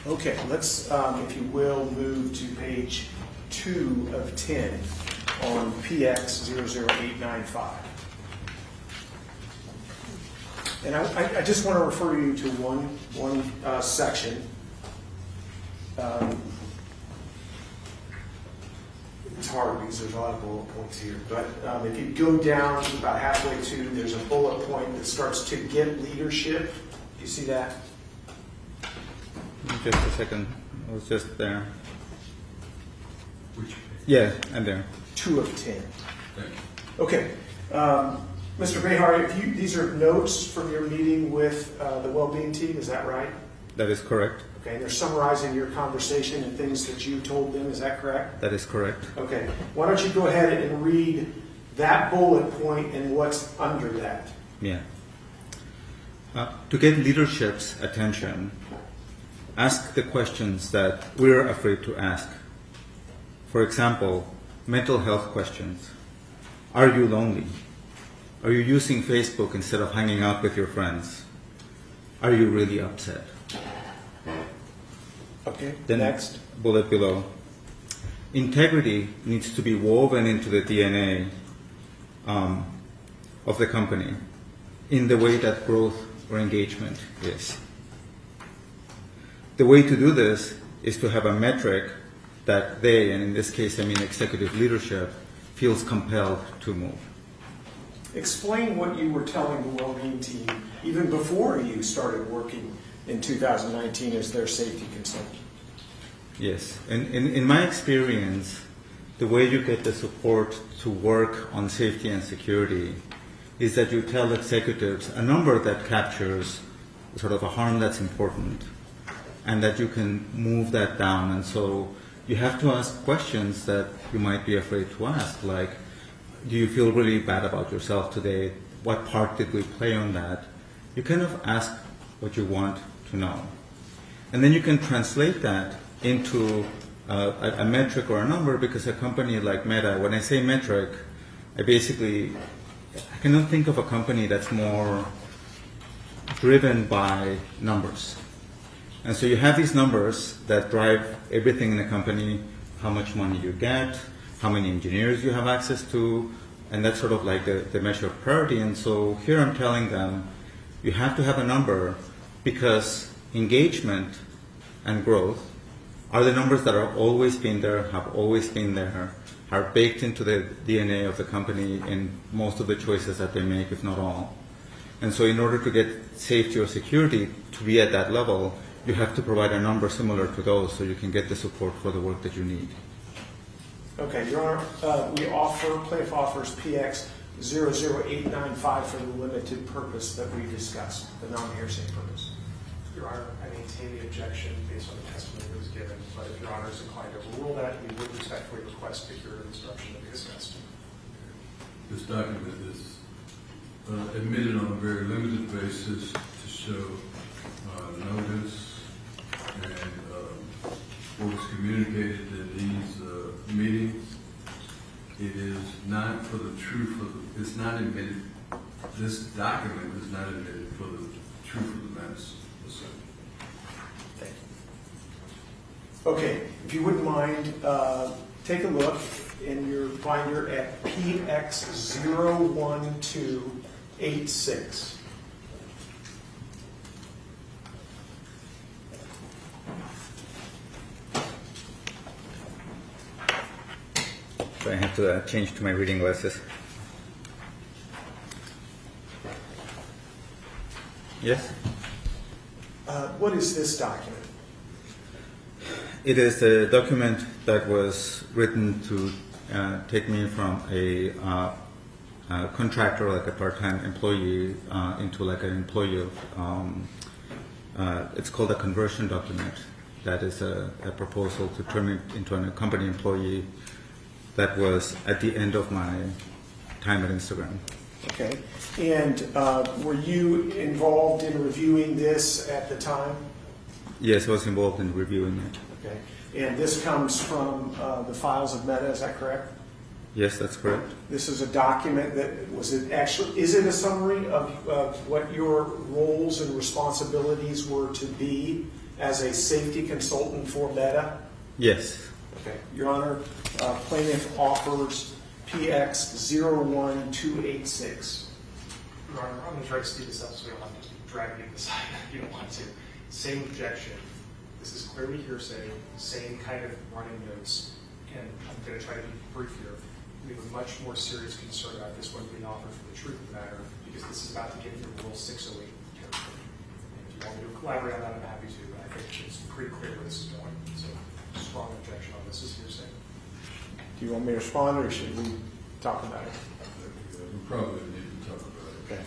Okay, let's, if you will, move to page 2 of 10 on PX 00895. And I just want to refer you to one section. It's hard because there's a lot of bullet points here, but if you go down to about halfway to, there's a bullet point that starts to get leadership. Do you see that? Just a second. I was just there. Which page? Yeah, I'm there. 2 of 10. Thank you. Okay. Mr. Behar, these are notes from your meeting with the well-being team, is that right? That is correct. Okay, and they're summarizing your conversation and things that you told them, is that correct? That is correct. Okay. Why don't you go ahead and read that bullet point and what's under that? Yeah. To get leadership's attention, ask the questions that we're afraid to ask. For example, mental health questions. Are you lonely? Are you using Facebook instead of hanging out with your friends? Are you really upset? Okay, Then next. bullet below. Integrity needs to be woven into the DNA of the company in the way that growth or engagement is. The way to do this is to have a metric that they, and in this case I mean executive leadership, feels compelled to move. Explain what you were telling the well-being team even before you started working in 2019 as their safety consultant. Yes, and in my experience, the way you get the support to work on safety and security is that you tell executives a number that captures sort of a harm that's important and that you can move that down. And so you have to ask questions that you might be afraid to ask, like, do you feel really bad about yourself today? What part did we play on that? You kind of ask what you want to know. And then you can translate that into a metric or a number, because a company like Meta, when I say metric, I cannot think of a company that's more driven by numbers. And so you have these numbers that drive everything in the company, how much money you get, how many engineers you have access to, and that's sort of like the measure of priority. And so here I'm telling them, you have to have a number because engagement and growth are the numbers that have always been there, are baked into the DNA of the company in most of the choices that they make, if not all. And so in order to get safety or security to be at that level, you have to provide a number similar to those so you can get the support for the work that you need. Okay, Your Honor, plaintiff offers PX 00895 for the limited purpose that we discussed, the non-hearsay purpose. Your Honor, I maintain the objection based on the testimony that was given, but if Your Honor is inclined to overrule that, we would respectfully request the curative instruction that we discussed. This document is admitted on a very limited basis to show notice and what was communicated in these meetings. It is not for the truth of it's not admitted. This document is not admitted for the truth of the matter. Okay, if you wouldn't mind, take a look in your binder at PX 01286. So I have to change to my reading glasses. Yes? What is this document? It is a document that was written to take me from a contractor, like a part-time employee, into like an employee of, it's called a conversion document. That is a proposal to turn me into a company employee that was at the end of my time at Instagram. Okay, and were you involved in reviewing this at the time? Yes, I was involved in reviewing it. Okay, and this comes from the files of Meta, is that correct? Yes, that's correct. This is a document that is it a summary of what your roles and responsibilities were to be as a safety consultant for Meta? Yes. Okay, Your Honor, plaintiff offers PX 01286. Your Honor, I'm going to try to speed this up so we don't have to keep dragging this side if you don't want to. Same objection. This is clearly hearsay, same kind of running notes, and I'm going to try to be brief here. We have a much more serious concern about this one being offered for the truth of the matter, because this is about to get into Rule 608 territory. And if you want me to collaborate on that, I'm happy to, but I think it's pretty clear where this is going. So, strong objection on this is hearsay. Do you want me to respond, or should we talk about it? We probably need to talk about it. Okay.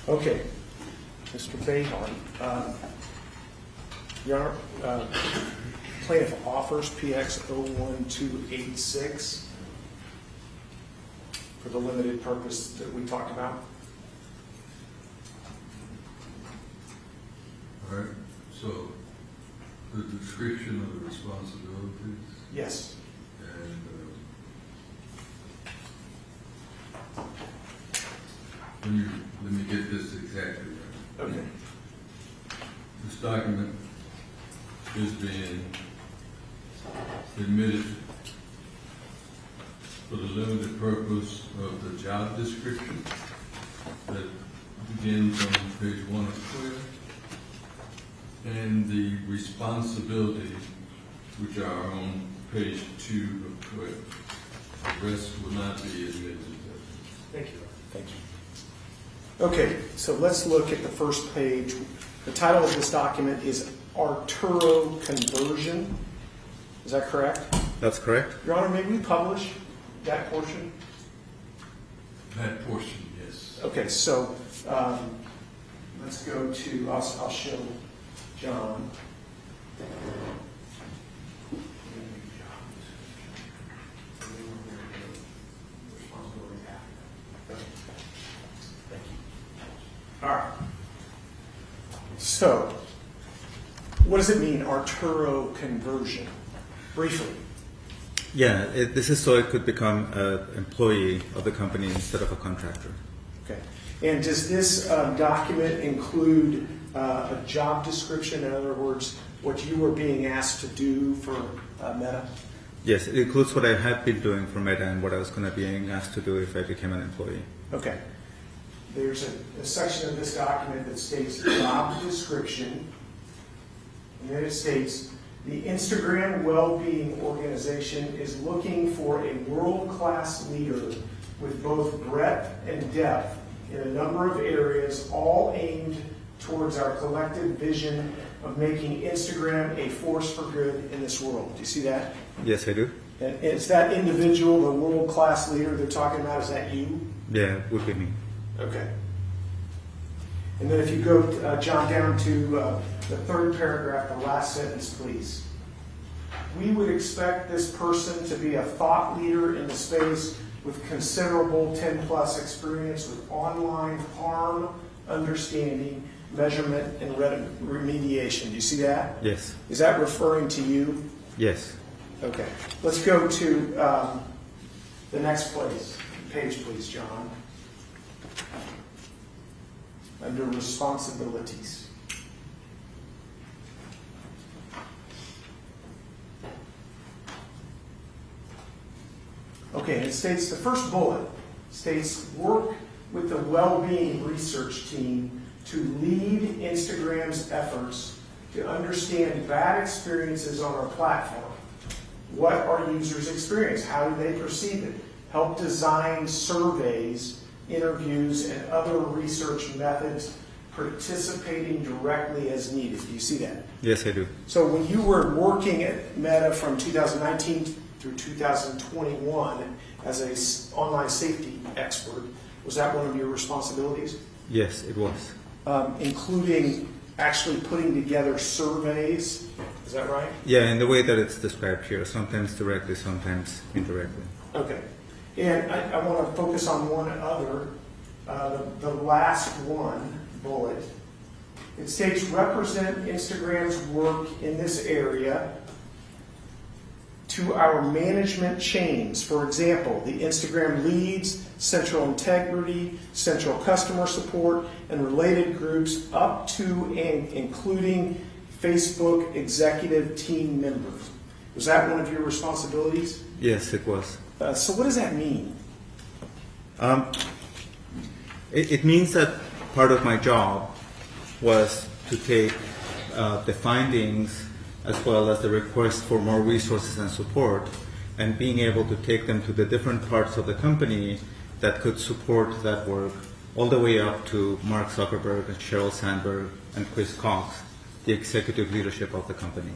Okay, Mr. Behar, Your Honor, plaintiff offers PX 01286 for the limited purpose that we talked about. All right, so the description of the responsibilities Yes. and let me get this exactly right. Okay. This document is being admitted for the limited purpose of the job description that begins on page 1 of 12, and the responsibilities which are on page 2 of 12. The rest will not be admitted. Thank you. Thank you. Okay, so let's look at the first page. The title of this document is Arturo Conversion. Is that correct? That's correct. Your Honor, may we publish that portion? That portion, yes. Okay, so let's go to, I'll show John. All right. So, what does it mean, Arturo Conversion? Briefly. Yeah, this is so it could become an employee of the company instead of a contractor. Okay. And does this document include a job description? In other words, what you were being asked to do for Meta? Yes, it includes what I had been doing for Meta and what I was going to be asked to do if I became an employee. Okay. There's a section of this document that states job description, and then it states, the Instagram Wellbeing Organization is looking for a world-class leader with both breadth and depth in a number of areas, all aimed towards our collective vision of making Instagram a force for good in this world. Do you see that? Yes, I do. And is that individual, the world-class leader they're talking about, is that you? Yeah, it would be me. Okay. And then if you go, John, down to the third paragraph, the last sentence, please. We would expect this person to be a thought leader in the space with considerable 10-plus experience with online harm understanding, measurement, and remediation. Do you see that? Yes. Is that referring to you? Yes. Okay. Let's go to the next page, please, John. Under responsibilities. Okay, it states, the first bullet states, work with the well-being research team to lead Instagram's efforts to understand bad experiences on our platform. What our users experience? How do they perceive it? Help design surveys, interviews, and other research methods, participating directly as needed. Do you see that? Yes, I do. So when you were working at Meta from 2019 through 2021 as an online safety expert, was that one of your responsibilities? Yes, it was. Including actually putting together surveys, is that right? Yeah, in the way that it's described here, sometimes directly, sometimes indirectly. Okay. And I want to focus on one other, the last one bullet. It states, represent Instagram's work in this area to our management chains. For example, the Instagram leads, central integrity, central customer support, and related groups up to and including Facebook executive team members. Was that one of your responsibilities? Yes, it was. So what does that mean? It means that part of my job was to take the findings as well as the request for more resources and support and being able to take them to the different parts of the company that could support that work, all the way up to Mark Zuckerberg and Sheryl Sandberg and Chris Cox, the executive leadership of the company.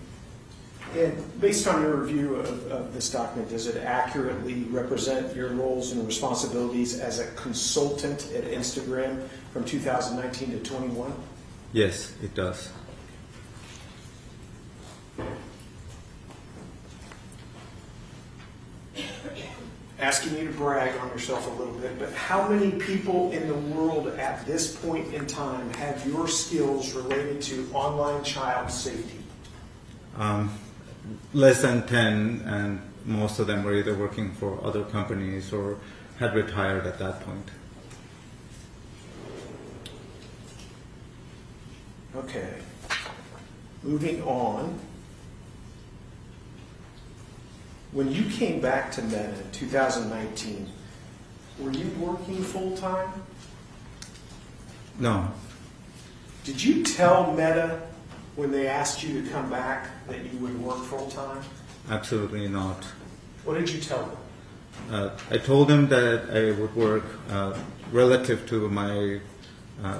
And based on your review of this document, does it accurately represent your roles and responsibilities as a consultant at Instagram from 2019 to 21? Yes, it does. Asking you to brag on yourself a little bit, but how many people in the world at this point in time have your skills related to online child safety? Less than 10, and most of them were either working for other companies or had retired at that point. Okay. Moving on. When you came back to Meta in 2019, were you working full-time? No. Did you tell Meta when they asked you to come back that you would work full-time? Absolutely not. What did you tell them? I told them that I would work relative to my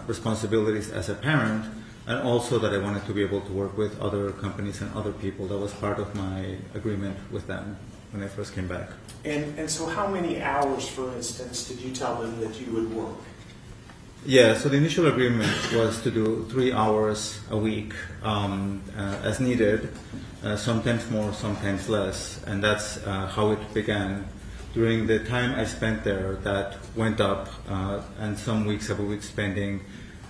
responsibilities as a parent, and also that I wanted to be able to work with other companies and other people. That was part of my agreement with them when I first came back. And so how many hours, for instance, did you tell them that you would work? Yeah, so the initial agreement was to do 3 hours a week as needed, sometimes more, sometimes less, and that's how it began. During the time I spent there, that went up, and some weeks I would be spending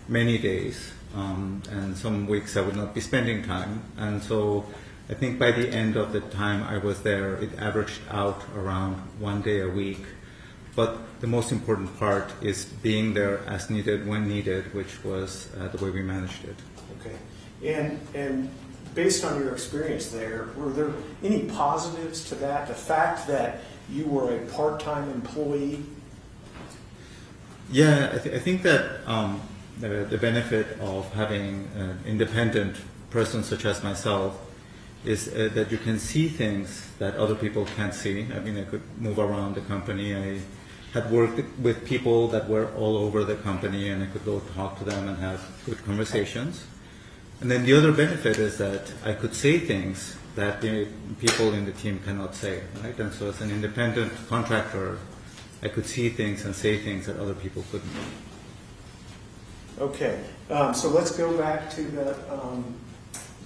many days, and some weeks I would not be spending time. And so I think by the end of the time I was there, it averaged out around 1 day a week. But the most important part is being there as needed, when needed, which was the way we managed it. Okay. And based on your experience there, were there any positives to that? The fact that you were a part-time employee? Yeah, I think that the benefit of having an independent person such as myself is that you can see things that other people can't see. I mean, I could move around the company. I had worked with people that were all over the company, and I could go talk to them and have good conversations. And then the other benefit is that I could say things that the people in the team cannot say, right? And so as an independent contractor, I could see things and say things that other people couldn't. Okay, so let's go back to the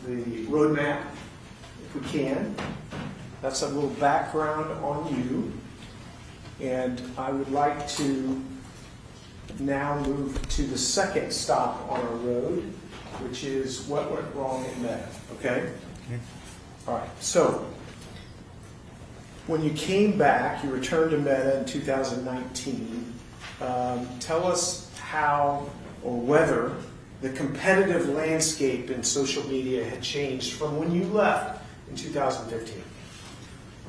roadmap, if we can. That's a little background on you. And I would like to now move to the second stop on our road, which is what went wrong at Meta, okay? All right, so when you came back, you returned to Meta in 2019. Tell us how or whether the competitive landscape in social media had changed from when you left in 2015.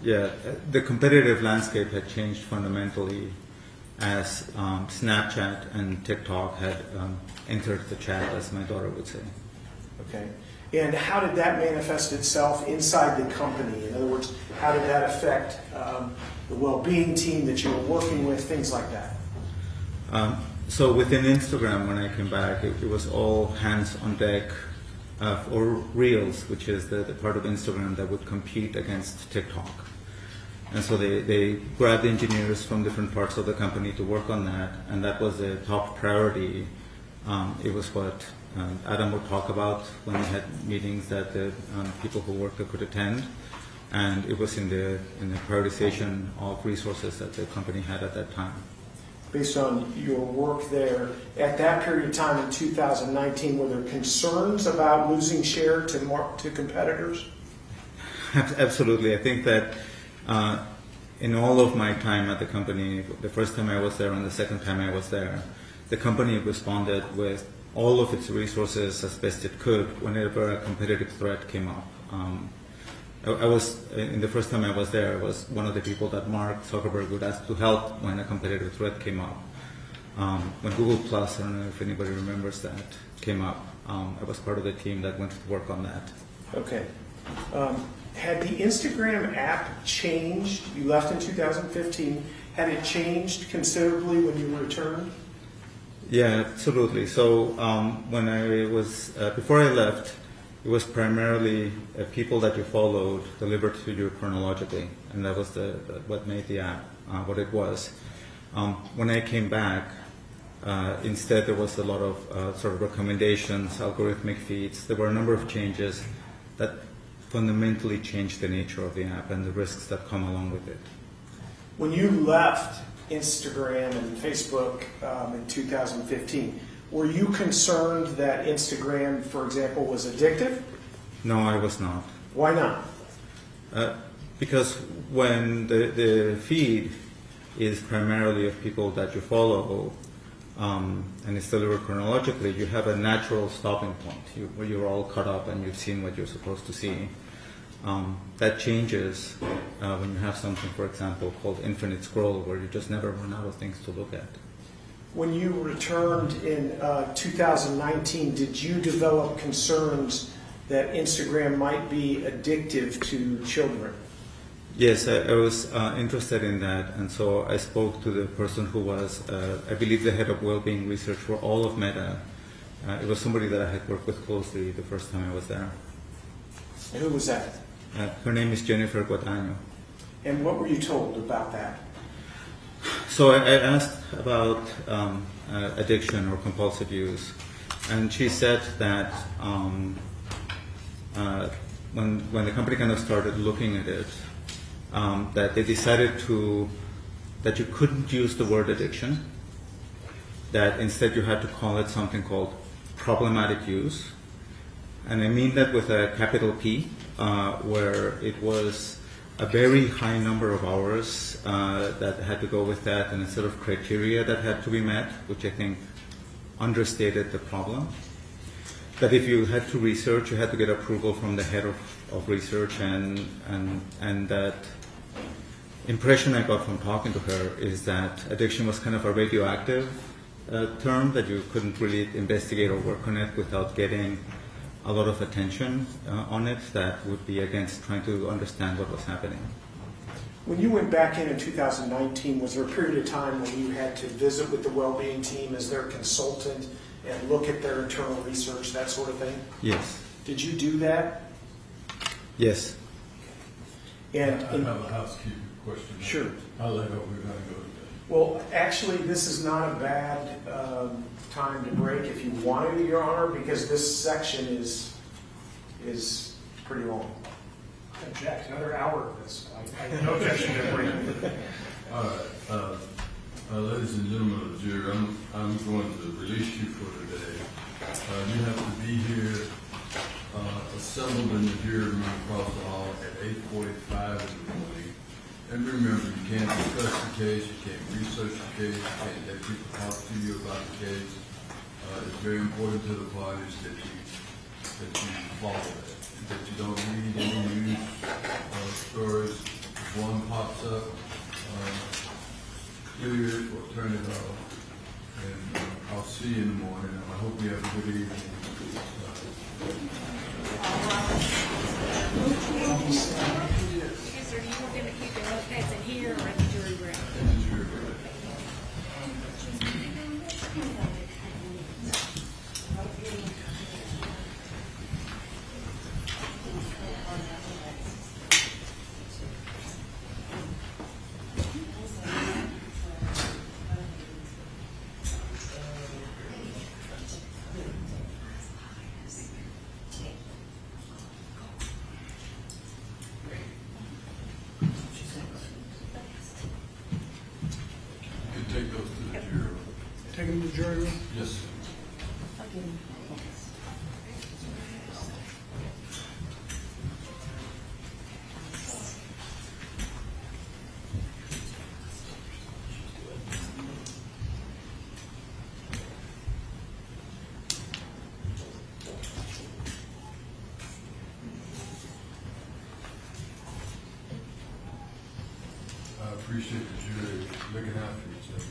Yeah, the competitive landscape had changed fundamentally as Snapchat and TikTok had entered the chat, as my daughter would say. Okay. And how did that manifest itself inside the company? In other words, how did that affect the well-being team that you were working with, things like that? So within Instagram, when I came back, it was all hands on deck for Reels, which is the part of Instagram that would compete against TikTok. And so they grabbed engineers from different parts of the company to work on that, and that was a top priority. It was what Adam would talk about when we had meetings that the people who worked there could attend, and it was in the prioritization of resources that the company had at that time. Based on your work there, at that period of time in 2019, were there concerns about losing share to competitors? Absolutely. I think that in all of my time at the company, the first time I was there and the second time I was there, the company responded with all of its resources as best it could whenever a competitive threat came up. I was, in the first time I was there, I was one of the people that Mark Zuckerberg would ask to help when a competitive threat came up. When Google Plus, I don't know if anybody remembers that, came up, I was part of the team that went to work on that. Okay. Had the Instagram app changed? You left in 2015. Had it changed considerably when you returned? Yeah, absolutely. So when I was, before I left, it was primarily people that you followed delivered to you chronologically, and that was what made the app what it was. When I came back, instead there was a lot of sort of recommendations, algorithmic feeds. There were a number of changes that fundamentally changed the nature of the app and the risks that come along with it. When you left Instagram and Facebook in 2015, were you concerned that Instagram, for example, was addictive? No, I was not. Why not? Because when the feed is primarily of people that you follow, and it's delivered chronologically, you have a natural stopping point where you're all caught up and you've seen what you're supposed to see. That changes when you have something, for example, called infinite scroll, where you just never run out of things to look at. When you returned in 2019, did you develop concerns that Instagram might be addictive to children? Yes, I was interested in that, and so I spoke to the person who was, I believe, the head of well-being research for all of Meta. It was somebody that I had worked with closely the first time I was there. Who was that? Her name is Jennifer Guadagnino. And what were you told about that? So I asked about addiction or compulsive use, and she said that when the company kind of started looking at it, that they decided that you couldn't use the word addiction, that instead you had to call it something called problematic use. And I mean that with a capital P, where it was a very high number of hours that had to go with that, and a set of criteria that had to be met, which I think understated the problem. That if you had to research, you had to get approval from the head of research, and that impression I got from talking to her is that addiction was kind of a radioactive term, that you couldn't really investigate or work on it without getting a lot of attention on it, that would be against trying to understand what was happening. When you went back in 2019, was there a period of time when you had to visit with the well-being team as their consultant and look at their internal research, that sort of thing? Yes. Did you do that? Yes. And I have a housekeeping question. Sure. I'll let go. We're going to go to Well, actually, this is not a bad time to break if you want to, Your Honor, because this section is pretty long. Object, another hour of this. I have no objection to breaking. All right. Ladies and gentlemen of the jury, I'm going to release you for today. You have to be here assembled in the jury room across the hall at 8:45 in the morning. And remember, you can't discuss the case, you can't research the case, you can't let people talk to you about the case. It's very important to the parties that you follow that you don't read any news stories. If one pops up, clear it or turn it off. And I'll see you in the morning. I hope you have a good evening. Yes, sir. You were going to keep your notepads in here or in the jury room? In the jury room. Take those to the jury room. Take them to the jury room. Yes, sir. I appreciate the jury looking out for each other.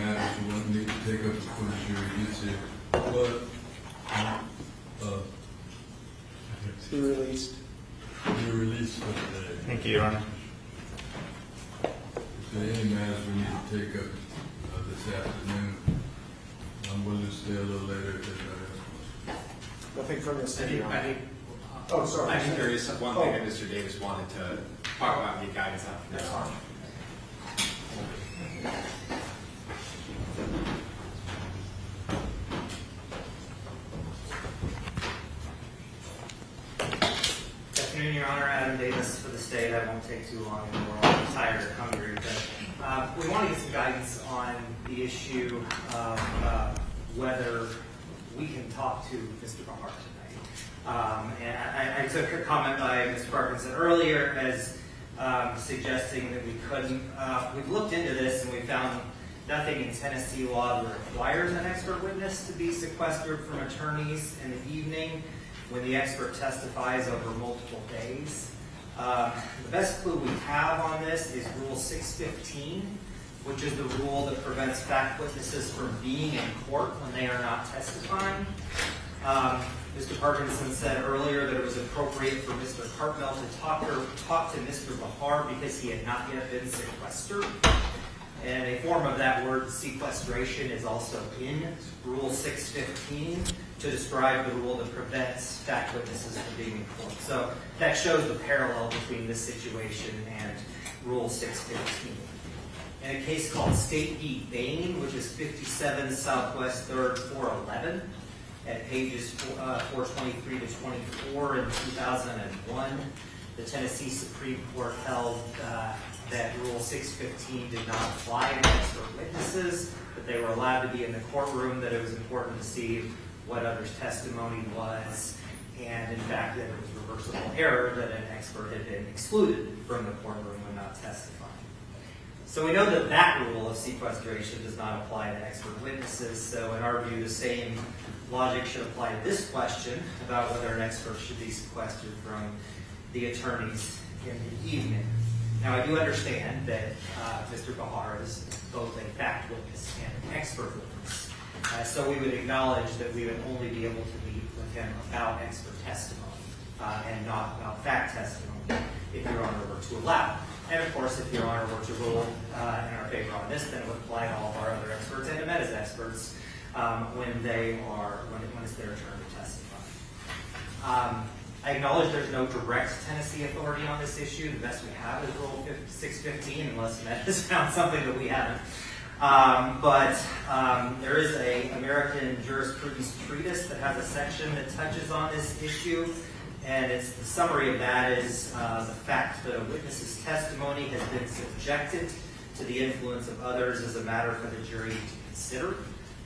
matters we wouldn't need to take up before the jury gets here, but, Be released. you're released for today. Thank you, Your Honor. If there are any matters we need to take up this afternoon, I'm willing to stay a little later if anybody else wants. Nothing from this. I think, Oh, sorry. I'm curious, one thing that Mr. Davis wanted to talk about and get guidance on from this. Good afternoon, Your Honor. Adam Davis for the state. I won't take too long anymore. I'm tired or hungry. But we want to get some guidance on the issue of whether we can talk to Mr. Bahar tonight. And I took a comment by Mr. Parkinson earlier as suggesting that we couldn't. We've looked into this and we found nothing in Tennessee law that requires an expert witness to be sequestered from attorneys in the evening when the expert testifies over multiple days. The best clue we have on this is Rule 615, which is the rule that prevents fact witnesses from being in court when they are not testifying. Mr. Parkinson said earlier that it was appropriate for Mr. Cartmel to talk to Mr. Bahar because he had not yet been sequestered. And a form of that word, sequestration, is also in Rule 615 to describe the rule that prevents fact witnesses from being in court. So that shows the parallel between this situation and Rule 615. In a case called State v. Bain, which is 57 Southwest 3rd 411, at pages 423 to 24 in 2001, the Tennessee Supreme Court held that Rule 615 did not apply to expert witnesses, that they were allowed to be in the courtroom, that it was important to see what others' testimony was, and in fact that it was reversible error that an expert had been excluded from the courtroom when not testifying. So we know that that rule of sequestration does not apply to expert witnesses, so in our view the same logic should apply to this question about whether an expert should be sequestered from the attorneys in the evening. Now, I do understand that Mr. Bahar is both a fact witness and an expert witness. So we would acknowledge that we would only be able to meet with him about expert testimony and not about fact testimony if Your Honor were to allow. And of course, if Your Honor were to rule in our favor on this, then it would apply to all of our other experts and to Meta's experts when it's their turn to testify. I acknowledge there's no direct Tennessee authority on this issue. The best we have is Rule 615, unless Meta has found something that we haven't. But there is an American jurisprudence treatise that has a section that touches on this issue, and the summary of that is the fact that a witness's testimony has been subjected to the influence of others as a matter for the jury to consider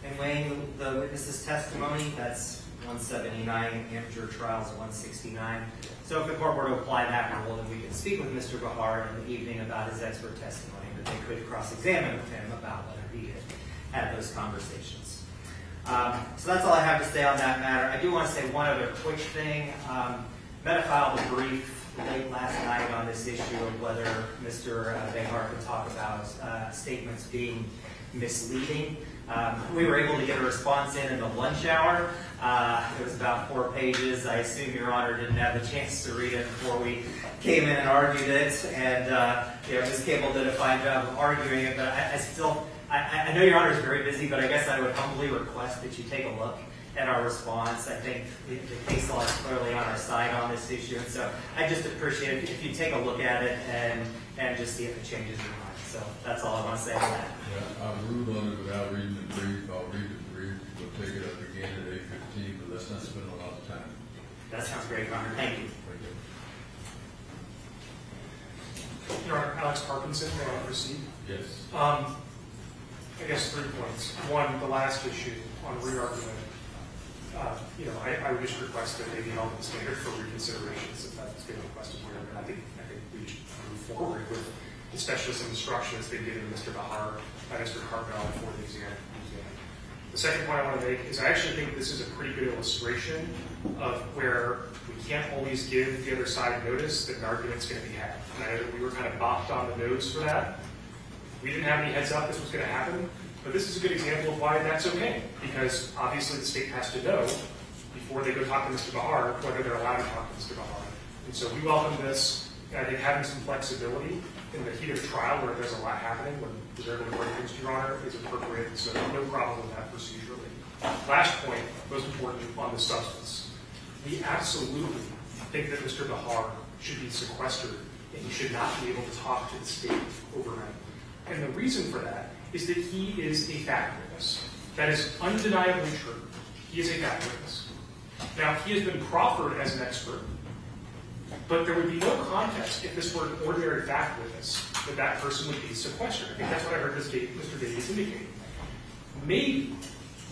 in weighing the witness's testimony. That's 179, Amateur Trials 169. So if the court were to apply that rule, then we could speak with Mr. Bahar in the evening about his expert testimony, but they could cross-examine with him about whether he had those conversations. So that's all I have to say on that matter. I do want to say one other quick thing. Meta filed a brief late last night on this issue of whether Mr. Bahar could talk about statements being misleading. We were able to get a response in the lunch hour. It was about 4 pages. I assume Your Honor didn't have the chance to read it before we came in and argued it. And Ms. Cable did a fine job of arguing it. But I know Your Honor is very busy, but I guess I would humbly request that you take a look at our response. I think the case law is clearly on our side on this issue. And so I just appreciate it if you take a look at it and just see if it changes your mind. So that's all I want to say on that. Yeah, I'll rule on it without reading the brief. I'll read the brief. We'll take it up again at 8:15, but let's not spend a lot of time. That sounds great, Your Honor. Thank you. Your Honor, Alex Parkinson, may I proceed? Yes. I guess 3 points. One, the last issue on re-argument. I would just request that they be held in standard for reconsiderations if that's been requested here. And I think we should move forward with the specialist instructions they've given Mr. Bahar and Mr. Cartmel for the exam. The second point I want to make is I actually think this is a pretty good illustration of where we can't always give the other side notice that an argument's going to be had. And I know that we were kind of bopped on the nose for that. We didn't have any heads up this was going to happen. But this is a good example of why that's okay, because obviously the state has to know before they go talk to Mr. Bahar whether they're allowed to talk to Mr. Bahar. And so we welcome this. And I think having some flexibility in the heat of the trial where there's a lot happening when they're able to bring things to your honor is appropriate. So no problem with that procedurally. Last point, most important on the substance. We absolutely think that Mr. Bahar should be sequestered and he should not be able to talk to the state overnight. And the reason for that is that he is a fact witness. That is undeniably true. He is a fact witness. Now, he has been proffered as an expert, but there would be no context if this were an ordinary fact witness that that person would be sequestered. I think that's what I heard Mr. Davies indicate. Maybe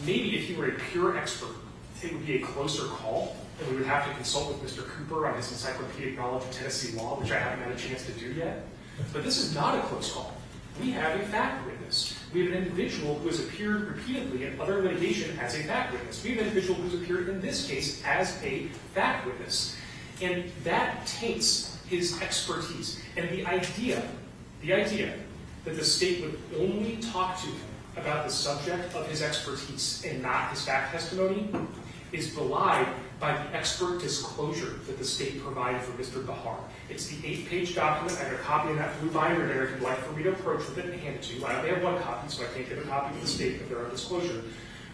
if he were a pure expert, it would be a closer call, and we would have to consult with Mr. Cooper on his encyclopedic knowledge of Tennessee law, which I haven't had a chance to do yet. But this is not a close call. We have a fact witness. We have an individual who has appeared repeatedly in other litigation as a fact witness. We have an individual who's appeared in this case as a fact witness. And that taints his expertise. And the idea that the state would only talk to him about the subject of his expertise and not his fact testimony is belied by the expert disclosure that the state provided for Mr. Bahar. It's the 8-page document. I have a copy in that blue binder there if you'd like for me to approach with it and hand it to you. I only have one copy, so I can't give a copy to the state of their own disclosure.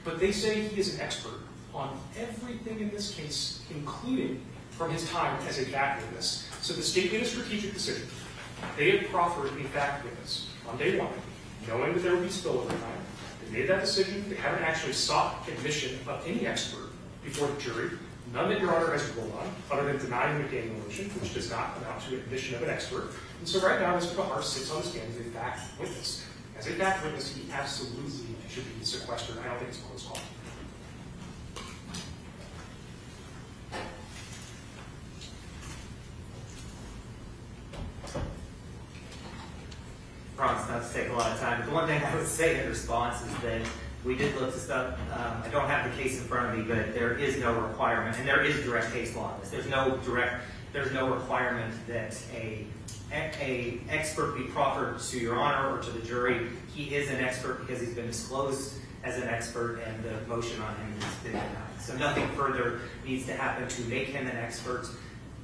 But they say he is an expert on everything in this case, including from his time as a fact witness. So the state made a strategic decision. They had proffered a fact witness on day one, knowing that there would be spillover time. They made that decision. They haven't actually sought admission of any expert before the jury. None that Your Honor has ruled on, other than denying the McDaniel motion, which does not amount to admission of an expert. And so right now, Mr. Bahar sits on the stand as a fact witness. As a fact witness, he absolutely should be sequestered. I don't think it's a close call. I promise not to take a lot of time. But the one thing I would say in response is that we did look this up. I don't have the case in front of me, but there is no requirement, and there is direct case law on this. There's no requirement that a expert be proffered to Your Honor or to the jury. He is an expert because he's been disclosed as an expert, and the motion on him has been denied. So nothing further needs to happen to make him an expert.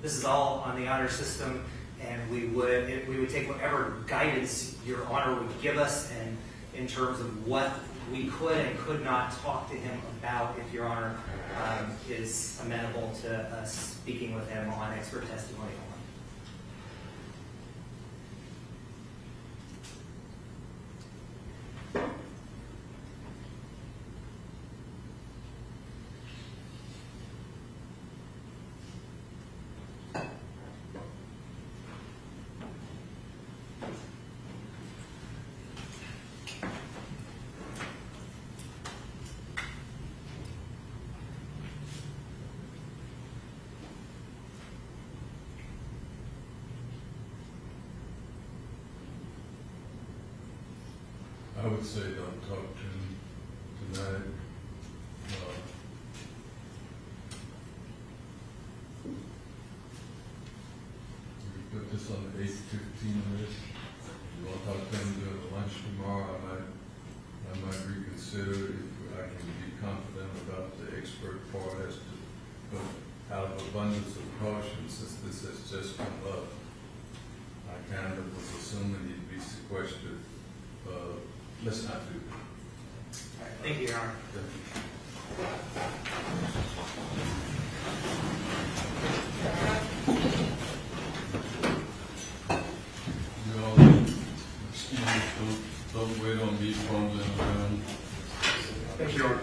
This is all on the honor system, and we would take whatever guidance Your Honor would give us, and in terms of what we could and could not talk to him about, if Your Honor is amenable to us speaking with him on expert testimony only. I would say don't talk to him tonight. We put this on the 8:15 list. You want to talk to him during the lunch tomorrow? I might reconsider if I can be confident about the expert part as to, but out of abundance of caution, since this has just come up, I kind of was assuming he'd be sequestered. Let's not do that. All right, thank you, Your Honor. You all, excuse me, don't wait on me fumbling around. Thank you, Your Honor.